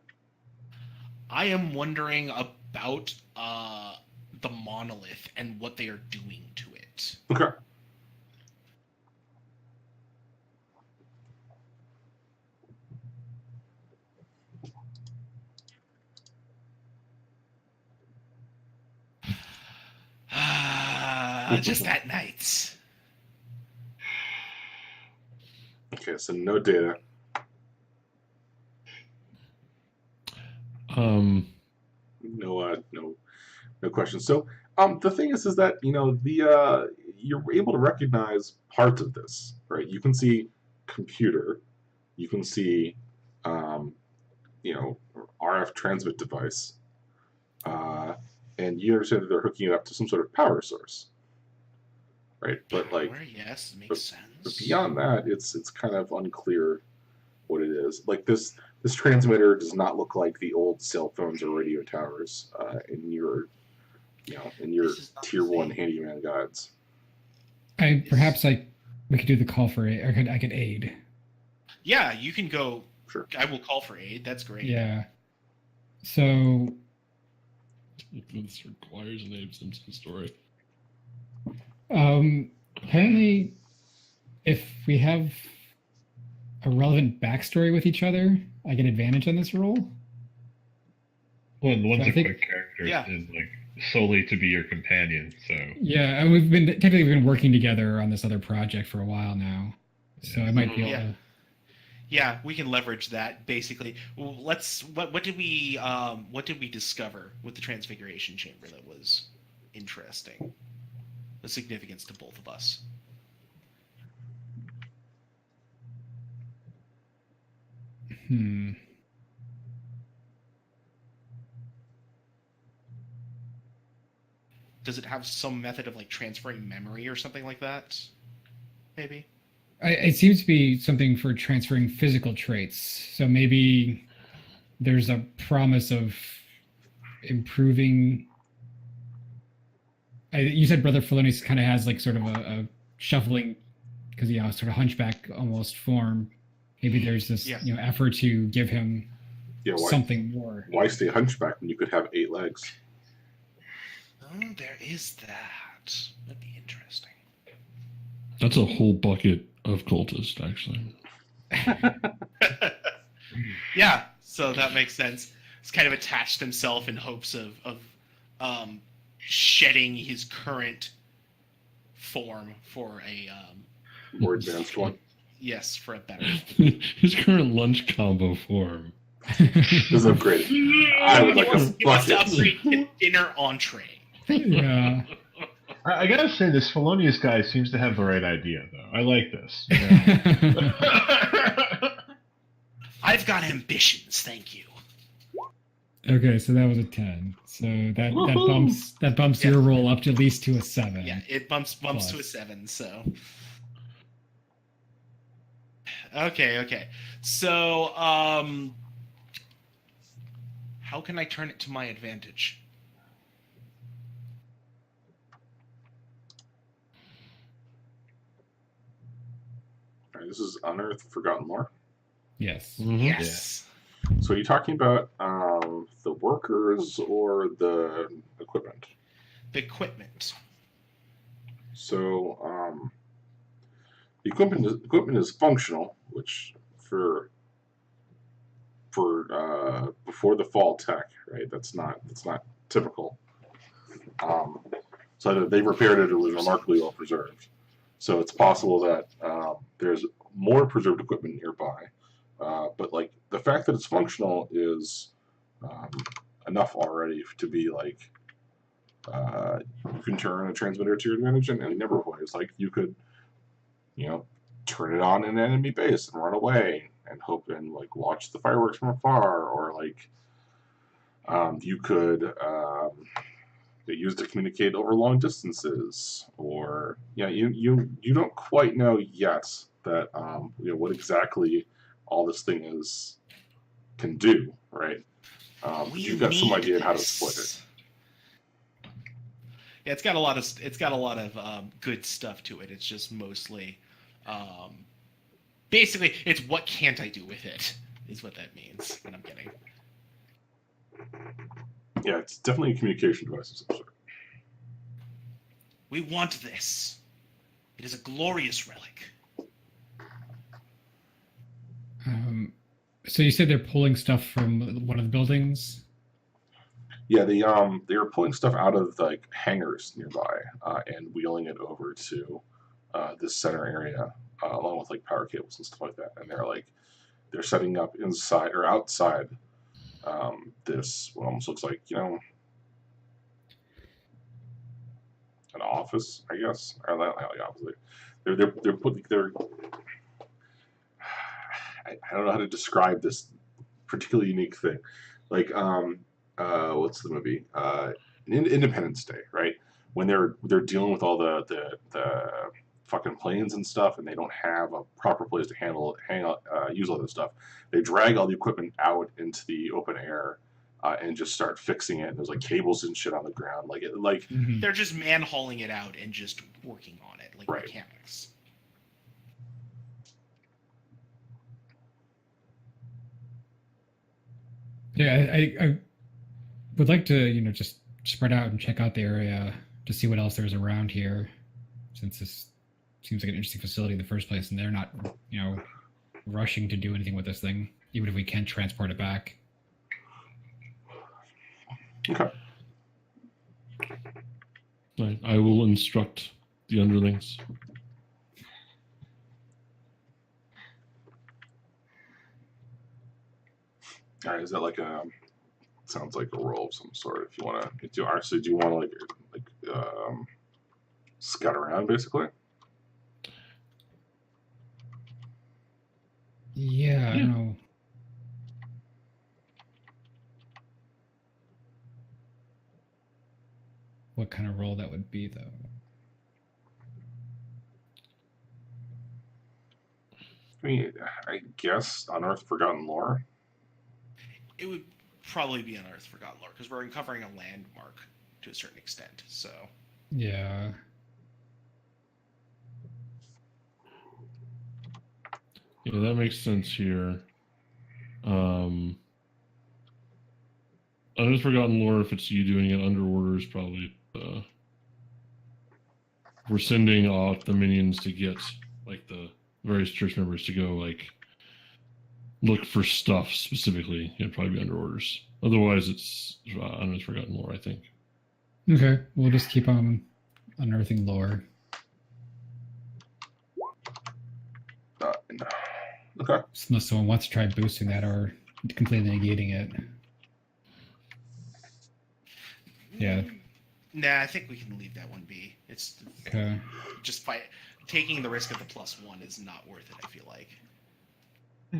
I am wondering about the monolith and what they are doing to it. Okay. Just that night. Okay, so no data. No questions. So the thing is that you're able to recognize parts of this, right? You can see computer, you can see RF transmit device, and you understand that they're hooking it up to some sort of power source, right? But like, Power, yes, makes sense. but beyond that, it's kind of unclear what it is. Like this transmitter does not look like the old cell phones or radio towers in your This is not tier the 1 same. handyman guides. We could do the call for aid, or I could aid. Yeah, you can go. Sure. I will call for aid. That's great. Yeah. So This requires an Abe Simpson story. apparently, if we have a relevant backstory with each other, I get advantage on this roll. Well, and one's So I a think- quick character Yeah. and like solely to be your companion. So Yeah, and we've been working together on this other project for a while now, so I might be able Yeah. to. Yeah, we can leverage that basically. Well, what did we discover with the transfiguration chamber that was interesting? The significance to both of us. Does it have some method of like transferring memory or something like that? Maybe. It seems to be something for transferring physical traits. So maybe there's a promise of improving. You said Brother Felonius kind of has like sort of a shuffling, because sort of hunchback almost form. Maybe there's this Yeah. effort to give him Yeah, why, something more. why stay hunchback when you could have 8 legs? Oh, there is that. That'd be interesting. That's a whole bucket of cultists, actually. Yeah, so that makes sense. He's kind of attached himself in hopes of shedding his current form for a More advanced one. yes, for a better. His current lunch combo form. This is upgraded. I would like a He wants to bucket. upgrade to dinner entree. Yeah. I gotta say, this Felonius guy seems to have the right idea, though. I like this. I've got ambitions, thank you. Okay, so that was a 10. So that Woohoo! bumps Yeah. your roll up to at least to a 7. Yeah, it bumps to a Plus. 7, so. Okay. So, how can I turn it to my advantage? All right, this is Unearthed Forgotten Lore. Yes. Yes. So are you talking about the workers or the equipment? The equipment. So the equipment is functional, which for before the fall tech, right? That's not typical. So they repaired it. It was remarkably well preserved. So it's possible that there's more preserved equipment nearby. But like the fact that it's functional is enough already to be like you can turn a transmitter to your advantage in any number of ways. Like you could, turn it on in an enemy base and run away and hope and like watch the fireworks from afar, or like you could use to communicate over long distances, or you don't quite know yet that what exactly all this thing can do, right? You've got some idea on how to exploit it. Yeah, it's got a lot of good stuff to it. It's just mostly, basically, it's what can't I do with it is what that means. What I'm getting. Yeah, it's definitely a communication device of some sort. We want this. It is a glorious relic. So you said they're pulling stuff from one of the buildings? Yeah, they were pulling stuff out of like hangars nearby and wheeling it over to this center area along with like power cables and stuff like that. And they're setting up inside or outside this what almost looks like an office, I guess. Or not the office. They're I don't know how to describe this particularly unique thing. Like what's the movie? Independence Day, right? When they're dealing with all the fucking planes and stuff, and they don't have a proper place to use all this stuff. They drag all the equipment out into the open air and just start fixing it. And there's like cables and shit on the ground, They're just man-hauling it out and just working on it, like mechanics. Yeah, I would like to, just spread out and check out the area to see what else there's around here, since this seems like an interesting facility in the first place, and they're not, rushing to do anything with this thing, even if we can transport it back. Okay. I will instruct the underlings. All right, is that like sounds like a roll of some sort? If you want to, do you want to like scout around basically? Yeah, I don't know. What kind of role that would be, though? I mean, I guess unearth forgotten lore. It would probably be unearthed forgotten lore because we're uncovering a landmark to a certain extent. So Yeah. Yeah, that makes sense here. Unearthed forgotten lore, if it's you doing it under orders, probably. We're sending off the minions to get like the various church members to go like look for stuff specifically. It'd probably be under orders. Otherwise, it's unearthed forgotten lore, I think. Okay, we'll just keep on unearthing lore. No. Okay. Unless someone wants to try boosting that or completely negating it. Yeah. Nah, I think we can leave that one be. It's Okay. just taking the risk of the +1 is not worth it, I feel like. Do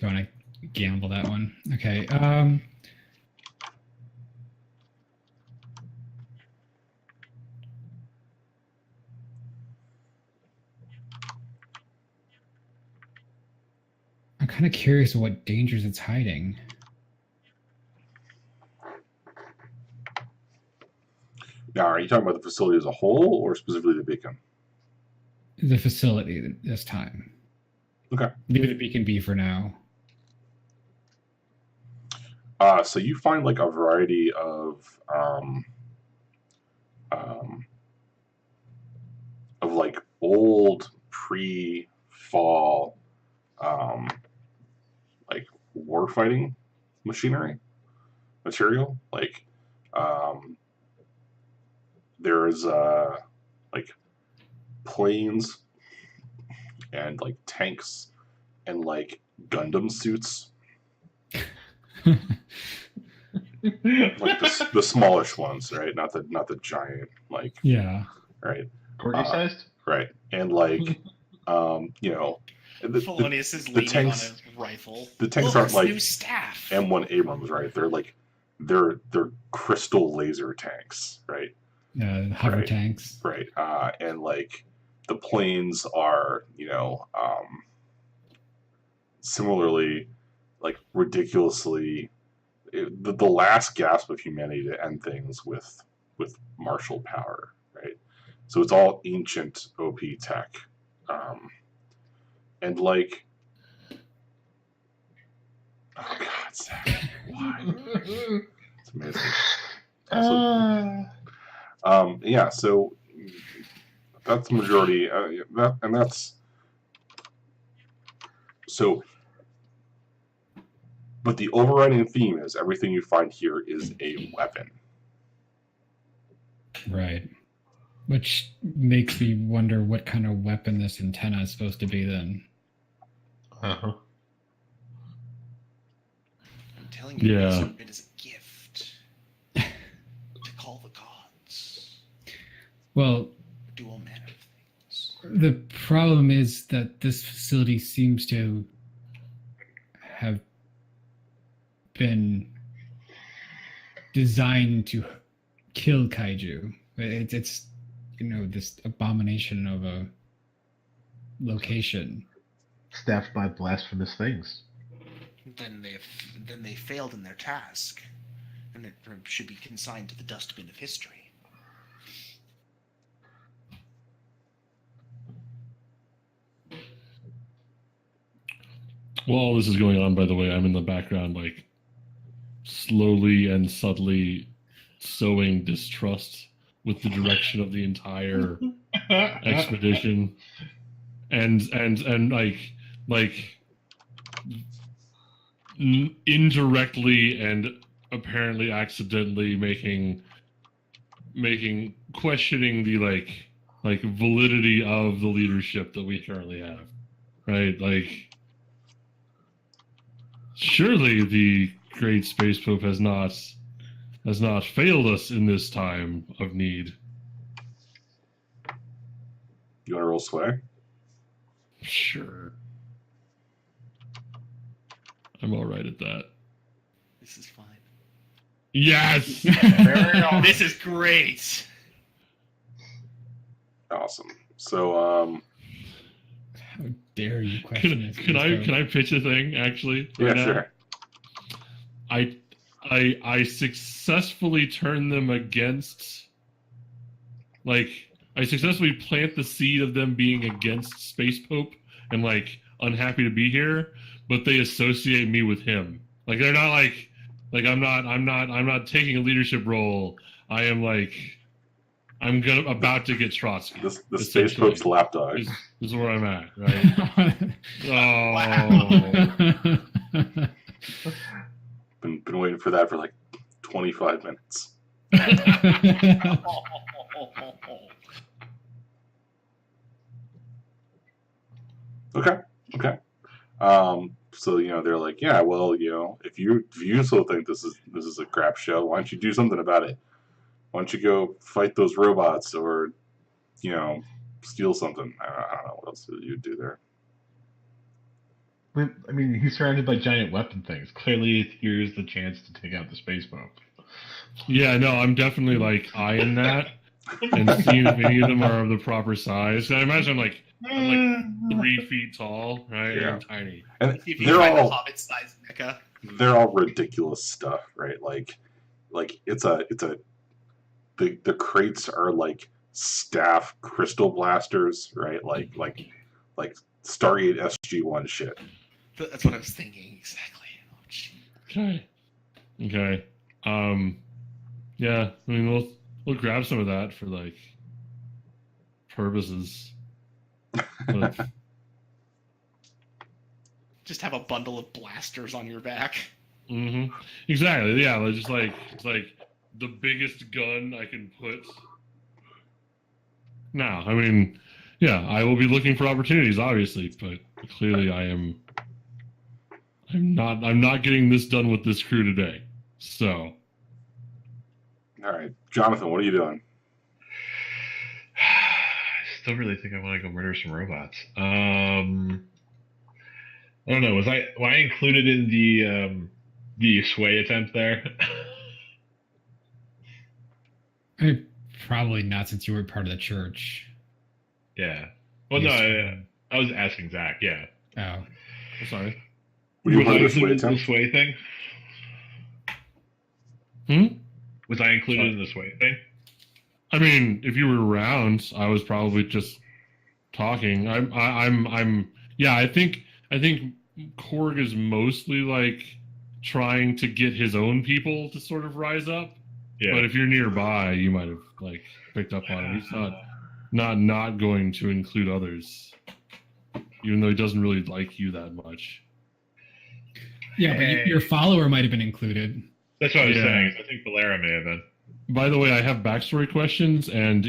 you want to gamble that one? Okay. I'm kind of curious what dangers it's hiding. Now, are you talking about the facility as a whole, or specifically the beacon? The facility this time. Okay. Leave the beacon be for now. So you find like a variety of like old pre-fall like warfighting machinery material. Like there's like planes and like tanks and like Gundam suits. like the smallish ones, right? Not the giant, like Yeah. right, Corgi sized? right, and like you know, Felonius is leaning tanks, on a rifle. the tanks Look, aren't it's like new staff. M1 Abrams, right? They're crystal laser tanks, right? Hover Right. tanks. Right, and like the planes are, similarly, like ridiculously, the last gasp of humanity to end things with martial power, right? So it's all ancient OP tech, and like, oh god, Zach, why? It's amazing. Also, yeah, so that's the majority. That's so. But the overriding theme is everything you find here is a weapon. Right. Which makes me wonder what kind of weapon this antenna is supposed to be then. Uh-huh. I'm telling you, Yeah. it is a gift to call the gods. Well, Do all manner of things. the problem is that this facility seems to have been designed to kill kaiju. It's this abomination of a location. Staffed by blasphemous things. Then they failed in their task, and it should be consigned to the dustbin of history. While all this is going on, by the way, I'm in the background, like, slowly and subtly sowing distrust with the direction of the entire expedition, and indirectly and apparently accidentally making questioning the like validity of the leadership that we currently have, right? Like, surely the great space pope has not failed us in this time of need. You want to roll sway? Sure. I'm all right at that. This is fine. Yes! This is great. Awesome. So, How dare you question this? Can I pitch a thing, actually? yeah, right now? sure. I successfully turn them against, like, I successfully plant the seed of them being against Space Pope and, like, unhappy to be here, but they associate me with him. Like, they're not like I'm not taking a leadership role. I am like, about to get Trotsky. The Space Pope's lapdog. This is where I'm at, right? Oh. Been waiting for that for like 25 minutes. Okay. So they're like, yeah, well, if you still think this is a crap show, why don't you do something about it? Why don't you go fight those robots or steal something? I don't know what else you'd do there. I mean, he's surrounded by giant weapon things. Clearly, here's the chance to take out the space pope. Yeah, no, I'm definitely like eyeing that and seeing if any of them are of the proper size. I imagine I'm like 3 feet tall, right? Yeah. I'm tiny. And See if you can find a hobbit-sized mecha. they're all ridiculous stuff, right? Like the crates are like staff crystal blasters, right? Like Stargate SG-1 shit. That's what I was thinking exactly. Oh, gee. Okay. Yeah, I mean we'll grab some of that for like purposes. But Just have a bundle of blasters on your back. exactly. Yeah, it's like the biggest gun I can put. Now, I mean, yeah, I will be looking for opportunities, obviously, but clearly I'm not getting this done with this crew today. So All right, Jonathan, what are you doing? I still really think I want to go murder some robots. I don't know. Was I included in the sway attempt there? Probably not, since you were part of the church. Yeah. Well, Yes. no, I was asking Zach. Yeah. Oh, I'm sorry. Were you Was part I of the sway included in the attempt? sway thing? Hmm? Was I included in the sway thing? I mean, if you were around, I was probably just talking. Yeah, I think Korg is mostly like trying to get his own people to sort of rise up. Yeah. But if you're nearby, you might have like picked up on it. He's not going to include others, even though he doesn't really like you that much. yeah, but your follower might have been included. That's what I was Yeah. saying. I think Valera may have been. By the way, I have backstory questions, and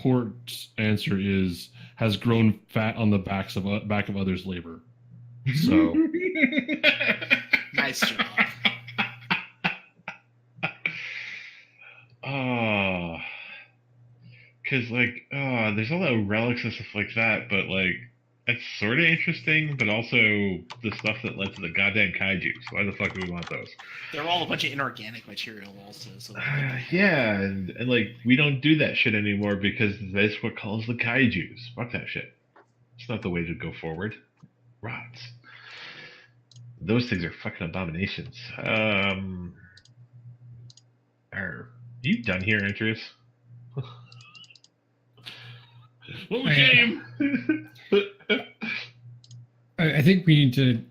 Court's answer has grown fat on the back of others' labor. So Nice job. Oh, because there's all the relics and stuff like that, but like it's sort of interesting, but also the stuff that led to the goddamn kaiju. So why the fuck do we want those? They're all a bunch of inorganic material, also. So Yeah, and like we don't do that shit anymore because that's what calls the kaijus. Fuck that shit. It's not the way to go forward. Rots. Those things are fucking abominations. Are you done here, Andreas? what game? I think we need to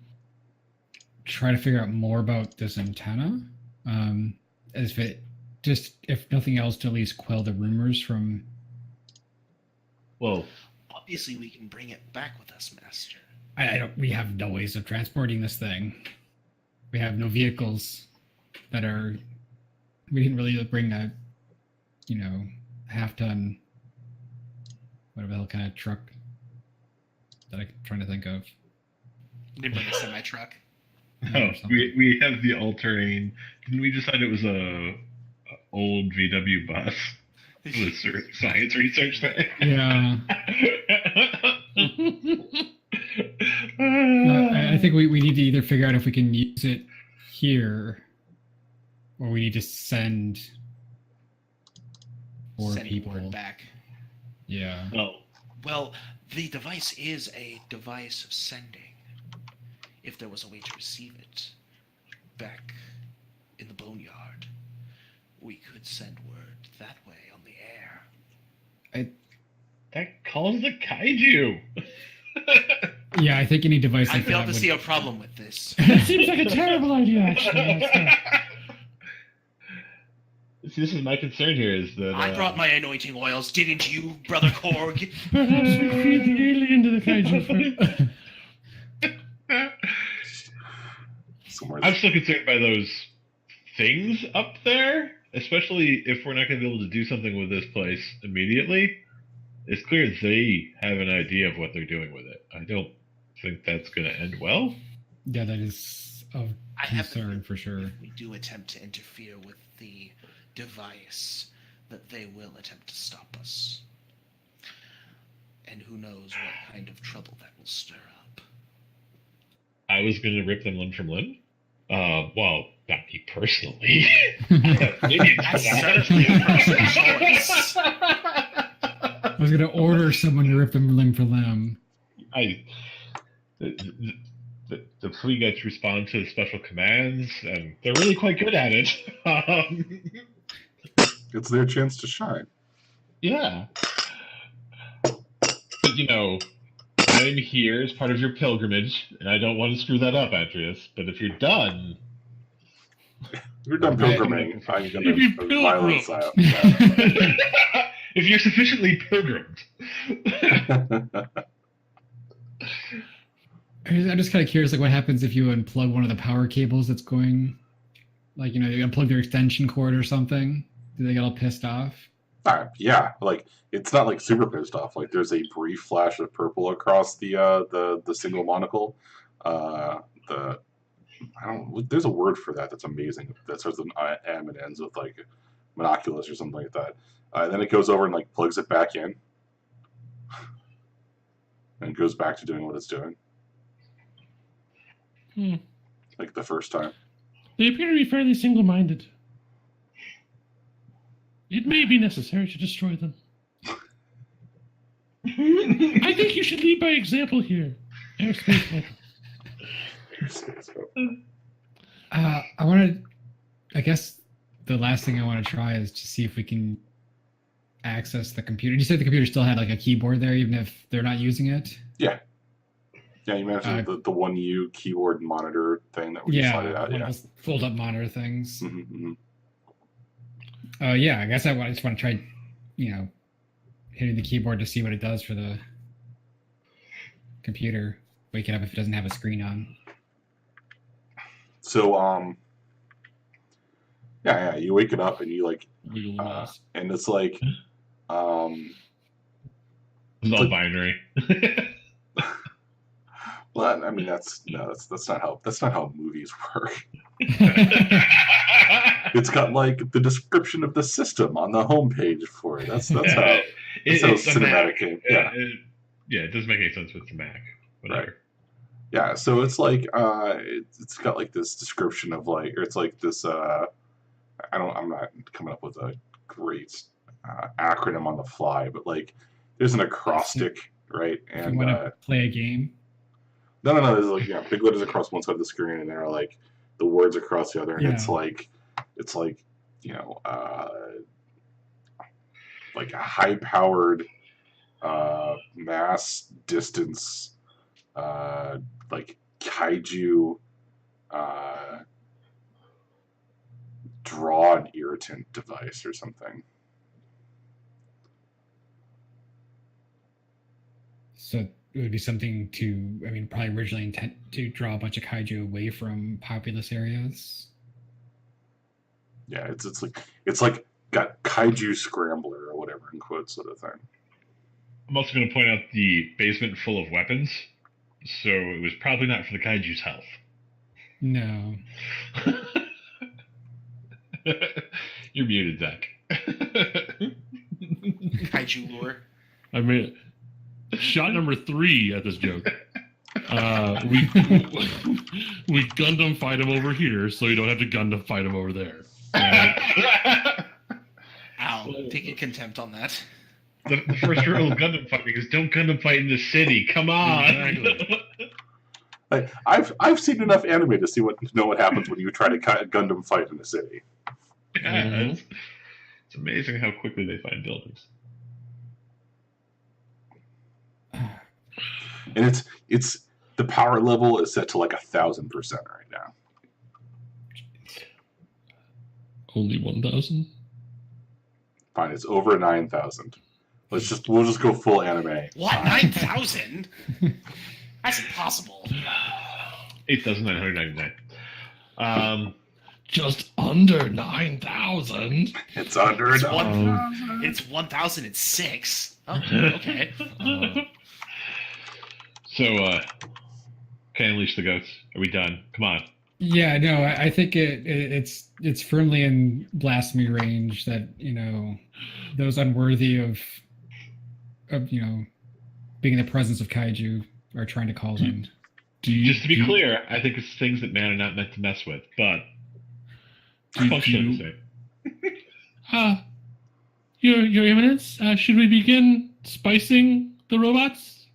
try to figure out more about this antenna. As if it just, if nothing else, to at least quell the rumors from. Well, obviously, we can bring it back with us, Master. I don't. We have no ways of transporting this thing. We have no vehicles that are. We didn't really bring a, half-ton, whatever the hell kind of truck that I'm trying to think of. You didn't bring a semi-truck. no, we have the all-terrain. Didn't we decide it was a old VW bus with science research thing? Yeah. I think we need to either figure out if we can use it here, or we need to send more Send people word back. Yeah. Well, the device is a device of sending. If there was a way to receive it back in the boneyard, we could send word that way on the air. That calls the kaiju. Yeah, I think any device I like fail that to would... see a problem with this. That seems like a terrible idea, actually. See, this is my concern here is that I brought my anointing oils, didn't you, Brother Korg? Perhaps we feed the alien to the kaiju first. I'm still concerned by those things up there, especially if we're not going to be able to do something with this place immediately. It's clear they have an idea of what they're doing with it. I don't think that's going to end well. Yeah, that is of concern for sure. If we do attempt to interfere with the device, that they will attempt to stop us. And who knows what kind of trouble that will stir up. I was going to rip them limb from limb. Well, not me personally. That's certainly a personal choice. I was going to order someone to rip them limb for limb. The fleet gets respond to special commands, and they're really quite good at it. It's their chance to shine. Yeah. But, I'm here as part of your pilgrimage, and I don't want to screw that up, Andreas. But if you're done... You're done pilgriming. I'm going If you to violence pilgrim. if you're sufficiently pilgrimed. I'm just kind of curious, like, what happens if you unplug one of the power cables that's going, like, you unplug their extension cord or something? Do they get all pissed off? Yeah, like it's not like super pissed off. Like there's a brief flash of purple across the single monocle. There's a word for that that's amazing. That starts with an M and ends with like monoculus or something like that. Then it goes over and like plugs it back in, and goes back to doing what it's doing. Like the first time. They appear to be fairly single-minded. It may be necessary to destroy them. I think you should lead by example here. Airspace weapon. I guess the last thing I want to try is to see if we can access the computer. Did you say the computer still had like a keyboard there, even if they're not using it? Yeah. Yeah, you mentioned the 1U keyboard monitor thing that we decided out. Yeah, fold-up monitor things. Mm-hmm. Yeah, I guess I just want to try, hitting the keyboard to see what it does for the computer. Wake it up if it doesn't have a screen on. So, yeah, you wake it up and you like, and it's like, it's all binary. Well, I mean that's not how movies work. It's got like the description of the system on the homepage for it. That's how cinematic came. Yeah, it doesn't make any sense with the Mac. Whatever. Right. Yeah, so it's like it's got like this description of like, or it's like this. I'm not coming up with a great acronym on the fly, but like there's an acrostic, right? And you want to play a game. No. There's like big letters across one side of the screen, and there are like the words across the other, and it's like like a high-powered mass distance like kaiju draw an irritant device or something. So it would be something to, probably originally intent to draw a bunch of kaiju away from populous areas. Yeah, it's like got kaiju scrambler or whatever in quotes sort of thing. I'm also going to point out the basement full of weapons, so it was probably not for the kaiju's health. No. You're muted, Zach. Kaiju lore. I mean, shot number 3 at this joke. We Gundam fight him over here, so you don't have to Gundam fight him over there. Ow, taking contempt on that. The first rule of Gundam fighting is don't Gundam fight in the city. Come on. Exactly. I've seen enough anime to know what happens when you try to Gundam fight in the city. Yeah, it's amazing how quickly they find buildings. And it's the power level is set to like 1,000% right now. Only 1,000? Fine, it's over 9,000. We'll just go full anime. What? 9,000? That's impossible. 8,999. Just under 9,000. It's under It's 9,000. It's 1,006. Oh, okay. So, can I unleash the goats? Are we done? Come on. Yeah, no, I think it's firmly in blasphemy range that, those unworthy of being in the presence of kaiju are trying to call them. Just to be clear, I think it's things that man are not meant to mess with, but functionally the same. Your Eminence, should we begin spicing the robots?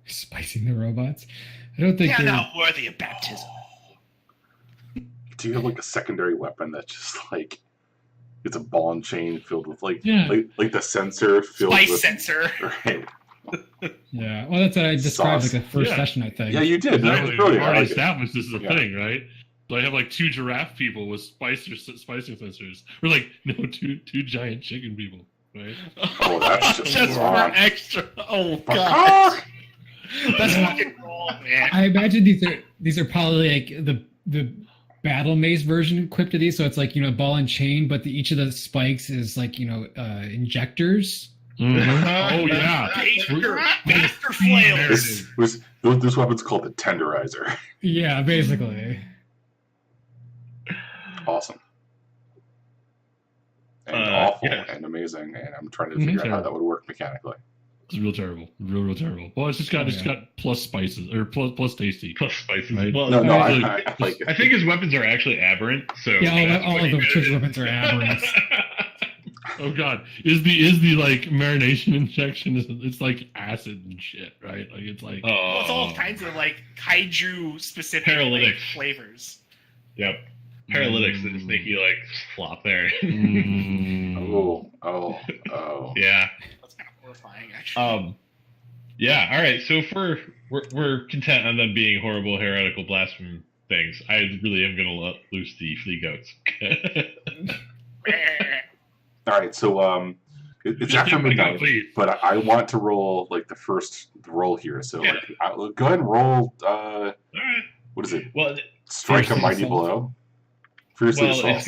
Spicing the robots? I don't think they're not worthy of baptism. Do you have like a secondary weapon that's just like it's a ball and chain filled with like the sensor filled Spice with sensor? Right. Yeah, well, that's what I described like the first session, I think. Yeah, you did. Exactly. That was brilliant. We've already established this is a thing, right? So I have like 2 giraffe people with spicing sensors, or like two giant chicken people, right? Oh, that's just wrong. For extra. Oh god, that's fucking wrong, man. I imagine these are probably like the battle mace version equipped to these, so it's like ball and chain, but each of the spikes is like injectors. Mm-hmm. Oh yeah, Master flails. This weapon's called the tenderizer. Yeah, basically. Awesome. and awful yes. and amazing, and I'm trying to figure out how that would work mechanically. It's real terrible, real terrible. Well, it's just got plus spices or plus tasty. Plus spices. Right? Well, No, I I like it. I think his weapons are actually aberrant. So Yeah, all of the church weapons are aberrant. Oh god, is the like marination injection? It's like acid and shit, right? Like it's like Well, it's all kinds of like kaiju specific like, Paralytics. flavors. Yep. Paralytics that just make you like flop there. Oh. Yeah. That's kind of horrifying, actually. Yeah. All right. So if we're content on them being horrible, heretical, blasphemy things, I really am gonna let loose the flea goats. All right, so it's after midnight, but I want to roll like the first roll here. So Yeah. like, go ahead and roll. All right. What is it? Well, Strike a Fiercely mighty assault. blow. Fiercely it's assault.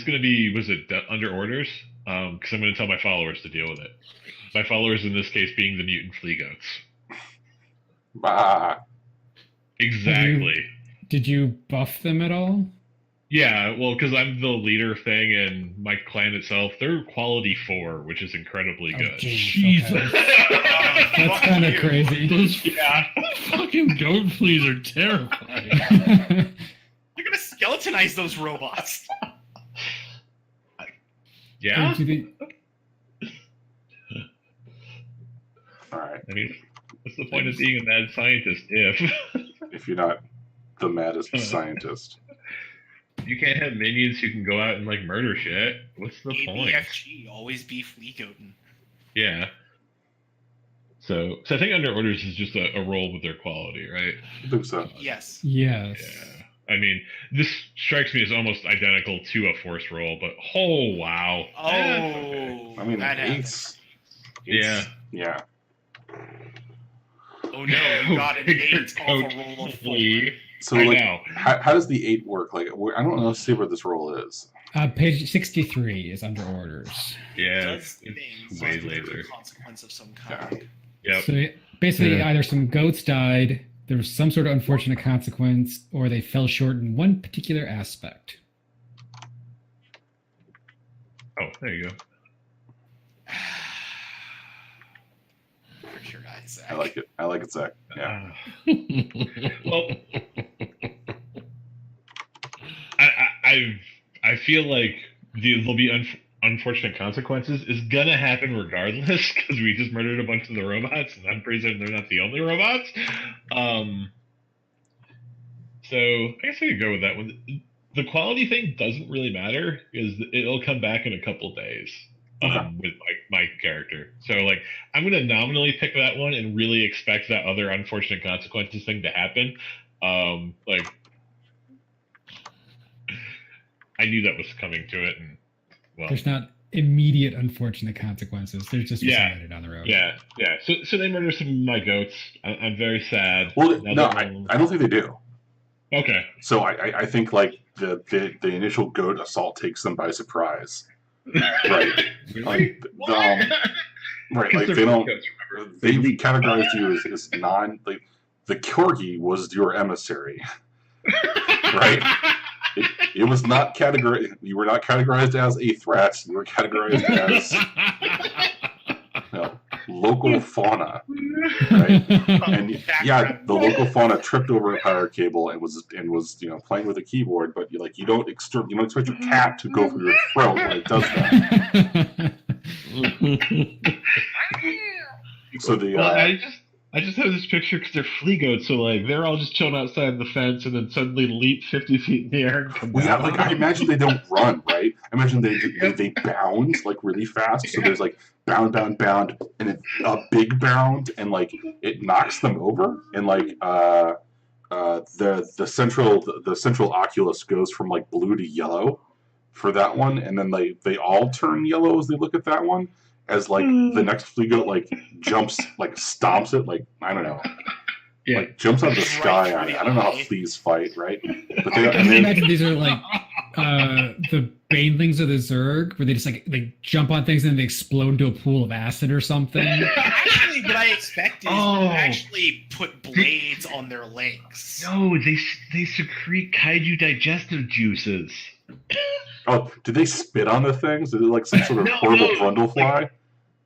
gonna be. Was it under orders? Because I'm gonna tell my followers to deal with it. My followers in this case being the mutant flea goats. Ah, Exactly. Did you buff them at all? Yeah, well, because I'm the leader thing, and my clan itself, they're quality 4, which is incredibly good. Jesus. That's kind of crazy. Those Yeah. fucking goat fleas are terrifying. You're gonna skeletonize those robots. Yeah? Do you think- all right. I mean, what's the point of being a mad scientist if If you're not the maddest scientist, you can't have minions who can go out and, like, murder shit? What's the point? ABFG, always be flea goatin'. Yeah. So I think under orders is just a roll with their quality, right? I think so. Yes. Yes. Yeah. I mean, this strikes me as almost identical to a force roll, but oh, wow. Oh, I mean, that happened. Yeah. Yeah. Oh no, you got an 8 off a roll of 4. So I like, know. how does the 8 work? Like, I don't know. See where this roll is. Page 63 is under orders. Yeah, Does it's things way with later. a consequence of some kind. Yep. So basically, Yeah. either some goats died, there was some sort of unfortunate consequence, or they fell short in one particular aspect. Oh, there you go. For sure, Isaac. I like it. I like it, Zach. Yeah. Well, I feel like there'll be unfortunate consequences is gonna happen regardless because we just murdered a bunch of the robots, and I'm pretty certain they're not the only robots. So I guess I could go with that one. The quality thing doesn't really matter because it'll come back in a couple days with my character. So like I'm gonna nominally pick that one and really expect that other unfortunate consequences thing to happen. Like I knew that was coming to it, and well, There's not immediate unfortunate consequences. There's just Yeah. later down the road. yeah. So they murder some of my goats. I'm very sad. Well, Now no, that I don't think they do. Okay. So I think like the initial goat assault takes them by surprise. Right. Like, right. Like they don't. They've categorized you as non. Like the corgi was your emissary. Right. It was not categorized. You were not categorized as a threat. You were categorized as local fauna, right? And yeah, the local fauna tripped over a power cable and was playing with a keyboard. But you don't expect your cat to go for your throat when it does that. So the I just have this picture because they're flea goats, so like they're all just chilling outside the fence and then suddenly leap 50 feet in the air and come down. like I imagine they don't run, right? I imagine they bound like really fast. So there's like bound, and then a big bound, and like it knocks them over, and like the central oculus goes from like blue to yellow for that one, and then they all turn yellow as they look at that one. As like the next flea goat like jumps, like stomps it, like I don't know, like jumps out of the sky on it. I don't know how fleas fight, right? But I can imagine these are like the banelings of the Zerg, where they just like they jump on things and they explode into a pool of acid or something. Actually, what I expect is you actually put blades on their legs. No, they secrete kaiju digestive juices. Oh, did they spit on the things? Is it like some sort of horrible brundlefly?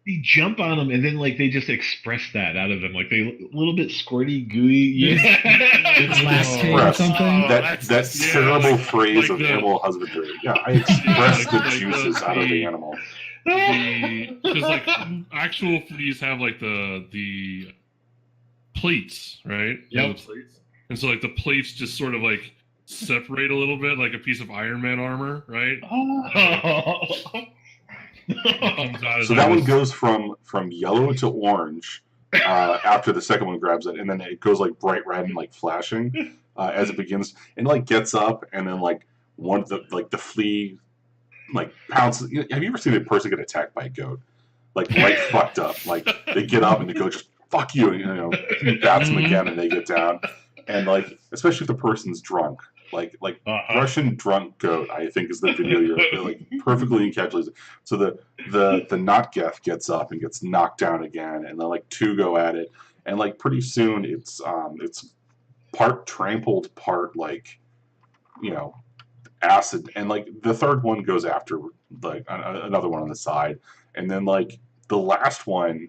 They jump on them and then like they just express that out of them, like they a little bit squirty, gooey. It's lactate or Express. something. That terrible like- phrase like of the- animal husbandry. Yeah, I express the like juices out of the animal. Because like actual fleas have like the plates, right? Yep. Yeah, the plates. And so like the plates just sort of like separate a little bit, like a piece of Iron Man armor, right? Comes out as So that like one goes from yellow to orange after the second one grabs it, and then it goes like bright red and like flashing as it begins, and like gets up, and then like one of the flea like pounces. Have you ever seen a person get attacked by a goat? Like right fucked up. Like they get up and the goat just fuck you, bats them again, and they get down, and like especially if the person's drunk. Like Russian drunk goat, I think is the video you're like perfectly encapsulates it. So the Notgeth gets up and gets knocked down again, and then like two go at it, and like pretty soon it's part trampled, part like acid, and like the third one goes after like another one on the side, and then like the last one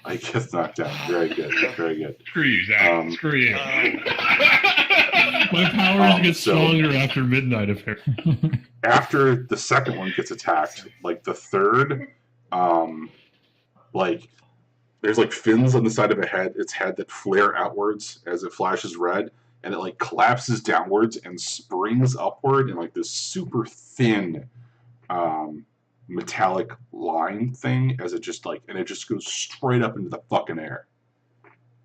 I guess knocked down. Very good, very good. Screw you, Zach. Screw you. my powers get so- stronger after midnight, apparently. After the second one gets attacked, like the third, like there's like fins on the side of its head that flare outwards as it flashes red, and it like collapses downwards and springs upward in like this super thin metallic line thing as it just like, and it just goes straight up into the fucking air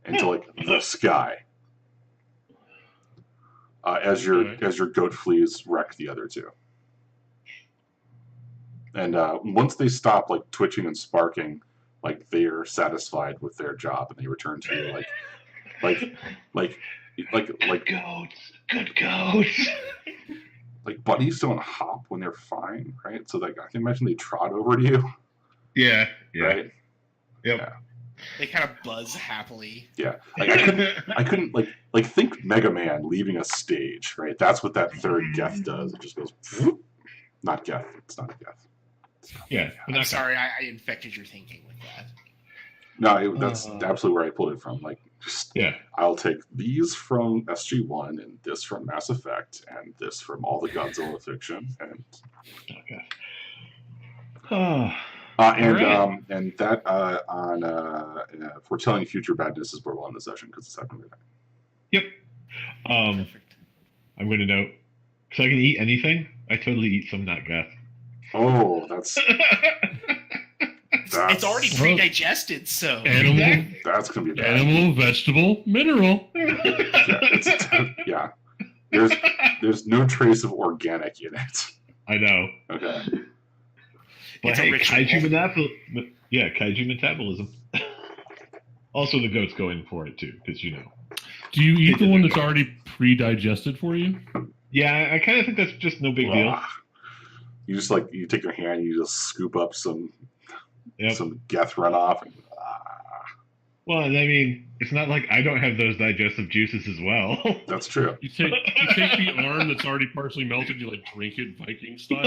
into like the sky as your goat fleas wreck the other two. And once they stop like twitching and sparking, like they are satisfied with their job and they return to you like Goats. Good goats. like bunnies don't hop when they're fine, right? So like I can imagine they trot over to you, Yeah. right? Yep. Yeah. They kind of buzz happily. Yeah, like I couldn't like think Mega Man leaving a stage, right? That's what that third Geth does. It just goes, whoop. Not Geth. It's not a Geth. Yeah. I'm sorry, I infected your thinking with that. No, that's absolutely where I pulled it from. Like, just, Yeah. I'll take these from SG1 and this from Mass Effect and this from all the Godzilla fiction and Okay. Oh. and that on foretelling future badness is where we'll end the session because it's happening today. Yep. Perfect. I'm going to note, so I can eat anything. I totally eat some Notgeth. Oh, that's It's already pre-digested, so Animal, that's gonna be bad. animal, vegetable, mineral. Yeah. There's no trace of organic in it. I know. Okay. But It's a hey, ritual. kaiju metabolism. Also, the goats go in for it too, because Do you eat the one that's already pre-digested for you? Yeah, I kind of think that's just no big deal. Ugh. You just you take your hand, you just scoop up some Geth runoff. And, Well, I mean, it's not like I don't have those digestive juices as well. that's true. You take the arm that's already partially melted, you like drink it Viking style.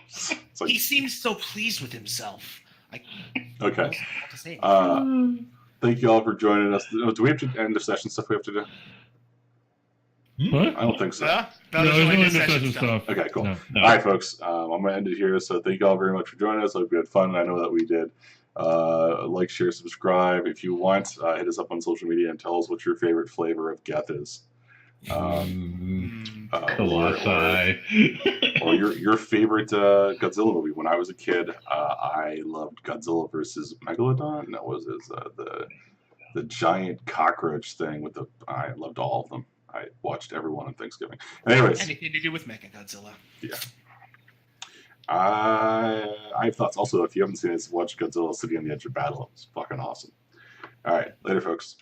It's like, he seems so pleased with himself. okay. What to say? Thank you all for joining us. Do we have to end the session stuff we have to do? What? I don't think so. No, No, there's there's only no discussion discussion stuff. Okay, cool. No. No. All right, folks. I'm going to end it here. So thank you all very much for joining us. I hope you had fun. I know that we did. Like, share, subscribe. If you want, hit us up on social media and tell us what your favorite flavor of Geth is. Colossi. Or your favorite Godzilla movie. When I was a kid, I loved Godzilla versus Megalodon. That was the giant cockroach thing I loved all of them. I watched everyone on Thanksgiving. Anyways, Anything to do with Mechagodzilla. yeah. I have thoughts. Also, if you haven't seen it, watch Godzilla City on the Edge of Battle. It's fucking awesome. All right, later, folks.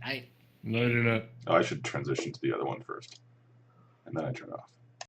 I No, you're not. Oh, I should transition to the other one first, and then I turn it off.